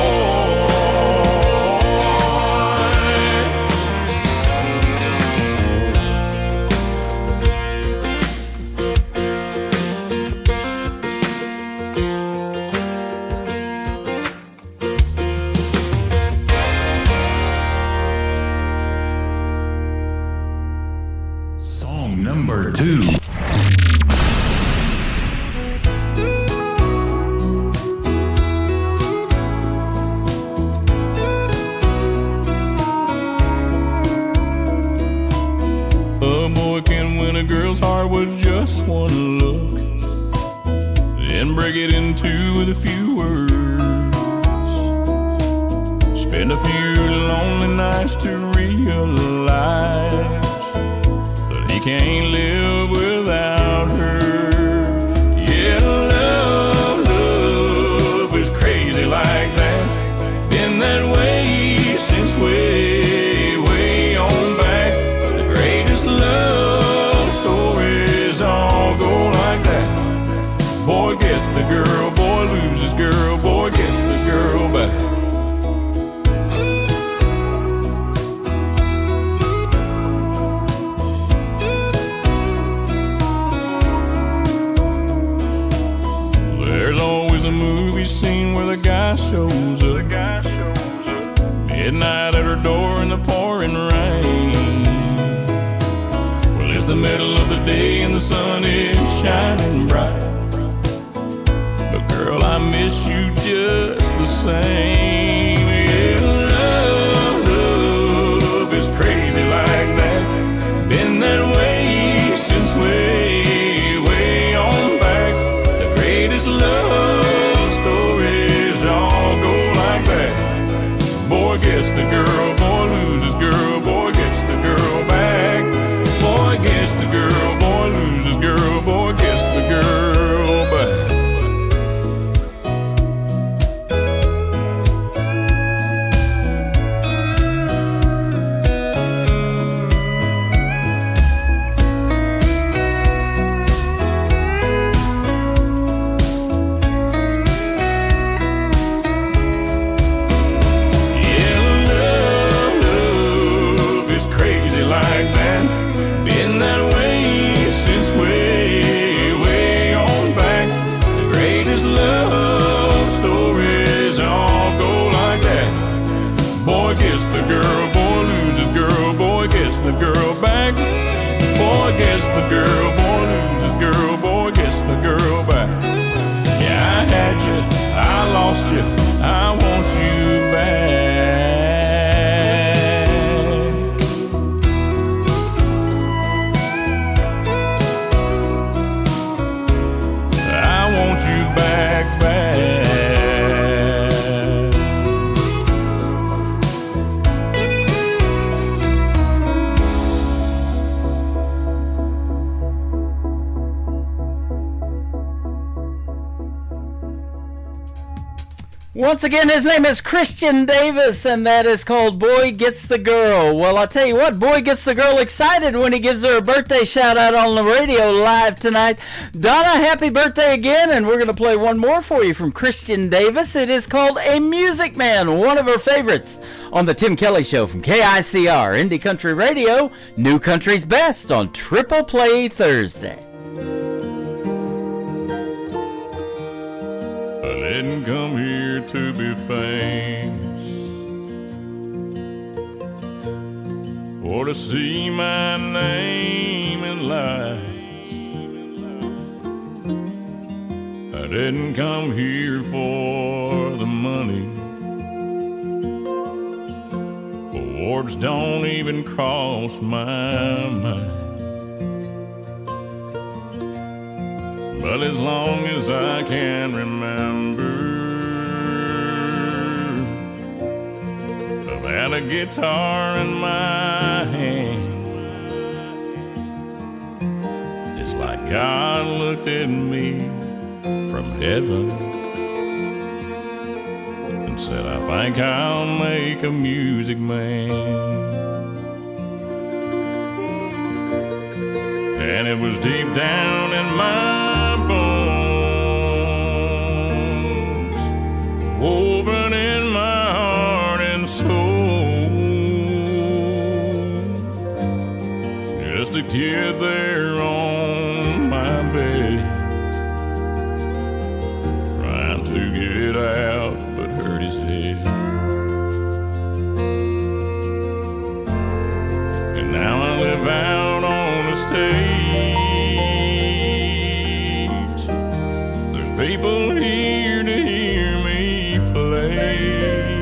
Song number 2. A boy can win a girl's heart with just one look, then break it in two with a few words. Spend a few lonely nights to realize that he can't live without her. Yeah, love is crazy like that. Been that way since way on back. The greatest love stories all go like that. Boy gets the girl, boy loses girl, boy gets the girl back. There's always a movie scene where the guy shows up. Midnight at her door in the pouring rain. Well, it's the middle of the day and the sun is shining bright. But girl, I miss you just the same. Yeah, love is crazy like that. Been that way Once again, his name is Christian Davis, and that is called Boy Gets the Girl. Well, I'll tell you what, Boy gets the girl excited when he gives her a birthday shout-out on the radio live tonight. Donna, happy birthday again, and we're going to play one more for you from Christian Davis. It is called A Music Man, one of her favorites on the Tim Kelly Show from KICR, Indie Country Radio, New Country's Best on Triple Play Thursday. I didn't come here to be famous or to see my name in lights. I didn't come here for the money. Awards don't even cross my mind. But as long as I can remember, I've had a guitar in my hand. It's like God looked at me from heaven and said, I think I'll make a music man. And it was deep down in my bones, woven in my heart and soul. Just a kid there on my bed, trying to get out but hurt his head. And now I live out on the stage. People here to hear me play,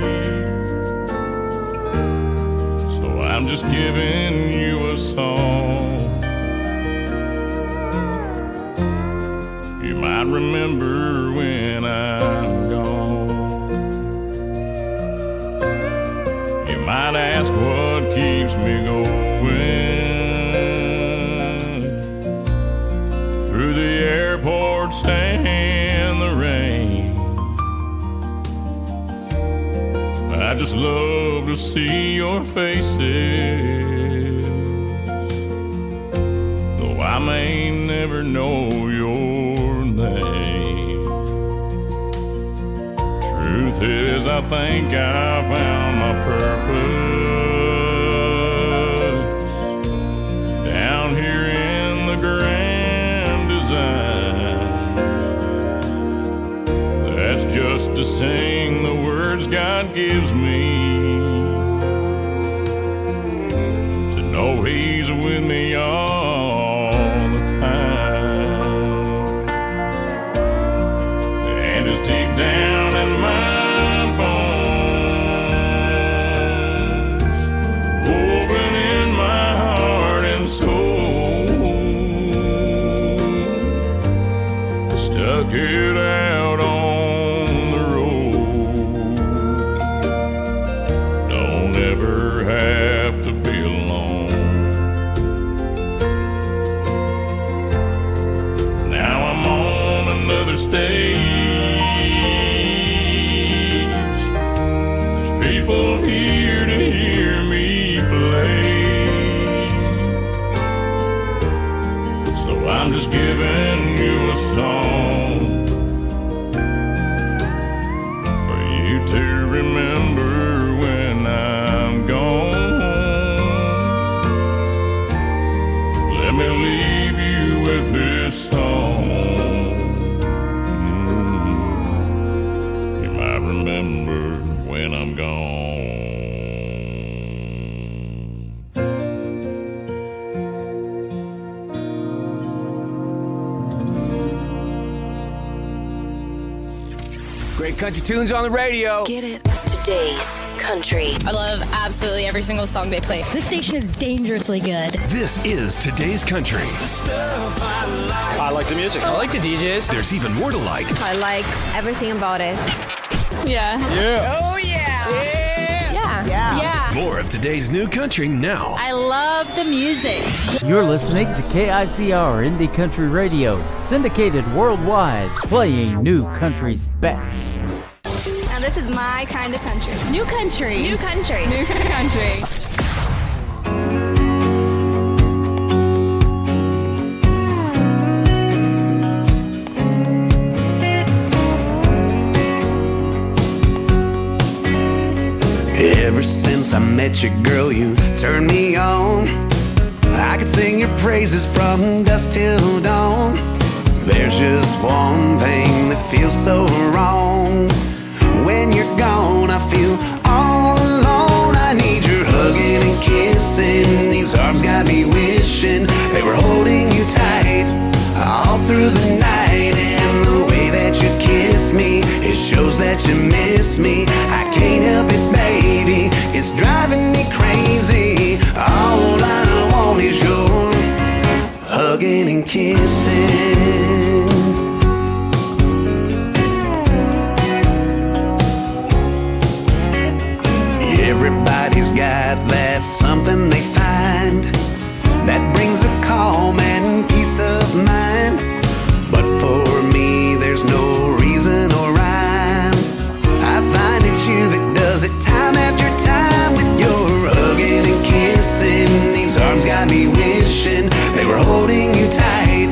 so I'm just giving you a song. You might remember when I'm gone. You might ask what keeps me going through the airports and the rain. I just love to see your faces, though I may never know your name. Truth is, I think I found my purpose down here in the grand design. That's just to sing the words God gives me, to know He's with me all the time. And it's deep down in my bones, woven in my heart and soul. Stuck it out on the road. Don't ever have to be alone. Now I'm on another stage. There's people here to hear me play, so I'm just giving you a song for you to remember when I'm gone. Let me leave you with this song. You might remember when I'm gone. Great country tunes on the radio. Get it? Today's country. I love absolutely every single song they play. This station is dangerously good. This is Today's Country. I like the music. I like the DJs. There's even more to like. I like everything about it. Yeah. Yeah. Oh, yeah. Yeah. More of today's new country now. I love the music. You're listening to KICR Indie Country Radio, syndicated worldwide, playing new country's best. And this is my kind of country. New country. New country. New country. Ever since I met you, girl, you turned me on. I could sing your praises from dusk till dawn. There's just one thing that feels so wrong. When you're gone, I feel all alone. I need your hugging and kissing. These arms got me wishing they were holding you tight all through the night. And the way that you kiss me, it shows that you miss me. I can't help it, baby, it's driving me crazy. All I want is your hugging and kissing. Everybody's got that something they find that brings a calm and peace of mind. But for me, there's no reason or rhyme. I find it's you that does it time after time with your hugging and kissing. These arms got me wishing they were holding you tight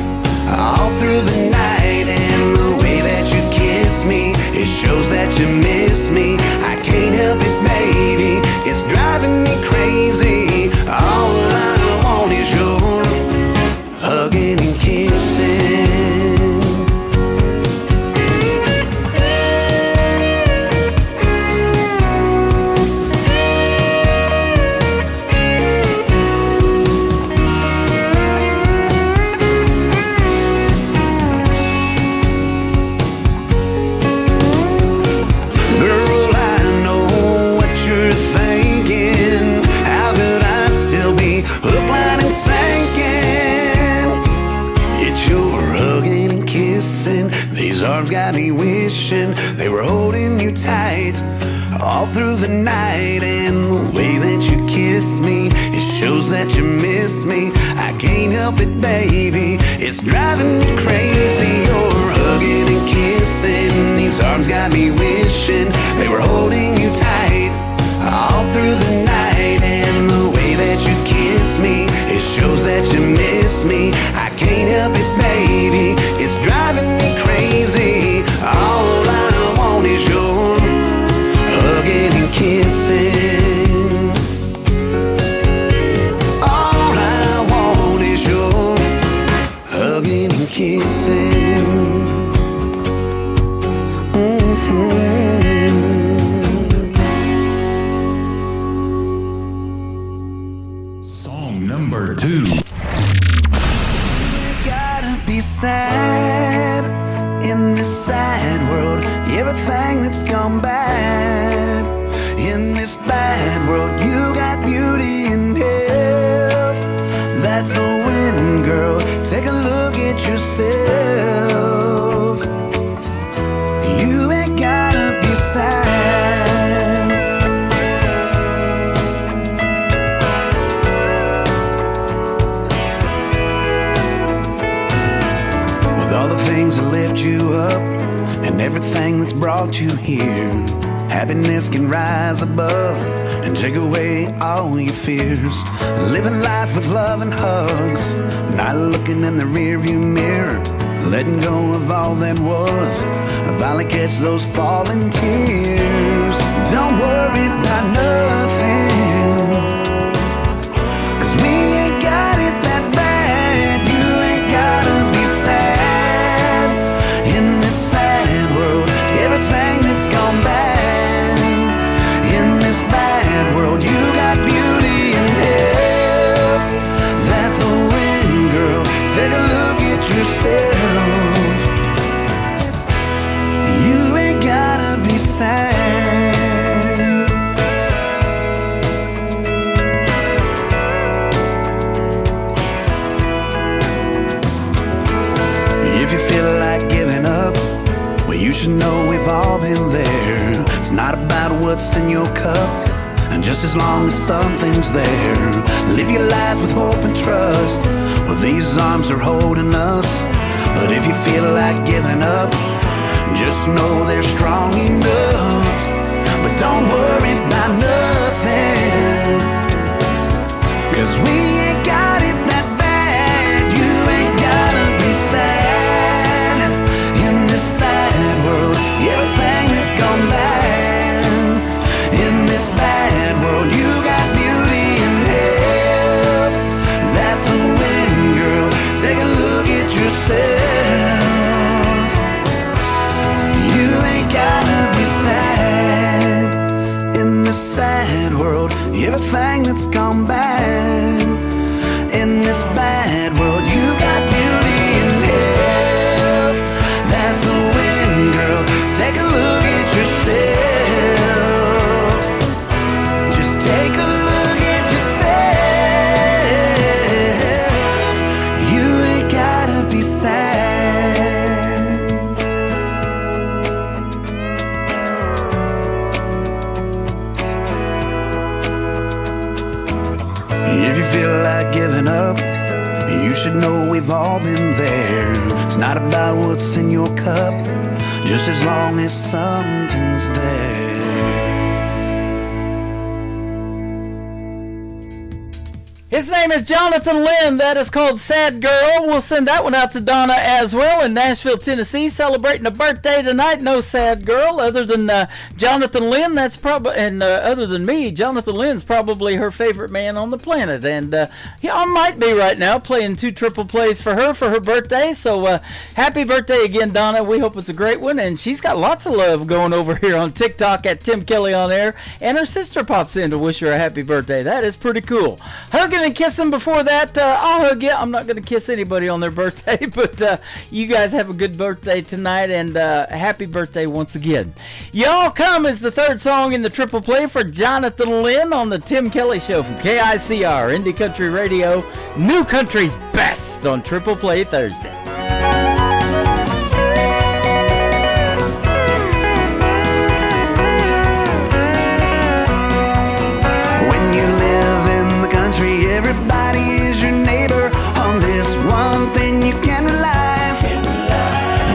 all through the night. And the way that you kiss me, it shows that you miss me. I can't help it, baby, it's driving me crazy. All I want is your hugging and kissing. Arms got me wishing they were holding you tight all through the night. And the way that you kiss me, it shows that you miss me. I can't help it, baby, it's driving me crazy. You're hugging and kissing. These arms got me wishing they were holding you tight all through the night. And the way that you kiss me, it shows that you miss me. I can't help it, baby, it's driving me crazy. All I want is your hugging and kissing. All I want is your hugging and kissing. Song number 2. Be sad in this sad world. Everything that's gone bad in this bad world. You got beauty and health. That's a win, girl. Take a look at yourself. You ain't gotta be sad. Things that lift you up and everything that's brought you here. Happiness can rise above and take away all your fears. Living life with love and hugs, not looking in the rearview mirror. Letting go of all that was, I'll finally catch those falling tears. Don't worry about nothing, 'cause we ain't got it that bad. You ain't gotta be sad. Everything that's gone bad in this bad world. You got beauty and health. That's a win, girl. Take a look at yourself. You ain't gotta be sad. If you feel like giving up, well, you should know we've all been there. It's not about what's in your cup, and just as long as something's there, live your life with hope and trust. Well, these arms are holding us. But if you feel like giving up, just know they're strong enough. don't worry about nothing, 'cause we ain't got it that bad. You ain't gotta be sad in this sad world. Everything that's gone bad in this bad world. You got beauty and health. That's a win, girl. Take a look at yourself. You ain't gotta be sad in this sad world. Everything that's gone bad in this bad world. You got beauty and health. That's a win, girl. Take a look at yourself. Just take a look at yourself. You ain't gotta be sad. If you feel like giving up, you should know we've all been there. It's not about what's in your cup, just as long as something's there. His name is Jonathan Lynn. That is called Sad Girl. We'll send that one out to Donna as well in Nashville, Tennessee, celebrating a birthday tonight. No sad girl other than Jonathan Lynn. That's probably, and other than me, Jonathan Lynn's probably her favorite man on the planet. And I might be right now playing 2 triple plays for her birthday. So happy birthday again, Donna. We hope it's a great one. And she's got lots of love going over here on TikTok at Tim Kelly on Air. And her sister pops in to wish her a happy birthday. That is pretty cool. Hugging and kissing before that. I'll hug you. I'm not going to kiss anybody on their birthday, but you guys have a good birthday tonight, and happy birthday once again. Y'all Come is the third song in the triple play for Jonathan Lynn on the Tim Kelly Show from KICR, Indie Country Radio, New Country's Best on Triple Play Thursday. Everybody is your neighbor. On this one thing you can rely.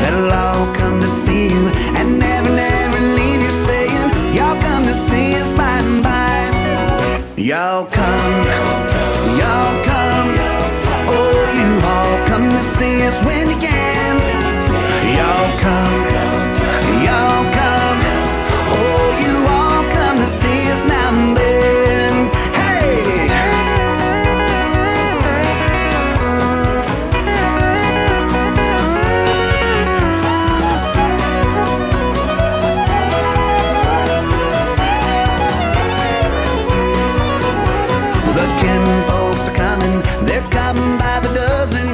They'll all come to see you and never leave you, saying, y'all come to see us by and by. Y'all come. Oh, you all come to see us when you can. Y'all come. Oh, you all come to see us now and then. Hey! Folks are coming, they're coming by the dozen,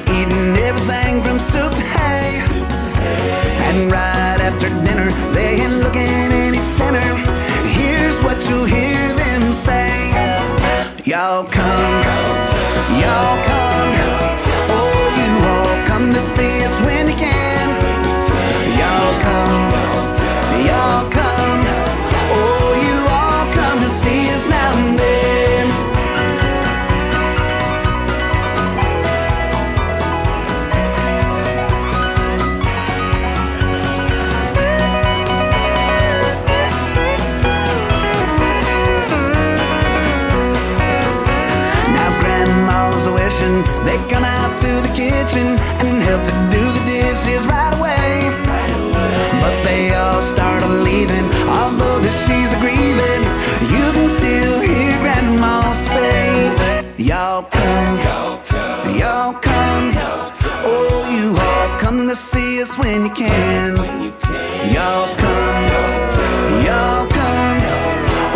eating everything from soup to hay. And right after dinner, they ain't looking any thinner. Here's what you'll hear them say: y'all come. Oh, you all come to see us when you can. Y'all come. Oh, you all come to see us now and then. They come out to the kitchen and help to do the dishes right away. But they all start leaving, although that she's a grieving. You can still hear Grandma say, y'all come. Oh, you all come to see us when you can. Y'all come.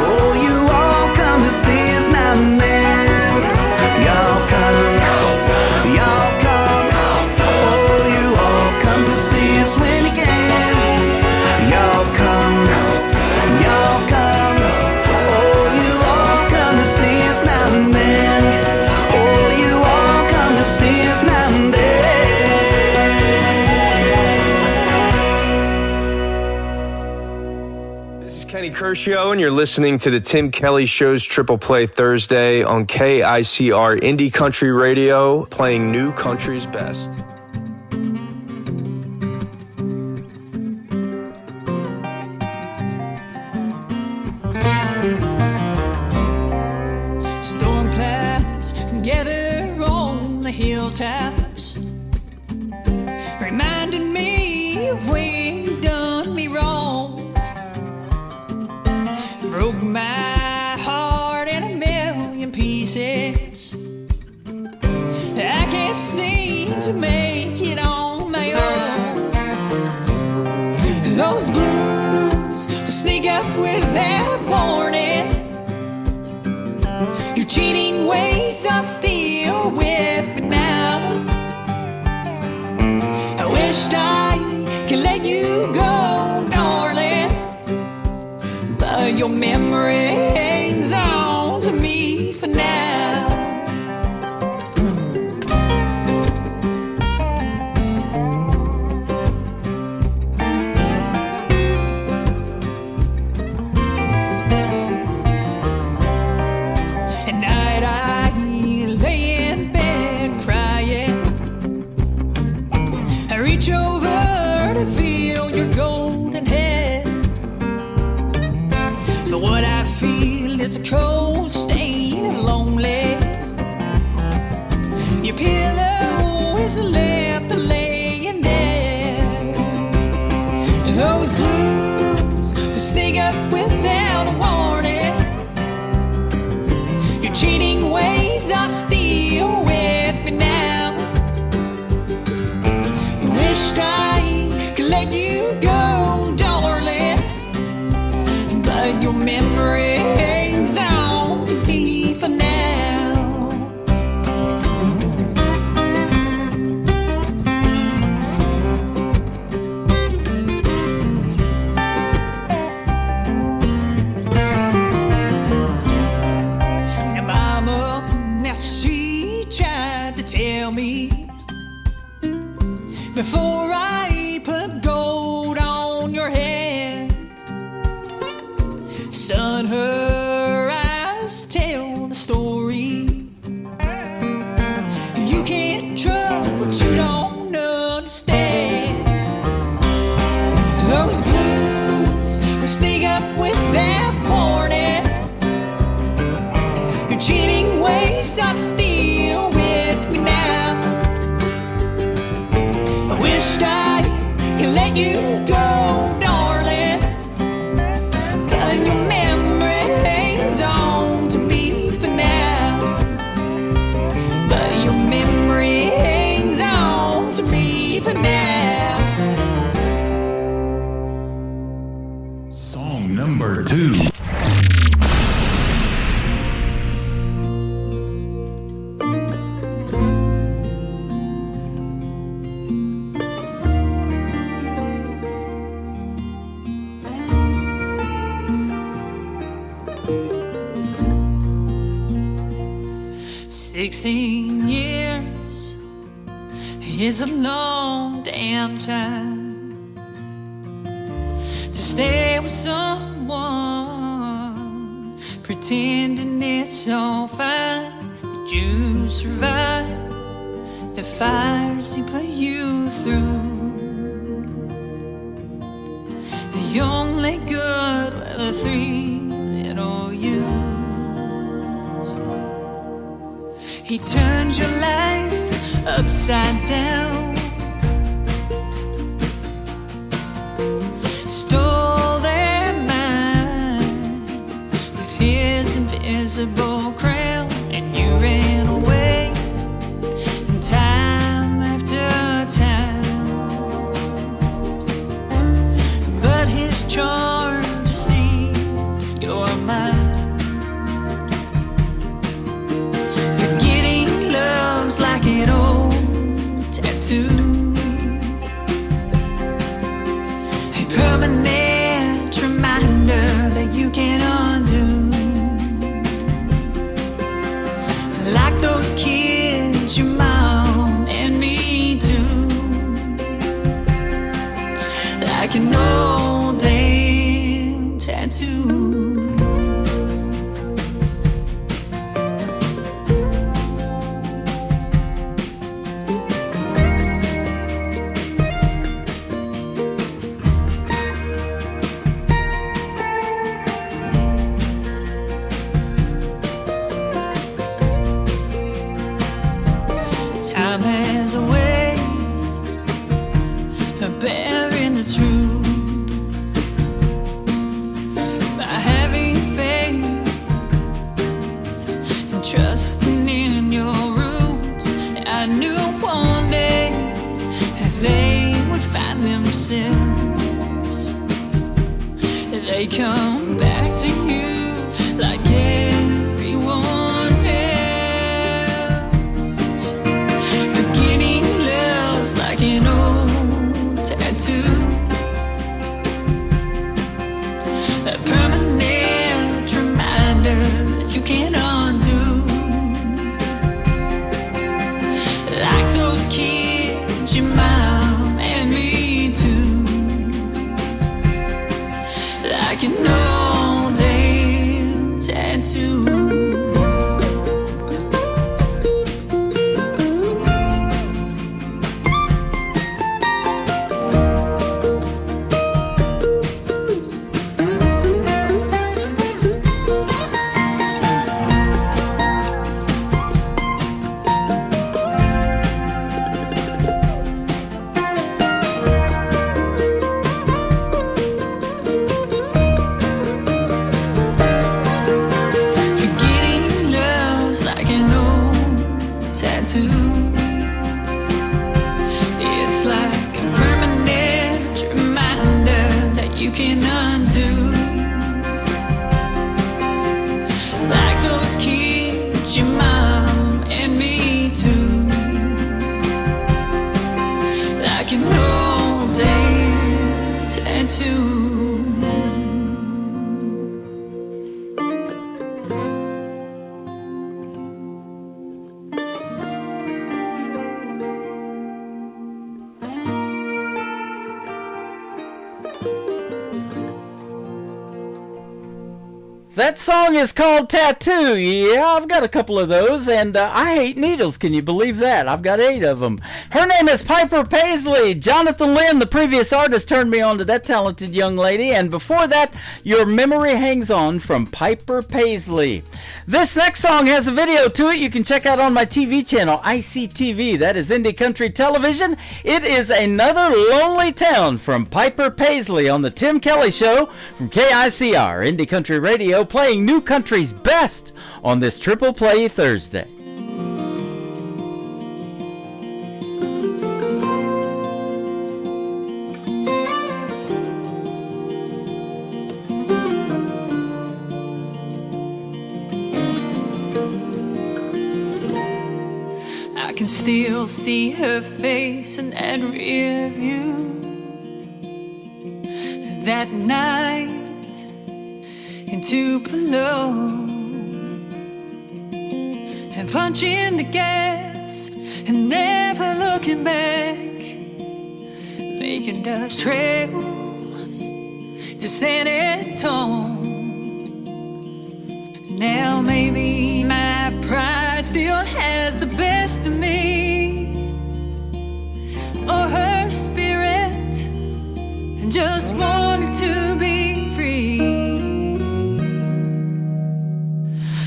Oh, you all come to see us now and then. Y'all come. Oh, you all come to see us when you can. Y'all come. Oh, you all come to see us now and then. Oh, you all come to see us now and then. This is Kenny Kershaw, and you're listening to the Tim Kelly Show's Triple Play Thursday on KICR Indie Country Radio, playing New Country's Best. taps, reminding me of when you done me wrong. Broke my heart in a million pieces. I can't seem to make it on my own. Those blues sneak up without warning. Your cheating ways are still with me now. I wished I could let you go, darling, but your memory hangs on to me for now. Reach over to feel your golden head, but what I feel is a cold stain and lonely. Your pillow is left laying there. Those blues sneak up without a warning. Your cheating ways are still with me now. Wished I could let you go, darling, but your memory hangs on to me for now. Now, Mama, now she tried to tell me before I put gold on your head, son, her eyes tell the story. You can't trust what you don't understand. Those blues will sneak up without warning. Your cheating ways are still with me now. I wished I could let you go, darling, but your memory hangs on to me for now. But your memory hangs on to me for now. Song number 2. Years is a long damn time to stay with someone, pretending it's all fine, that you survive the fires he put you through. The only good were the three little you. He turned your life upside down, stole their mind with his invisible crown, and you ran away time after time. But his charm deceived your mind. Like an old tattoo, a permanent reminder that you can't undo. Like those kids, your mom and me too. Like an old damn tattoo. Time find themselves. They come back to you like everyone else. Forgetting love's like an old tattoo, a permanent reminder that you can't undo. Like those kids, your mom and me too. Like an old day tattoo. It's like a permanent reminder that you can undo. Like those kids, your mom and me too. Like an old day tattoo. That song is called Tattoo. Yeah, I've got a couple of those, and I hate needles. Can you believe that? I've got 8 of them. Her name is Piper Paisley. Jonathan Lynn, the previous artist, turned me on to that talented young lady, and before that, Your Memory Hangs On from Piper Paisley. This next song has a video to it you can check out on my TV channel, ICTV. That is Indie Country Television. It is Another Lonely Town from Piper Paisley on the Tim Kelly Show from KICR, Indie Country Radio, playing new country's best on this Triple Play Thursday. I can still see her face in that rear view. That night in Tupelo, and punching the gas and never looking back, making dust trails to San Antonio. Now maybe my pride still has the best of me, or her spirit just wanted to be free.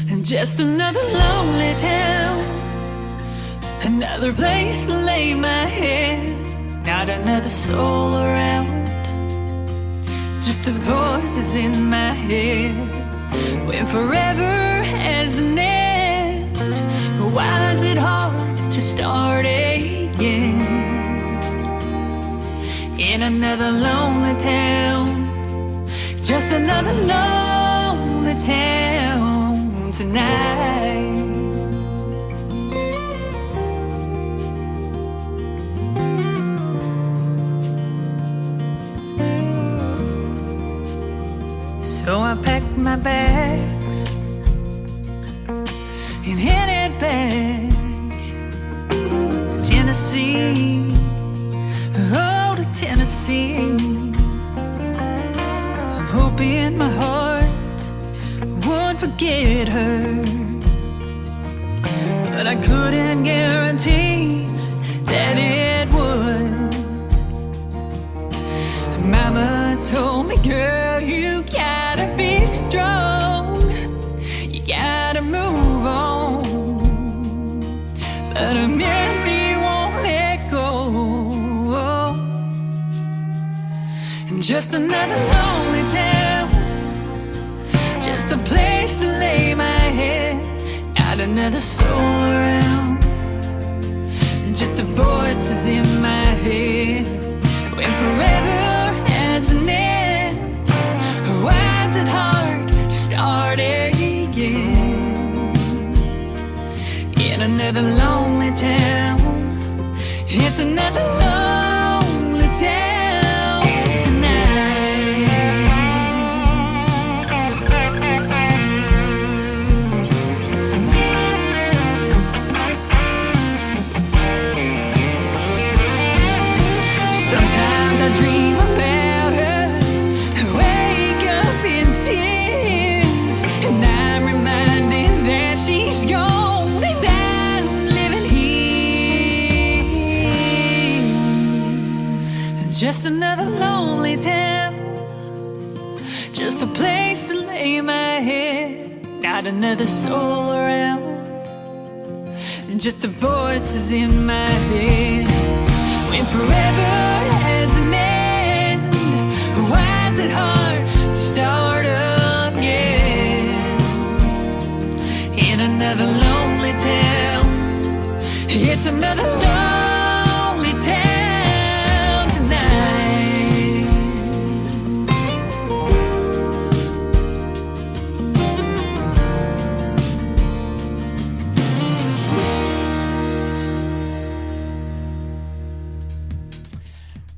And just another lonely town, another place to lay my head, not another soul around, just the voices in my head. When forever has an end, why is it hard to start again? In another lonely town, just another lonely town tonight. So I packed my bags and headed back to Tennessee. Oh, to Tennessee. I'm hoping my heart won't forget her, but I couldn't guarantee that it would. Mama told me, girl, you gotta be strong, you gotta move on, but a memory won't let go. And just another lonely town, just a place to lay my head, not another soul around, just the voices in my head. When another lonely town. It's another lonely town tonight. Sometimes I dream about her, wake up in tears, and I'm reminded that she's gone and I'm living here. Just another lonely town, just a place to lay my head, not another soul around, just the voices in my head. When forever has an end, why is it hard to start again? In another lonely town, it's another lonely town tonight.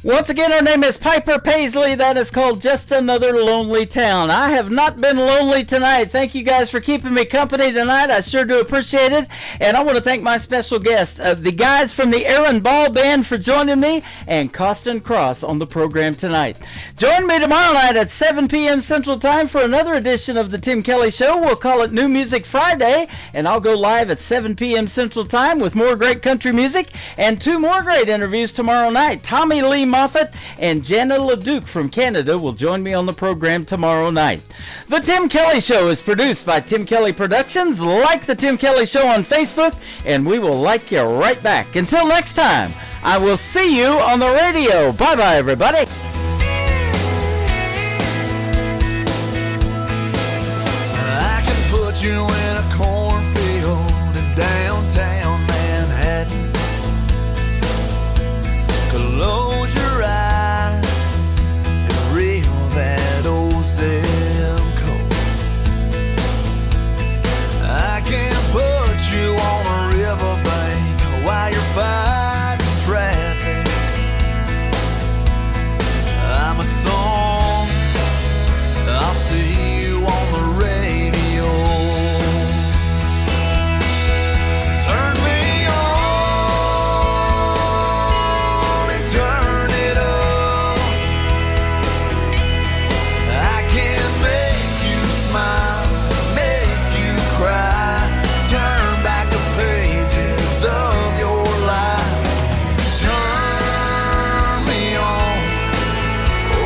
Once again, her name is Piper Paisley. That is called Just Another Lonely Town. I have not been lonely tonight. Thank you guys for keeping me company tonight. I sure do appreciate it. And I want to thank my special guest, the guys from the Aaron Ball Band, for joining me, and Costin Cross on the program tonight. Join me tomorrow night at 7 p.m. Central Time for another edition of the Tim Kelly Show. We'll call it New Music Friday, and I'll go live at 7 p.m. Central Time with more great country music and 2 more great interviews tomorrow night. Tommy Lee Moffett and Jana LeDuc from Canada will join me on the program tomorrow night. The Tim Kelly Show is produced by Tim Kelly Productions. Like the Tim Kelly Show on Facebook, and we will like you right back. Until next time, I will see you on the radio. Bye-bye, everybody. I can put you in a cornfield in downtown Manhattan. Close your eyes and reel that old zip code. I can put you on a riverbank while you're fighting traffic. I'm a song, I'll see you on the radio. Turn me on and turn it up. I can make you smile, make you cry, turn back the pages of your life. Turn me on, oh,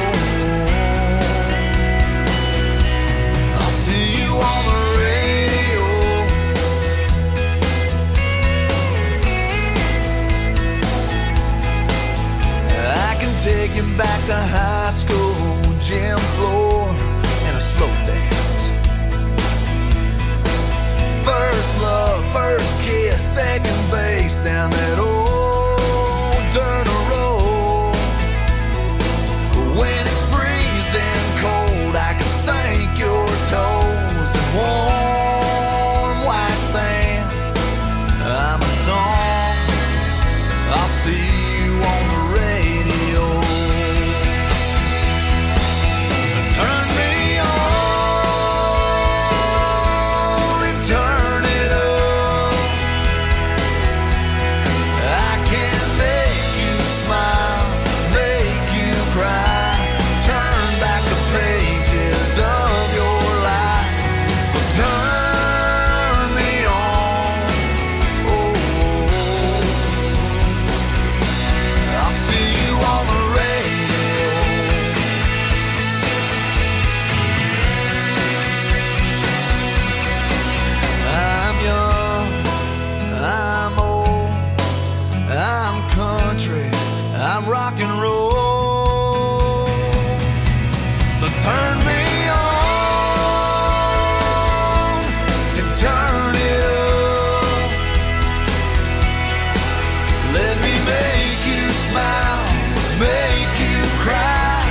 I'll see you on the radio. I can take you back to high school, gym floor, and a slow dance. First love, first kiss, second base down that old dirt road. When it's freezing cold, I can sink your toes in warm white sand. I'm a song, I'll see you on the radio. Turn me on and turn it up. I can make you smile, make you cry, turn back the pages of your life. So turn me on, oh, I'll see you on the radio. I'm young, I'm old, I'm country, I'm rock and roll. So turn me on and turn it up. Let me make you smile, make you cry,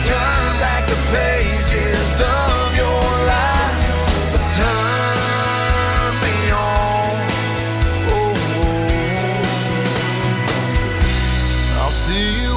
turn back the pages of your life. So turn me on, oh, see you